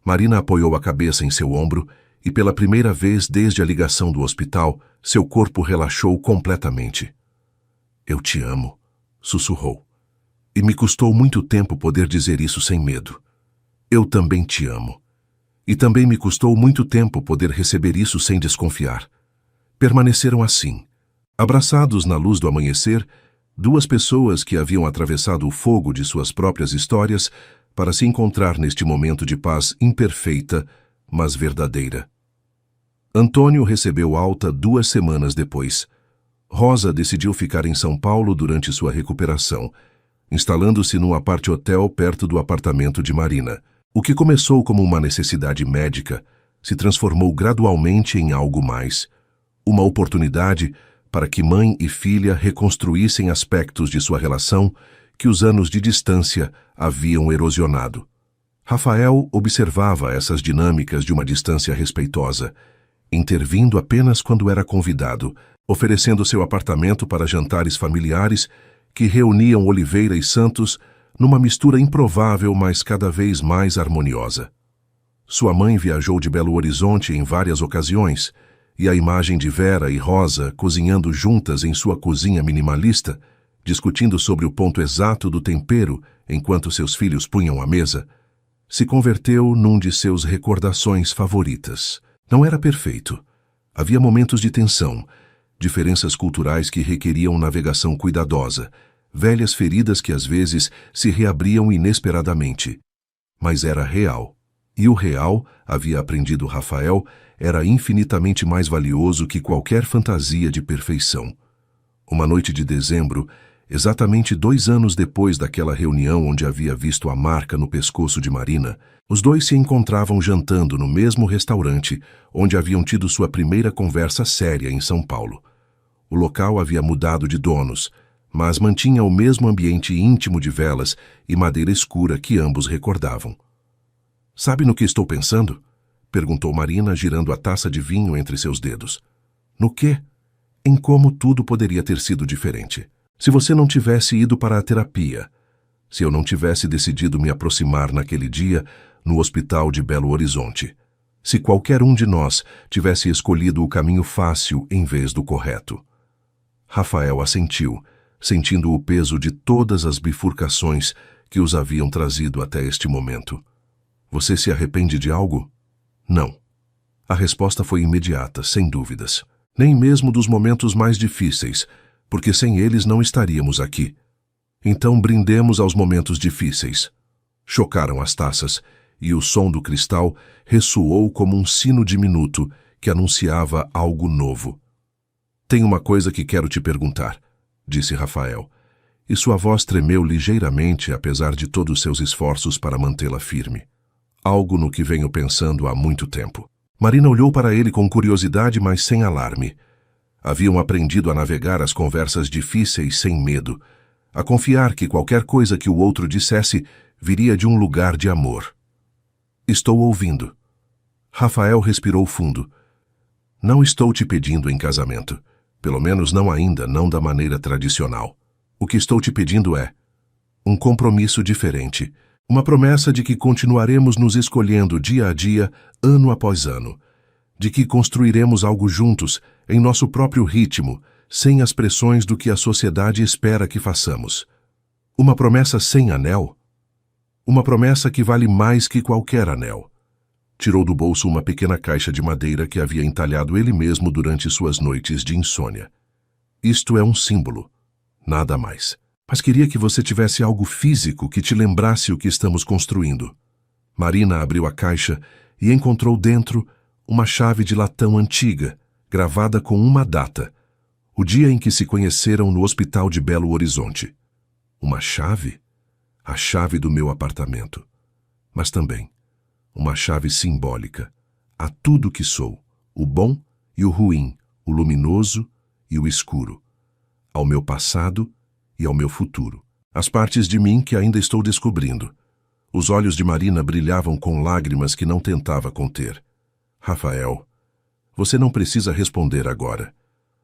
Marina apoiou a cabeça em seu ombro e, pela primeira vez desde a ligação do hospital, seu corpo relaxou completamente. Eu te amo, sussurrou. E me custou muito tempo poder dizer isso sem medo. Eu também te amo. E também me custou muito tempo poder receber isso sem desconfiar. Permaneceram assim, abraçados na luz do amanhecer, duas pessoas que haviam atravessado o fogo de suas próprias histórias para se encontrar neste momento de paz imperfeita, mas verdadeira. Antônio recebeu alta 2 semanas depois. Rosa decidiu ficar em São Paulo durante sua recuperação, instalando-se num apart-hotel perto do apartamento de Marina. O que começou como uma necessidade médica se transformou gradualmente em algo mais. Uma oportunidade para que mãe e filha reconstruíssem aspectos de sua relação que os anos de distância haviam erosionado. Rafael observava essas dinâmicas de uma distância respeitosa, intervindo apenas quando era convidado, oferecendo seu apartamento para jantares familiares que reuniam Oliveira e Santos numa mistura improvável, mas cada vez mais harmoniosa. Sua mãe viajou de Belo Horizonte em várias ocasiões, e a imagem de Vera e Rosa cozinhando juntas em sua cozinha minimalista, discutindo sobre o ponto exato do tempero enquanto seus filhos punham à mesa, se converteu num de seus recordações favoritas. Não era perfeito. Havia momentos de tensão, diferenças culturais que requeriam navegação cuidadosa, velhas feridas que às vezes se reabriam inesperadamente. Mas era real. E o real, havia aprendido Rafael, era infinitamente mais valioso que qualquer fantasia de perfeição. Uma noite de dezembro, exatamente 2 anos depois daquela reunião onde havia visto a marca no pescoço de Marina, os dois se encontravam jantando no mesmo restaurante onde haviam tido sua primeira conversa séria em São Paulo. O local havia mudado de donos, mas mantinha o mesmo ambiente íntimo de velas e madeira escura que ambos recordavam. "Sabe no que estou pensando?" perguntou Marina, girando a taça de vinho entre seus dedos. "No quê?" "Em como tudo poderia ter sido diferente. Se você não tivesse ido para a terapia, se eu não tivesse decidido me aproximar naquele dia no hospital de Belo Horizonte, se qualquer um de nós tivesse escolhido o caminho fácil em vez do correto." Rafael assentiu, sentindo o peso de todas as bifurcações que os haviam trazido até este momento. "Você se arrepende de algo?" "Não." A resposta foi imediata, sem dúvidas. "Nem mesmo dos momentos mais difíceis, porque sem eles não estaríamos aqui. Então brindemos aos momentos difíceis." Chocaram as taças, e o som do cristal ressoou como um sino diminuto que anunciava algo novo. "Tem uma coisa que quero te perguntar", disse Rafael, e sua voz tremeu ligeiramente apesar de todos seus esforços para mantê-la firme. "Algo no que venho pensando há muito tempo." Marina olhou para ele com curiosidade, mas sem alarme. Haviam aprendido a navegar as conversas difíceis sem medo, a confiar que qualquer coisa que o outro dissesse viria de um lugar de amor. "Estou ouvindo." Rafael respirou fundo. "Não estou te pedindo em casamento. Pelo menos não ainda, não da maneira tradicional. O que estou te pedindo é um compromisso diferente, uma promessa de que continuaremos nos escolhendo dia a dia, ano após ano, de que construiremos algo juntos, em nosso próprio ritmo, sem as pressões do que a sociedade espera que façamos. Uma promessa sem anel? Uma promessa que vale mais que qualquer anel. Tirou do bolso uma pequena caixa de madeira que havia entalhado ele mesmo durante suas noites de insônia. Isto é um símbolo, nada mais. Mas queria que você tivesse algo físico que te lembrasse o que estamos construindo. Marina abriu a caixa e encontrou dentro uma chave de latão antiga, gravada com uma data, o dia em que se conheceram no hospital de Belo Horizonte. Uma chave? A chave do meu apartamento. Mas também uma chave simbólica a tudo que sou, o bom e o ruim, o luminoso e o escuro, ao meu passado e ao meu futuro, as partes de mim que ainda estou descobrindo. Os olhos de Marina brilhavam com lágrimas que não tentava conter. Rafael, você não precisa responder agora.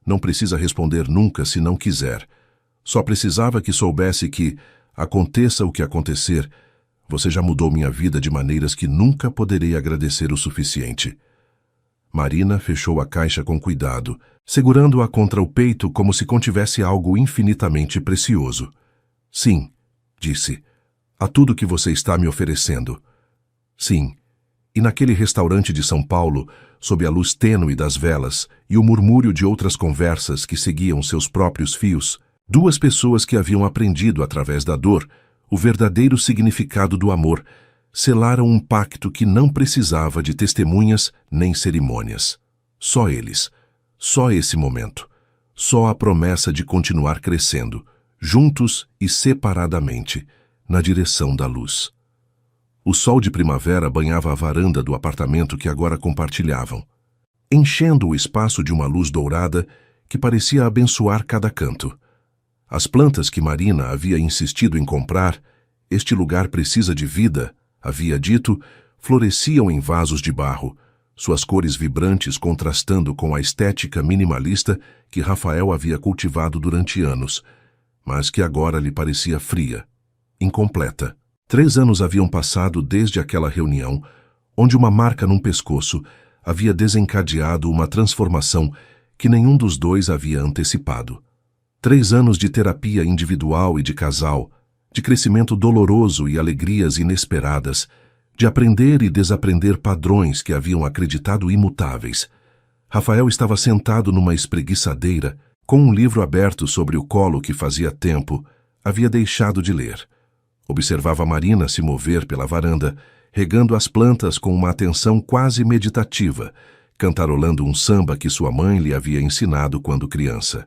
Não precisa responder nunca se não quiser. Só precisava que soubesse que, aconteça o que acontecer, você já mudou minha vida de maneiras que nunca poderei agradecer o suficiente. Marina fechou a caixa com cuidado, segurando-a contra o peito como se contivesse algo infinitamente precioso. Sim, disse, a tudo que você está me oferecendo. Sim, e naquele restaurante de São Paulo, sob a luz tênue das velas e o murmúrio de outras conversas que seguiam seus próprios fios, duas pessoas que haviam aprendido através da dor o verdadeiro significado do amor, selaram um pacto que não precisava de testemunhas nem cerimônias. Só eles, só esse momento, só a promessa de continuar crescendo, juntos e separadamente, na direção da luz. O sol de primavera banhava a varanda do apartamento que agora compartilhavam, enchendo o espaço de uma luz dourada que parecia abençoar cada canto. As plantas que Marina havia insistido em comprar, este lugar precisa de vida, havia dito, floresciam em vasos de barro, suas cores vibrantes contrastando com a estética minimalista que Rafael havia cultivado durante anos, mas que agora lhe parecia fria, incompleta. 3 anos haviam passado desde aquela reunião, onde uma marca num pescoço havia desencadeado uma transformação que nenhum dos dois havia antecipado. 3 anos de terapia individual e de casal, de crescimento doloroso e alegrias inesperadas, de aprender e desaprender padrões que haviam acreditado imutáveis. Rafael estava sentado numa espreguiçadeira, com um livro aberto sobre o colo que fazia tempo havia deixado de ler. Observava Marina se mover pela varanda, regando as plantas com uma atenção quase meditativa, cantarolando um samba que sua mãe lhe havia ensinado quando criança.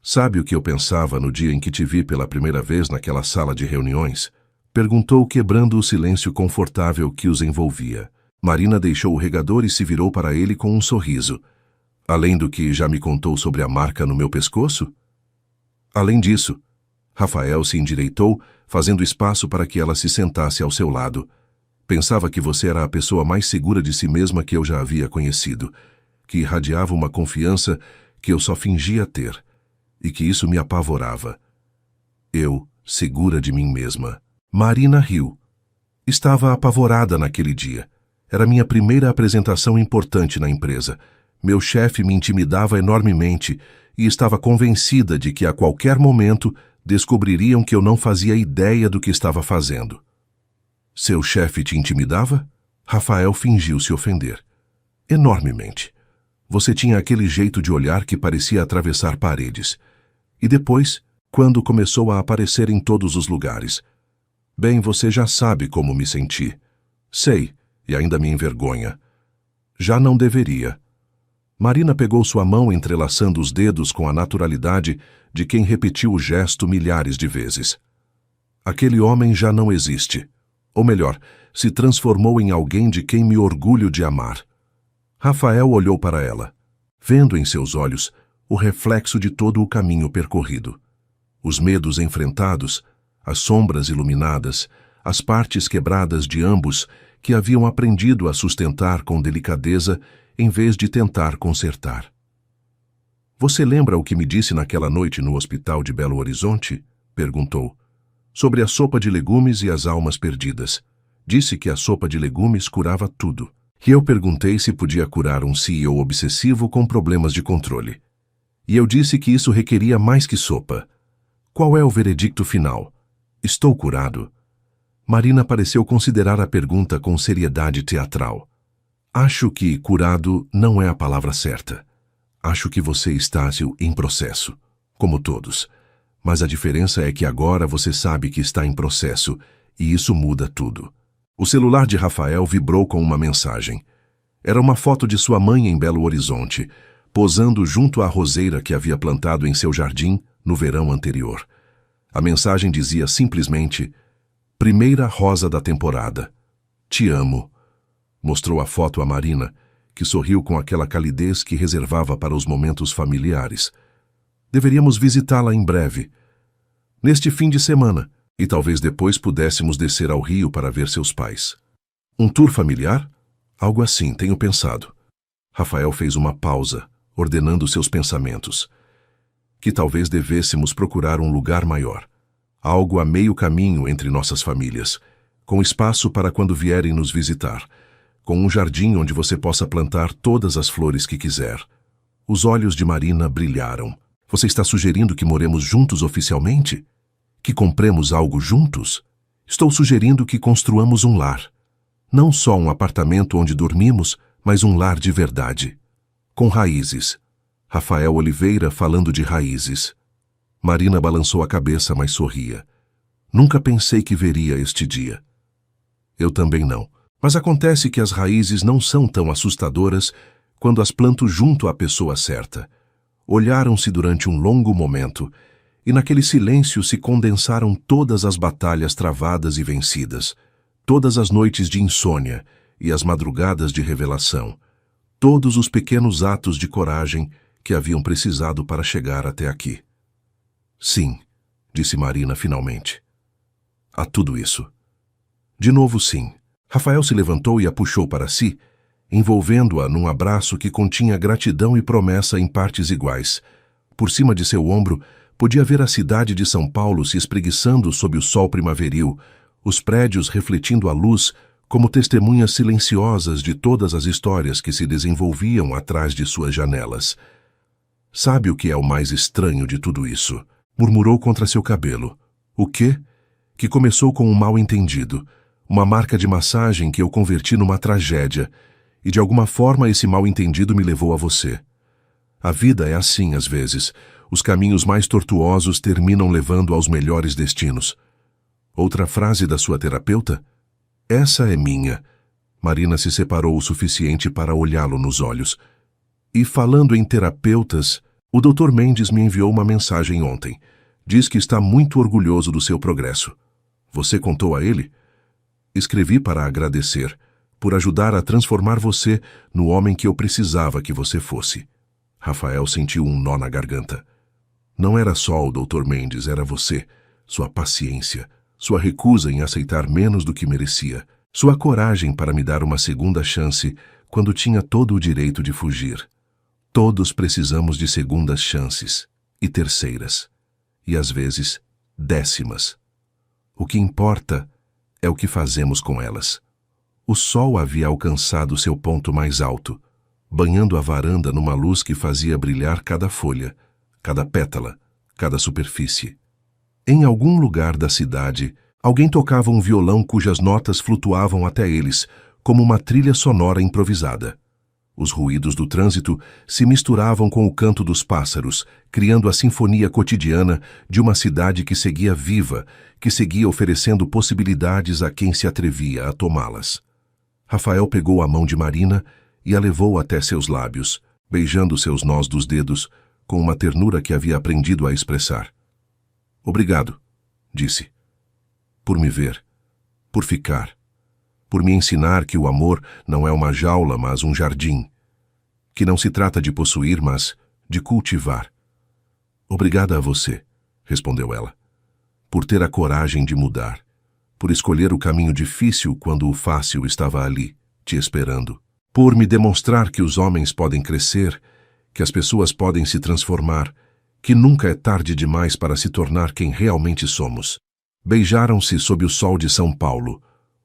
Sabe o que eu pensava no dia em que te vi pela primeira vez naquela sala de reuniões? Perguntou, quebrando o silêncio confortável que os envolvia. Marina deixou o regador e se virou para ele com um sorriso. Além do que já me contou sobre a marca no meu pescoço? Além disso, Rafael se endireitou, fazendo espaço para que ela se sentasse ao seu lado. Pensava que você era a pessoa mais segura de si mesma que eu já havia conhecido, que irradiava uma confiança que eu só fingia ter, e que isso me apavorava. Eu, segura de mim mesma. Marina riu. Estava apavorada naquele dia. Era minha primeira apresentação importante na empresa. Meu chefe me intimidava enormemente e estava convencida de que a qualquer momento descobririam que eu não fazia ideia do que estava fazendo. Seu chefe te intimidava? Rafael fingiu se ofender. Enormemente. Você tinha aquele jeito de olhar que parecia atravessar paredes. E depois, quando começou a aparecer em todos os lugares. Bem, você já sabe como me senti. Sei, e ainda me envergonha. Já não deveria. Marina pegou sua mão entrelaçando os dedos com a naturalidade de quem repetiu o gesto milhares de vezes. Aquele homem já não existe. Ou melhor, se transformou em alguém de quem me orgulho de amar. Rafael olhou para ela, vendo em seus olhos o reflexo de todo o caminho percorrido. Os medos enfrentados, as sombras iluminadas, as partes quebradas de ambos que haviam aprendido a sustentar com delicadeza em vez de tentar consertar. Você lembra o que me disse naquela noite no hospital de Belo Horizonte? Perguntou. Sobre a sopa de legumes e as almas perdidas. Disse que a sopa de legumes curava tudo. E eu perguntei se podia curar um CEO obsessivo com problemas de controle. E eu disse que isso requeria mais que sopa. Qual é o veredicto final? Estou curado? Marina pareceu considerar a pergunta com seriedade teatral. Acho que curado não é a palavra certa. Acho que você está em processo, como todos. Mas a diferença é que agora você sabe que está em processo, e isso muda tudo. O celular de Rafael vibrou com uma mensagem. Era uma foto de sua mãe em Belo Horizonte, posando junto à roseira que havia plantado em seu jardim no verão anterior. A mensagem dizia simplesmente: primeira rosa da temporada. Te amo. Mostrou a foto a Marina, que sorriu com aquela calidez que reservava para os momentos familiares. Deveríamos visitá-la em breve. Neste fim de semana, e talvez depois pudéssemos descer ao Rio para ver seus pais. Um tour familiar? Algo assim, tenho pensado. Rafael fez uma pausa, ordenando seus pensamentos. Que talvez devêssemos procurar um lugar maior. Algo a meio caminho entre nossas famílias, com espaço para quando vierem nos visitar, com um jardim onde você possa plantar todas as flores que quiser. Os olhos de Marina brilharam. Você está sugerindo que moremos juntos oficialmente? Que compremos algo juntos? Estou sugerindo que construamos um lar. Não só um apartamento onde dormimos, mas um lar de verdade. Com raízes. Rafael Oliveira falando de raízes. Marina balançou a cabeça, mas sorria. Nunca pensei que veria este dia. Eu também não. Mas acontece que as raízes não são tão assustadoras quando as planto junto à pessoa certa. Olharam-se durante um longo momento, e naquele silêncio se condensaram todas as batalhas travadas e vencidas, todas as noites de insônia e as madrugadas de revelação, todos os pequenos atos de coragem que haviam precisado para chegar até aqui. Sim, disse Marina finalmente. A tudo isso. De novo sim. Rafael se levantou e a puxou para si, envolvendo-a num abraço que continha gratidão e promessa em partes iguais. Por cima de seu ombro, podia ver a cidade de São Paulo se espreguiçando sob o sol primaveril, os prédios refletindo a luz como testemunhas silenciosas de todas as histórias que se desenvolviam atrás de suas janelas. Sabe o que é o mais estranho de tudo isso? Murmurou contra seu cabelo. O quê? Que começou com um mal-entendido, uma marca de massagem que eu converti numa tragédia, e de alguma forma esse mal-entendido me levou a você. A vida é assim às vezes. Os caminhos mais tortuosos terminam levando aos melhores destinos. Outra frase da sua terapeuta? Essa é minha. Marina se separou o suficiente para olhá-lo nos olhos. E falando em terapeutas, o Dr. Mendes me enviou uma mensagem ontem. Diz que está muito orgulhoso do seu progresso. Você contou a ele? Escrevi para agradecer, por ajudar a transformar você no homem que eu precisava que você fosse. Rafael sentiu um nó na garganta. Não era só o Dr. Mendes, era você, sua paciência, sua recusa em aceitar menos do que merecia, sua coragem para me dar uma segunda chance quando tinha todo o direito de fugir. Todos precisamos de segundas chances, e terceiras, e às vezes, décimas. O que importa é o que fazemos com elas. O sol havia alcançado seu ponto mais alto, banhando a varanda numa luz que fazia brilhar cada folha, cada pétala, cada superfície. Em algum lugar da cidade, alguém tocava um violão cujas notas flutuavam até eles, como uma trilha sonora improvisada. Os ruídos do trânsito se misturavam com o canto dos pássaros, criando a sinfonia cotidiana de uma cidade que seguia viva, que seguia oferecendo possibilidades a quem se atrevia a tomá-las. Rafael pegou a mão de Marina e a levou até seus lábios, beijando seus nós dos dedos, com uma ternura que havia aprendido a expressar. Obrigado, disse. Por me ver, por ficar, por me ensinar que o amor não é uma jaula, mas um jardim, que não se trata de possuir, mas de cultivar. Obrigada a você, respondeu ela, por ter a coragem de mudar, por escolher o caminho difícil quando o fácil estava ali, te esperando, por me demonstrar que os homens podem crescer, que as pessoas podem se transformar, que nunca é tarde demais para se tornar quem realmente somos. Beijaram-se sob o sol de São Paulo,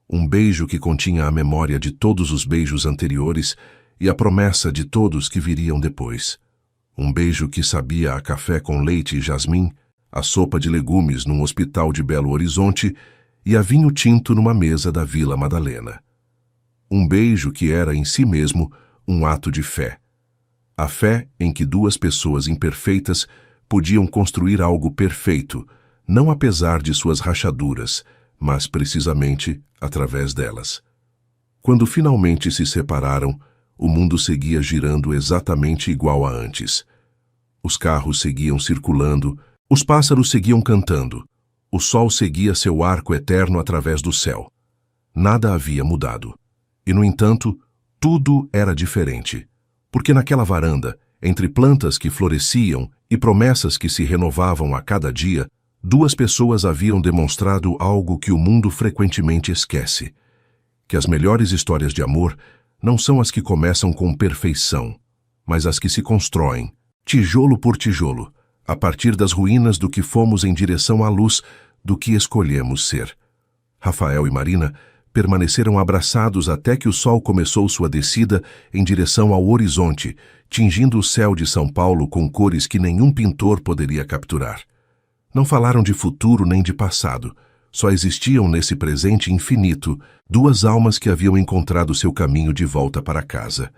Um beijo que continha a memória de todos os beijos anteriores e a promessa de todos que viriam depois. Um beijo que sabia a café com leite e jasmim, a sopa de legumes num hospital de Belo Horizonte e a vinho tinto numa mesa da Vila Madalena. Um beijo que era em si mesmo um ato de fé. A fé em que duas pessoas imperfeitas podiam construir algo perfeito, não apesar de suas rachaduras, mas precisamente através delas. Quando finalmente se separaram, o mundo seguia girando exatamente igual a antes. Os carros seguiam circulando, os pássaros seguiam cantando, o sol seguia seu arco eterno através do céu. Nada havia mudado. E, no entanto, tudo era diferente, porque naquela varanda, entre plantas que floresciam e promessas que se renovavam a cada dia, duas pessoas haviam demonstrado algo que o mundo frequentemente esquece: que as melhores histórias de amor não são as que começam com perfeição, mas as que se constroem, tijolo por tijolo, a partir das ruínas do que fomos em direção à luz do que escolhemos ser. Rafael e Marina permaneceram abraçados até que o sol começou sua descida em direção ao horizonte, tingindo o céu de São Paulo com cores que nenhum pintor poderia capturar. Não falaram de futuro nem de passado. Só existiam nesse presente infinito duas almas que haviam encontrado seu caminho de volta para casa.